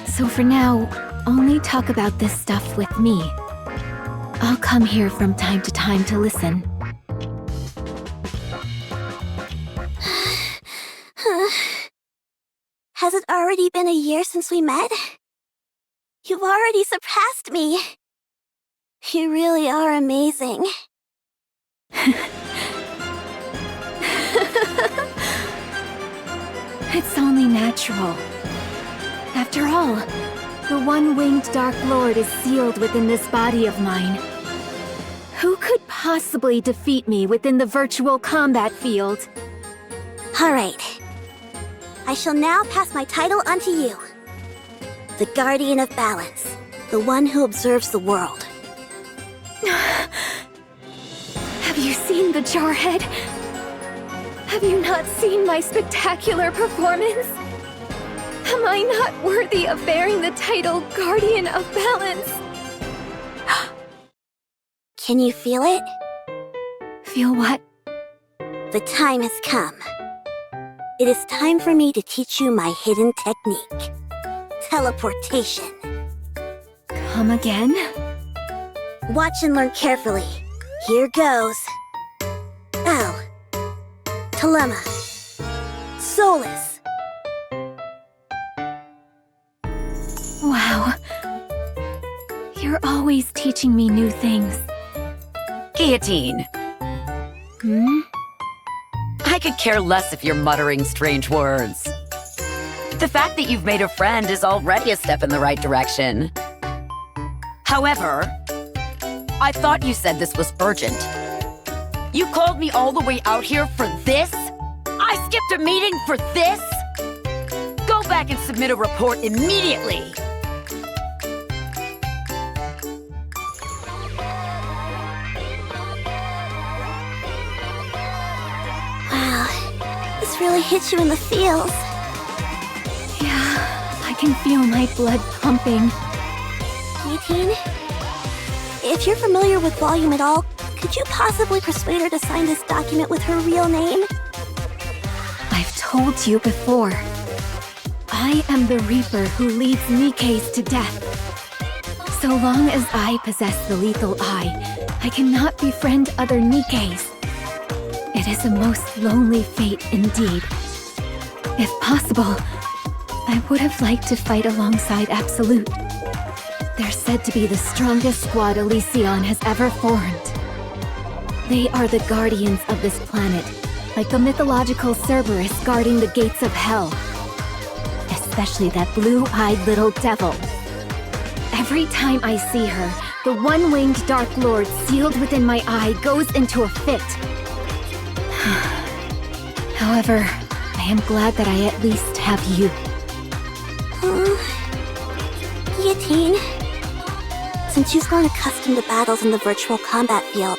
So for now, only talk about this stuff with me. I'll come here from time to time to listen. Has it already been a year since we met? You've already surpassed me. You really are amazing. It's only natural. After all, the one-winged Dark Lord is sealed within this body of mine. Who could possibly defeat me within the virtual combat field? Alright. I shall now pass my title onto you. The Guardian of Balance. The one who observes the world. Have you seen the Jarhead? Have you not seen my spectacular performance? Am I not worthy of bearing the title Guardian of Balance? Can you feel it? Feel what? The time has come. It is time for me to teach you my hidden technique. Teleportation. Come again? Watch and learn carefully. Here goes. L. Telema. Solus. Wow. You're always teaching me new things. Guillotine. Hmm? I could care less if you're muttering strange words. The fact that you've made a friend is already a step in the right direction. However, I thought you said this was urgent. You called me all the way out here for this? I skipped a meeting for this? Go back and submit a report immediately! Wow, this really hits you in the feels. Yeah, I can feel my blood pumping. Guillotine? If you're familiar with Volume at all, could you possibly persuade her to sign this document with her real name? I've told you before. I am the Reaper who leads NIKKEs to death. So long as I possess the lethal eye, I cannot befriend other NIKKEs. It is a most lonely fate indeed. If possible, I would have liked to fight alongside Absolute. They're said to be the strongest squad Elysion has ever formed. They are the guardians of this planet, like the mythological Cerberus guarding the gates of hell. Especially that blue-eyed little devil. Every time I see her, the one-winged Dark Lord sealed within my eye goes into a fit. However, I am glad that I at least have you. Guillotine, since you've grown accustomed to battles in the virtual combat field,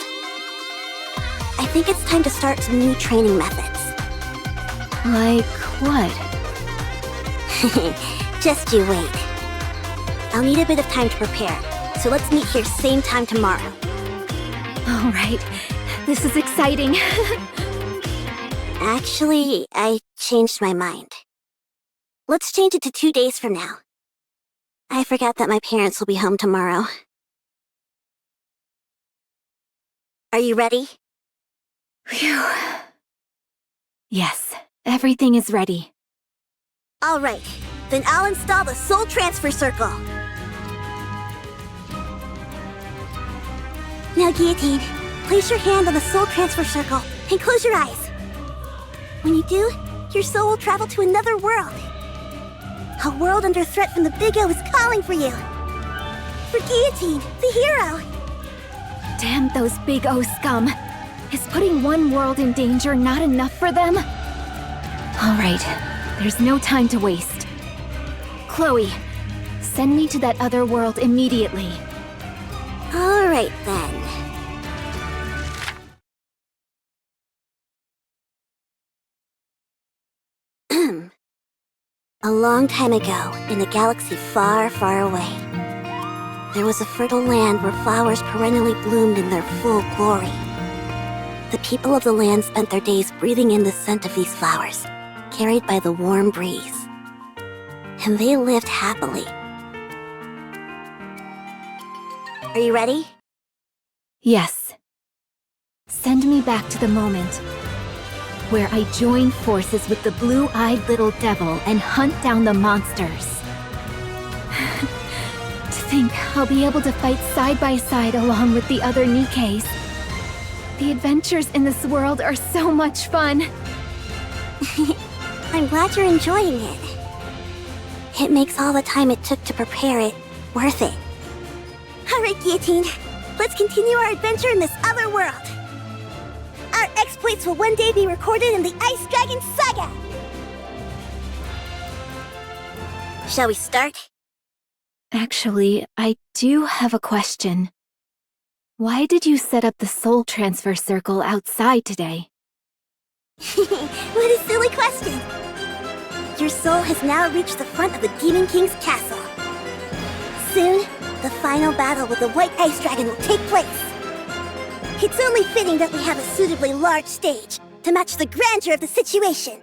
I think it's time to start some new training methods. Like what? Just you wait. I'll need a bit of time to prepare, so let's meet here same time tomorrow. All right, this is exciting. Actually, I changed my mind. Let's change it to 2 days from now. I forgot that my parents will be home tomorrow. Are you ready? Phew. Yes, everything is ready. All right, then I'll install the Soul Transfer Circle. Now, Guillotine, place your hand on the Soul Transfer Circle and close your eyes. When you do, your soul will travel to another world. A world under threat from the Big O is calling for you. For Guillotine, the hero. Damn those Big O scum. Is putting one world in danger not enough for them? All right, there's no time to waste. Chloe, send me to that other world immediately. All right, then. A long time ago, in a galaxy far, far away, there was a fertile land where flowers perennially bloomed in their full glory. The people of the land spent their days breathing in the scent of these flowers, carried by the warm breeze. And they lived happily. Are you ready? Yes. Send me back to the moment where I join forces with the blue-eyed little devil and hunt down the monsters. To think I'll be able to fight side by side along with the other NIKKEs. The adventures in this world are so much fun. I'm glad you're enjoying it. It makes all the time it took to prepare it worth it. Alright, Guillotine. Let's continue our adventure in this other world. Our exploits will one day be recorded in the Ice Dragon Saga! Shall we start? Actually, I do have a question. Why did you set up the soul transfer circle outside today? What a silly question! Your soul has now reached the front of the Demon King's castle. Soon, the final battle with the White Ice Dragon will take place. It's only fitting that we have a suitably large stage to match the grandeur of the situation.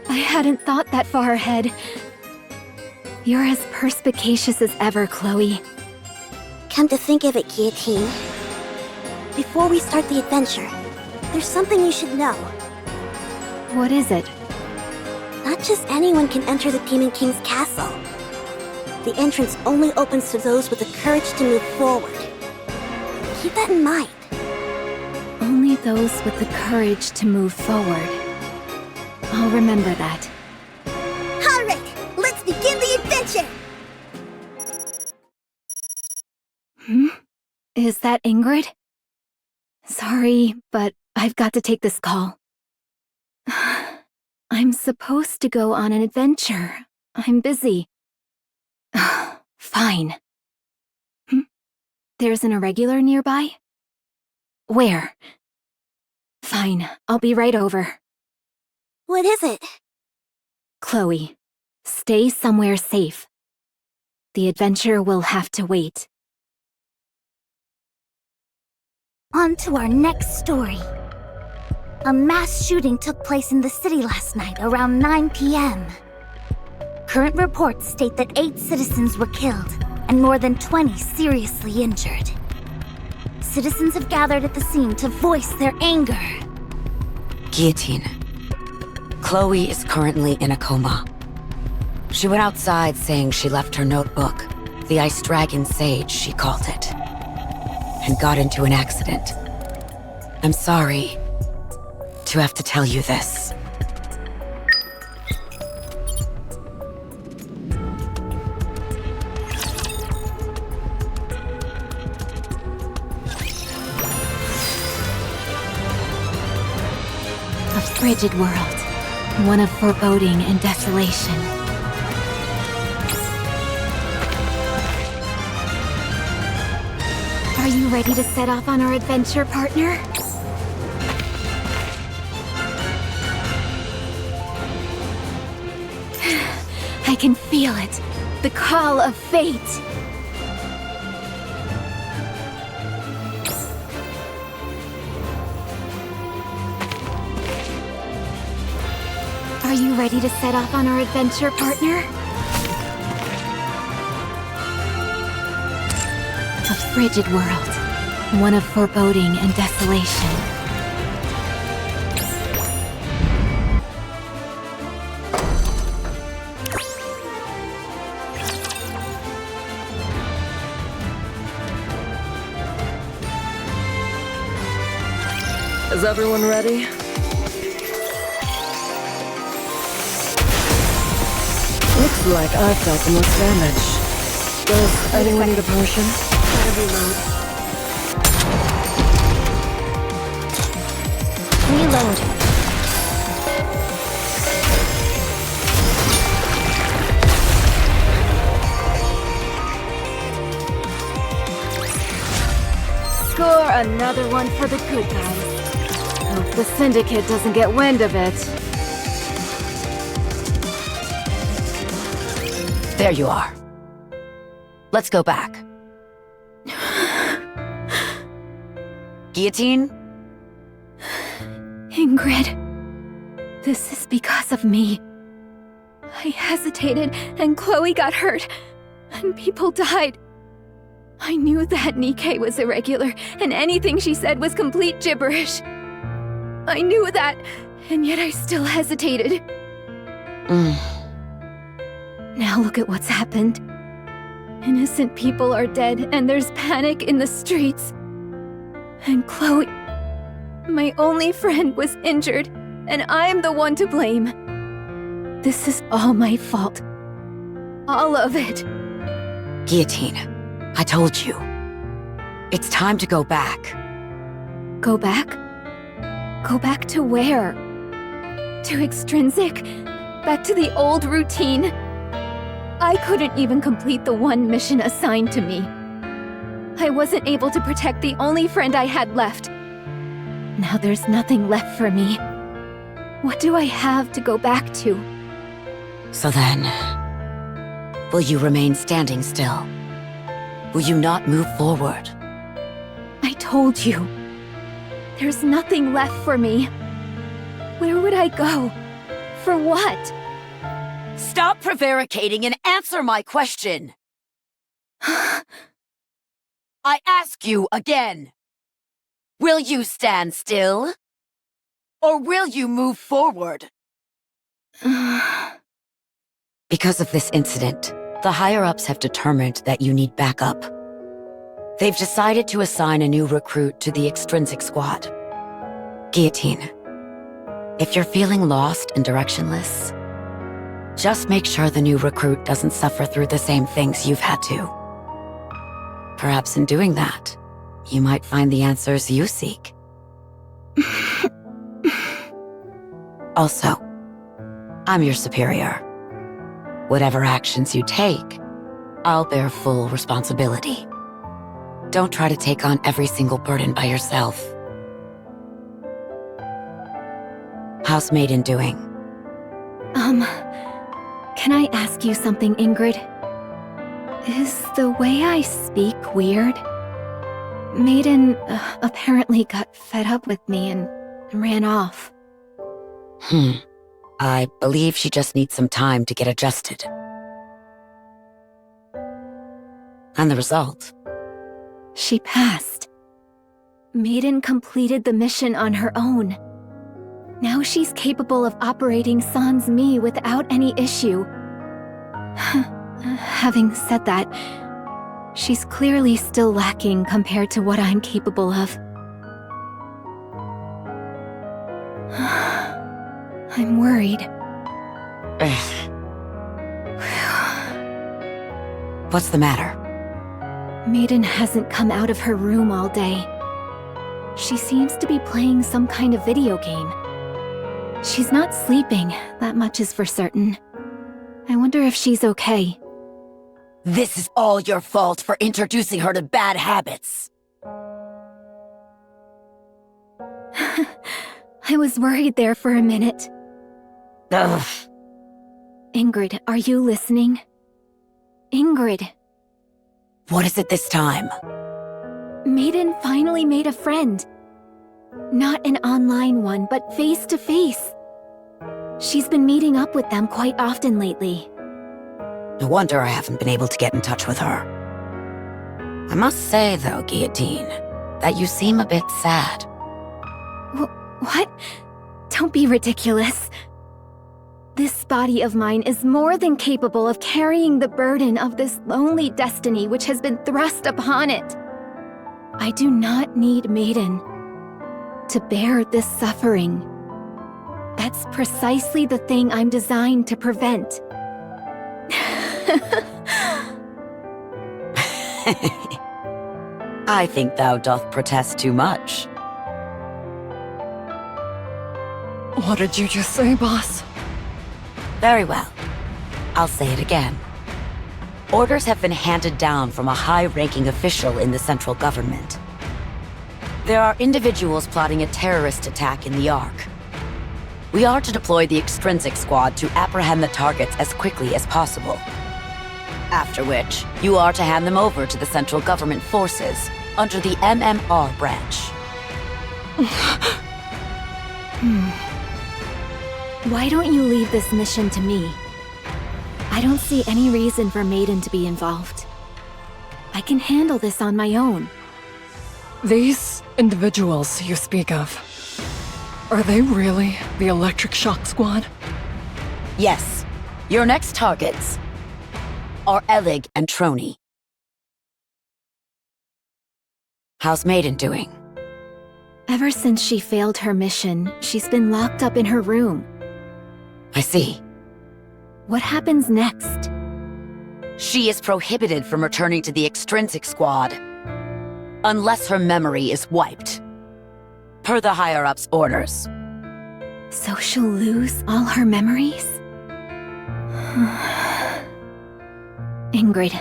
I hadn't thought that far ahead. You're as perspicacious as ever, Chloe. Come to think of it, Guillotine. Before we start the adventure, there's something you should know. What is it? Not just anyone can enter the Demon King's castle. The entrance only opens to those with the courage to move forward. Keep that in mind. Only those with the courage to move forward. I'll remember that. Alright, let's begin the adventure! Is that Ingrid? Sorry, but I've got to take this call. I'm supposed to go on an adventure. I'm busy. Fine. There's an irregular nearby? Where? Fine, I'll be right over. What is it? Chloe, stay somewhere safe. The adventure will have to wait. On to our next story. A mass shooting took place in the city last night around 9 p.m. Current reports state that 8 citizens were killed and more than 20 seriously injured. Citizens have gathered at the scene to voice their anger. Guillotine. Chloe is currently in a coma. She went outside saying she left her notebook, the Ice Dragon Sage, she called it, and got into an accident. I'm sorry to have to tell you this. A frigid world, one of foreboding and desolation. Are you ready to set off on our adventure, partner? I can feel it. The call of fate. Are you ready to set off on our adventure, partner? A frigid world, one of foreboding and desolation. Is everyone ready? Looks like I've dealt the most damage. Does anyone need a potion? Gotta reload. Reload. Score another one for the good guys. Hope the Syndicate doesn't get wind of it. There you are. Let's go back. Guillotine? Ingrid. This is because of me. I hesitated, and Chloe got hurt, and people died. I knew that NIKKE was irregular, and anything she said was complete gibberish. I knew that, and yet I still hesitated. Now look at what's happened. Innocent people are dead, and there's panic in the streets. And Chloe, my only friend, was injured, and I'm the one to blame. This is all my fault. All of it. Guillotine, I told you. It's time to go back. Go back? Go back to where? To Extrinsic? Back to the old routine? I couldn't even complete the one mission assigned to me. I wasn't able to protect the only friend I had left. Now there's nothing left for me. What do I have to go back to? So then, will you remain standing still? Will you not move forward? I told you. There's nothing left for me. Where would I go? For what? Stop prevaricating and answer my question! I ask you again. Will you stand still? Or will you move forward? Because of this incident, the higher-ups have determined that you need backup. They've decided to assign a new recruit to the Extrinsic Squad. Guillotine, if you're feeling lost and directionless, just make sure the new recruit doesn't suffer through the same things you've had to. Perhaps in doing that, you might find the answers you seek. Also, I'm your superior. Whatever actions you take, I'll bear full responsibility. Don't try to take on every single burden by yourself. How's Maiden doing? Can I ask you something, Ingrid? Is the way I speak weird? Maiden apparently got fed up with me and ran off. I believe she just needs some time to get adjusted. And the result? She passed. Maiden completed the mission on her own. Now she's capable of operating Sans Mi without any issue. Having said that, she's clearly still lacking compared to what I'm capable of. I'm worried. What's the matter? Maiden hasn't come out of her room all day. She seems to be playing some kind of video game. She's not sleeping, that much is for certain. I wonder if she's okay. This is all your fault for introducing her to bad habits. I was worried there for a minute. Ugh. Ingrid, are you listening? Ingrid. What is it this time? Maiden finally made a friend. Not an online one, but face-to-face. She's been meeting up with them quite often lately. No wonder I haven't been able to get in touch with her. I must say, though, Guillotine, that you seem a bit sad. What? Don't be ridiculous. This body of mine is more than capable of carrying the burden of this lonely destiny which has been thrust upon it. I do not need Maiden to bear this suffering. That's precisely the thing I'm designed to prevent. I think thou doth protest too much. What did you just say, boss? Very well. I'll say it again. Orders have been handed down from a high-ranking official in the central government. There are individuals plotting a terrorist attack in the Ark. We are to deploy the Extrinsic Squad to apprehend the targets as quickly as possible. After which, you are to hand them over to the central government forces under the MMR branch. Why don't you leave this mission to me? I don't see any reason for Maiden to be involved. I can handle this on my own. These individuals you speak of, are they really the Electric Shock Squad? Yes. Your next targets are Elig and Trony. How's Maiden doing? Ever since she failed her mission, she's been locked up in her room. I see. What happens next? She is prohibited from returning to the Extrinsic Squad unless her memory is wiped, per the higher-ups' orders. So she'll lose all her memories? Ingrid,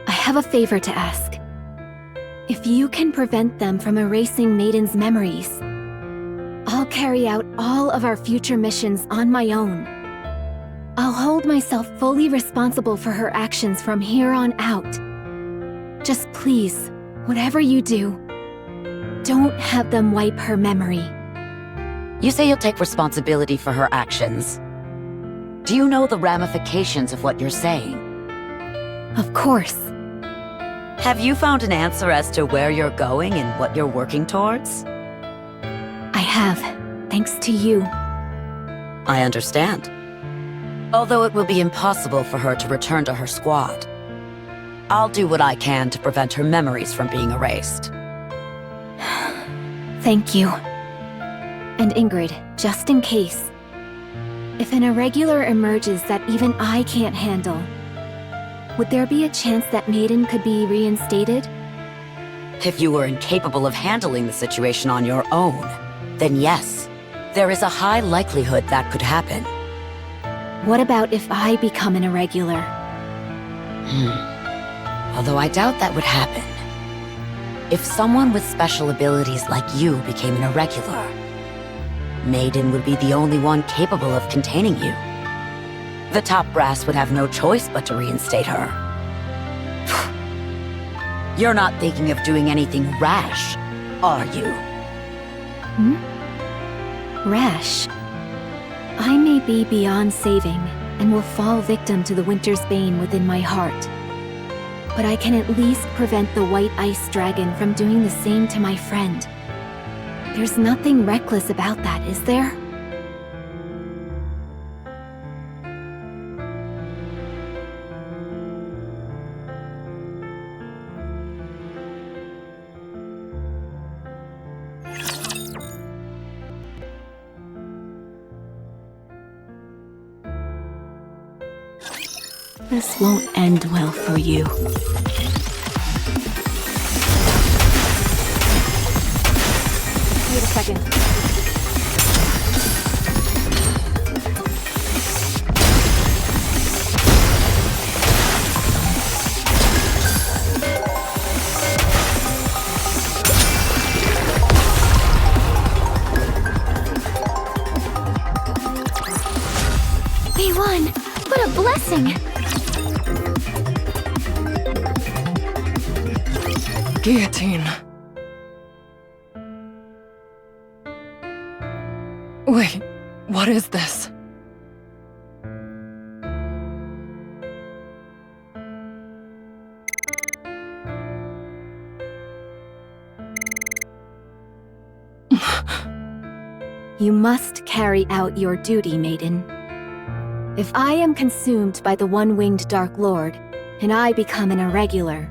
I have a favor to ask. If you can prevent them from erasing Maiden's memories, I'll carry out all of our future missions on my own. I'll hold myself fully responsible for her actions from here on out. Just please, whatever you do, don't have them wipe her memory. You say you'll take responsibility for her actions. Do you know the ramifications of what you're saying? Of course. Have you found an answer as to where you're going and what you're working towards? I have, thanks to you. I understand. Although it will be impossible for her to return to her squad, I'll do what I can to prevent her memories from being erased. Thank you. And Ingrid, just in case, if an irregular emerges that even I can't handle, would there be a chance that Maiden could be reinstated? If you were incapable of handling the situation on your own, then yes, there is a high likelihood that could happen. What about if I become an irregular? Although I doubt that would happen. If someone with special abilities like you became an irregular, Maiden would be the only one capable of containing you. The top brass would have no choice but to reinstate her. You're not thinking of doing anything rash, are you? Rash? I may be beyond saving, and will fall victim to the winter's bane within my heart. But I can at least prevent the white ice dragon from doing the same to my friend. There's nothing reckless about that, is there? This won't end well for you. Wait a second. We won! What a blessing! Guillotine. Wait, what is this? You must carry out your duty, Maiden. If I am consumed by the one-winged Dark Lord, and I become an irregular,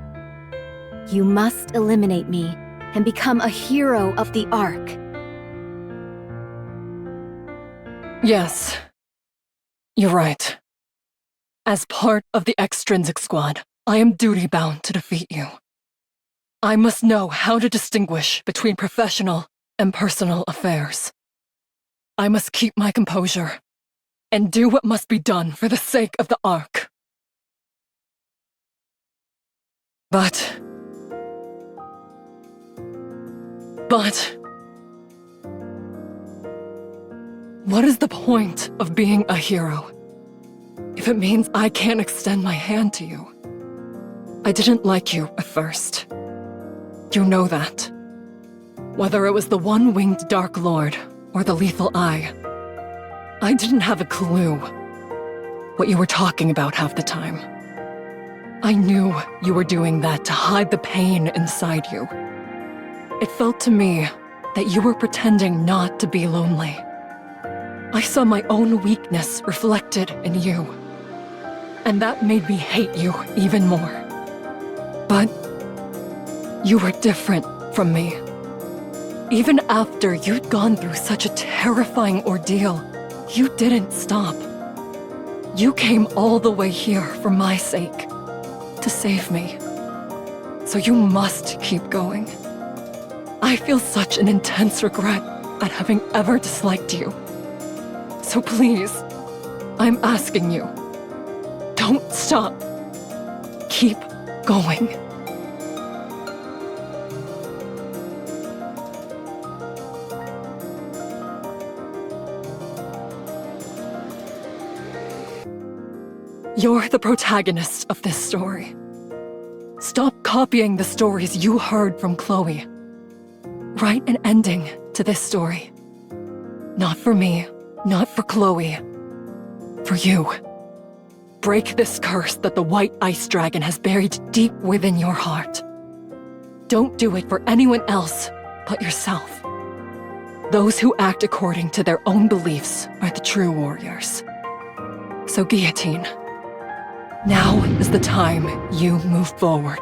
you must eliminate me and become a hero of the Ark. Yes. You're right. As part of the Extrinsic Squad, I am duty-bound to defeat you. I must know how to distinguish between professional and personal affairs. I must keep my composure and do what must be done for the sake of the Ark. But... what is the point of being a hero if it means I can't extend my hand to you? I didn't like you at first. You know that. Whether it was the one-winged Dark Lord or the Lethal Eye, I didn't have a clue what you were talking about half the time. I knew you were doing that to hide the pain inside you. It felt to me that you were pretending not to be lonely. I saw my own weakness reflected in you, and that made me hate you even more. But you were different from me. Even after you'd gone through such a terrifying ordeal, you didn't stop. You came all the way here for my sake, to save me. So you must keep going. I feel such an intense regret at having ever disliked you. So please, I'm asking you, don't stop. Keep going. You're the protagonist of this story. Stop copying the stories you heard from Chloe. Write an ending to this story. Not for me, not for Chloe. For you. Break this curse that the White Ice Dragon has buried deep within your heart. Don't do it for anyone else but yourself. Those who act according to their own beliefs are the true warriors. So Guillotine, now is the time you move forward.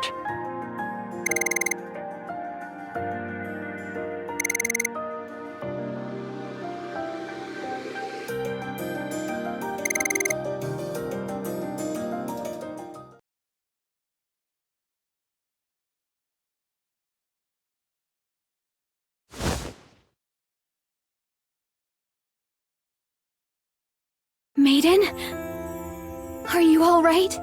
Maiden? Are you all right?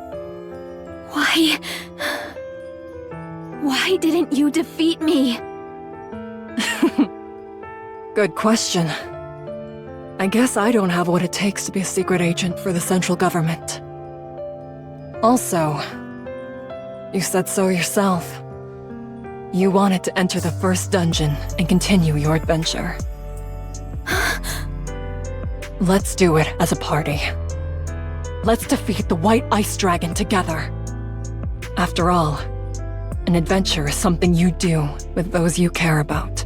Why didn't you defeat me? Good question. I guess I don't have what it takes to be a secret agent for the central government. Also, you said so yourself. You wanted to enter the first dungeon and continue your adventure. Let's do it as a party. Let's defeat the White Ice Dragon together. After all, an adventure is something you do with those you care about.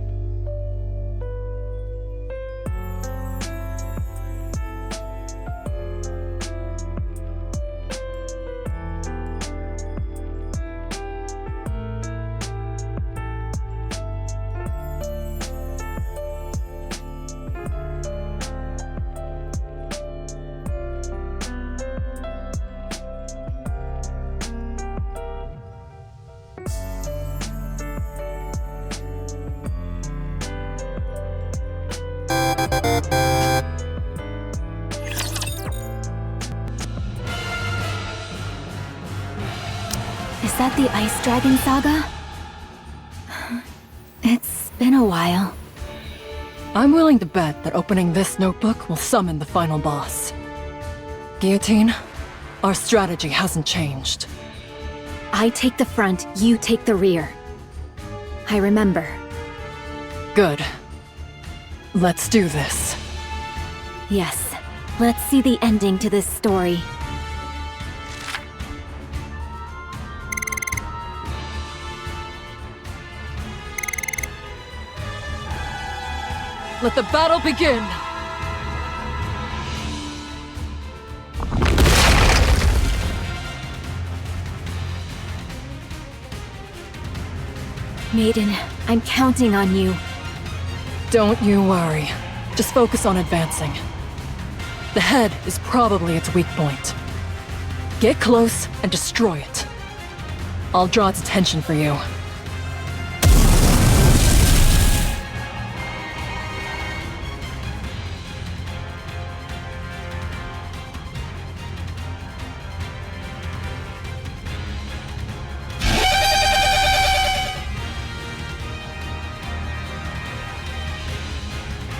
Is that the Ice Dragon Saga? It's been a while. I'm willing to bet that opening this notebook will summon the final boss. Guillotine, our strategy hasn't changed. I take the front, you take the rear. I remember. Good. Let's do this. Yes, let's see the ending to this story. Let the battle begin! Maiden, I'm counting on you. Don't you worry. Just focus on advancing. The head is probably its weak point. Get close and destroy it. I'll draw its attention for you.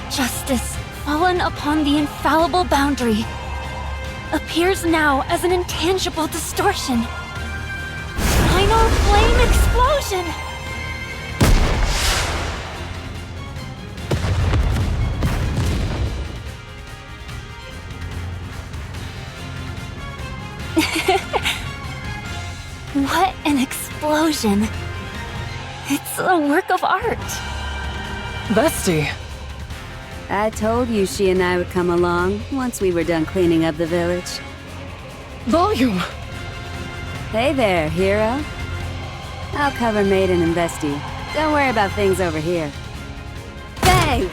Justice, fallen upon the infallible boundary, appears now as an intangible distortion. Final flame explosion! What an explosion! It's a work of art. Bestie. I told you she and I would come along once we were done cleaning up the village. Volume! Hey there, hero. I'll cover Maiden and Bestie. Don't worry about things over here. Bang!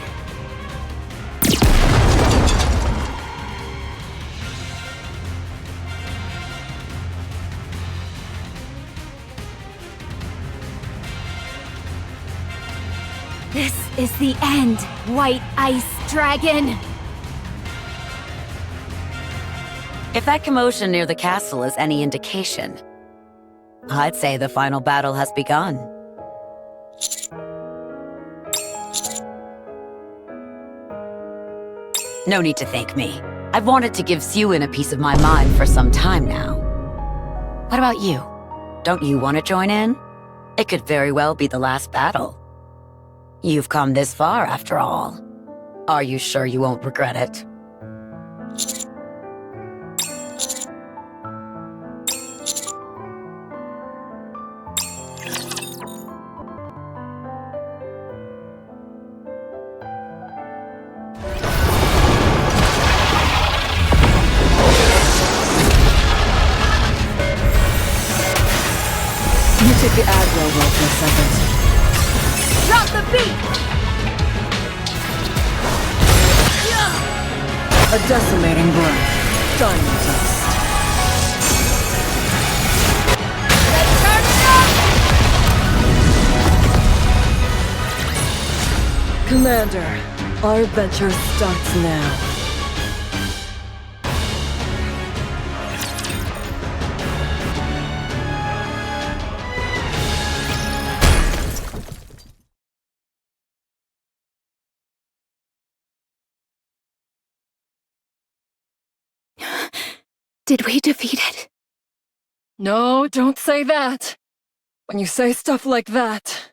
This is the end, White Ice Dragon! If that commotion near the castle is any indication, I'd say the final battle has begun. No need to thank me. I've wanted to give Siwin a piece of my mind for some time now. What about you? Don't you want to join in? It could very well be the last battle. You've come this far, after all. Are you sure you won't regret it? You take the aggro role for a second. Drop the beat! A decimating breath. Diamond dust. Let's turn it up! Commander, our adventure starts now. Did we defeat it? No, don't say that. When you say stuff like that...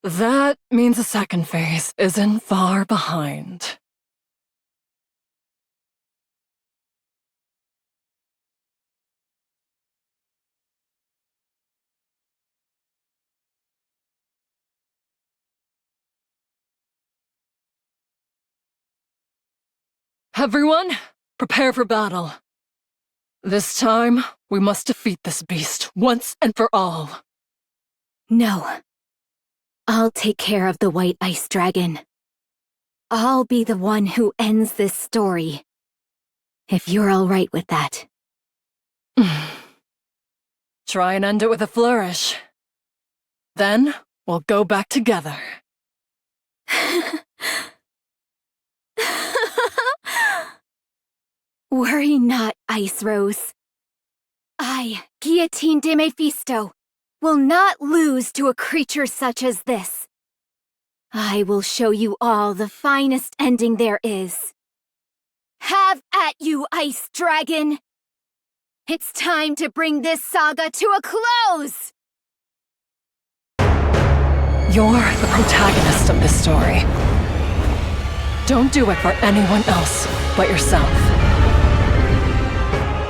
that means the second phase isn't far behind. Everyone, prepare for battle. This time, we must defeat this beast once and for all. No. I'll take care of the White Ice Dragon. I'll be the one who ends this story. If you're all right with that. Try and end it with a flourish. Then, we'll go back together. Worry not, Ice Rose. I, Guillotine de Mephisto, will not lose to a creature such as this. I will show you all the finest ending there is. Have at you, Ice Dragon! It's time to bring this saga to a close! You're the protagonist of this story. Don't do it for anyone else but yourself.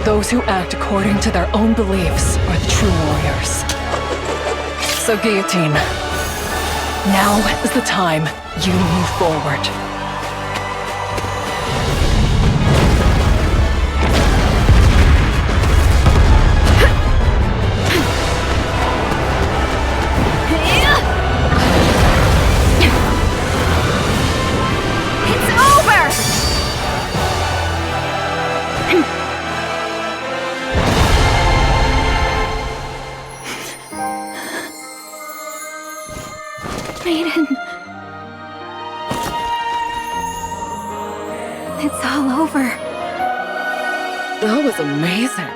Those who act according to their own beliefs are the true warriors. So, Guillotine, now is the time you move forward. Maiden. It's all over. That was amazing.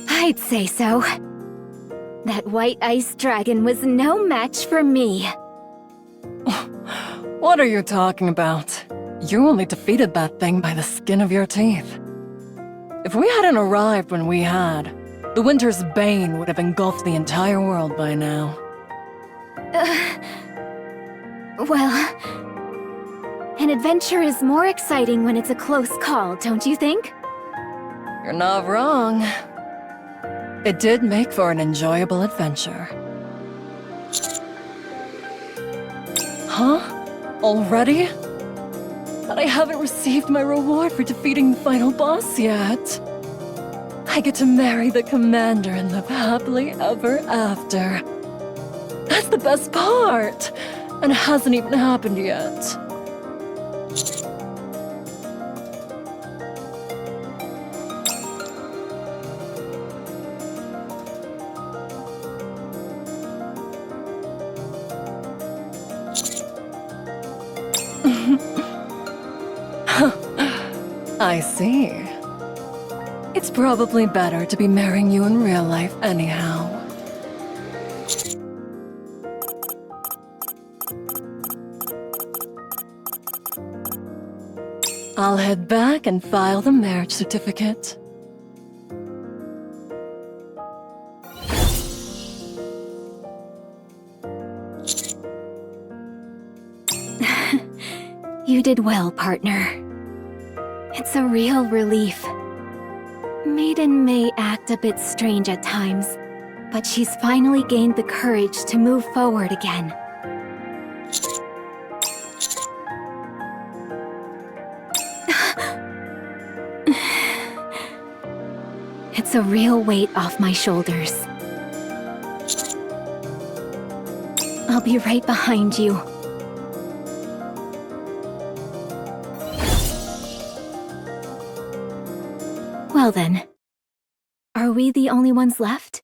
I'd say so. That White Ice Dragon was no match for me. What are you talking about? You only defeated that thing by the skin of your teeth. If we hadn't arrived when we had, the winter's bane would have engulfed the entire world by now. Well, an adventure is more exciting when it's a close call, don't you think? You're not wrong. It did make for an enjoyable adventure. Huh? Already? But I haven't received my reward for defeating the final boss yet. I get to marry the commander and live happily ever after. That's the best part! And it hasn't even happened yet. I see. It's probably better to be marrying you in real life anyhow. I'll head back and file the marriage certificate. You did well, partner. It's a real relief. Maiden may act a bit strange at times, but she's finally gained the courage to move forward again. It's a real weight off my shoulders. I'll be right behind you. Well then, are we the only ones left?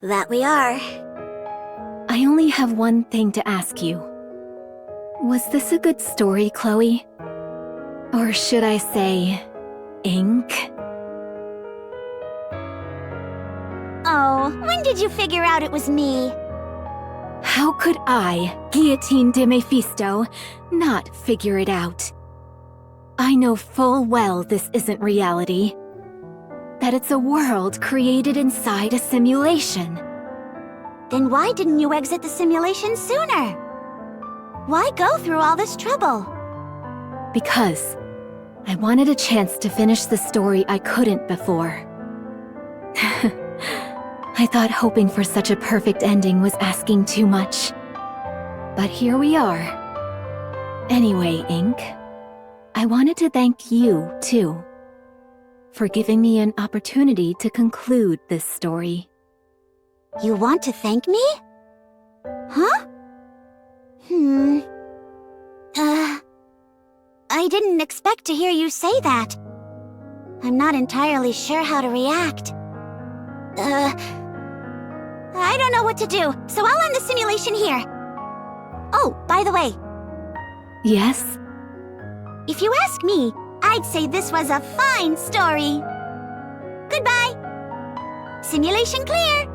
That we are. I only have one thing to ask you. Was this a good story, Chloe? Or should I say, ink? Oh, when did you figure out it was me? How could I, Guillotine de Mephisto, not figure it out? I know full well this isn't reality. That it's a world created inside a simulation. Then why didn't you exit the simulation sooner? Why go through all this trouble? Because I wanted a chance to finish the story I couldn't before. I thought hoping for such a perfect ending was asking too much. But here we are. Anyway, Ink, I wanted to thank you, too, for giving me an opportunity to conclude this story. You want to thank me? Huh? I didn't expect to hear you say that. I'm not entirely sure how to react. I don't know what to do, so I'll end the simulation here. Oh, by the way. Yes? If you ask me, I'd say this was a fine story. Goodbye. Simulation clear.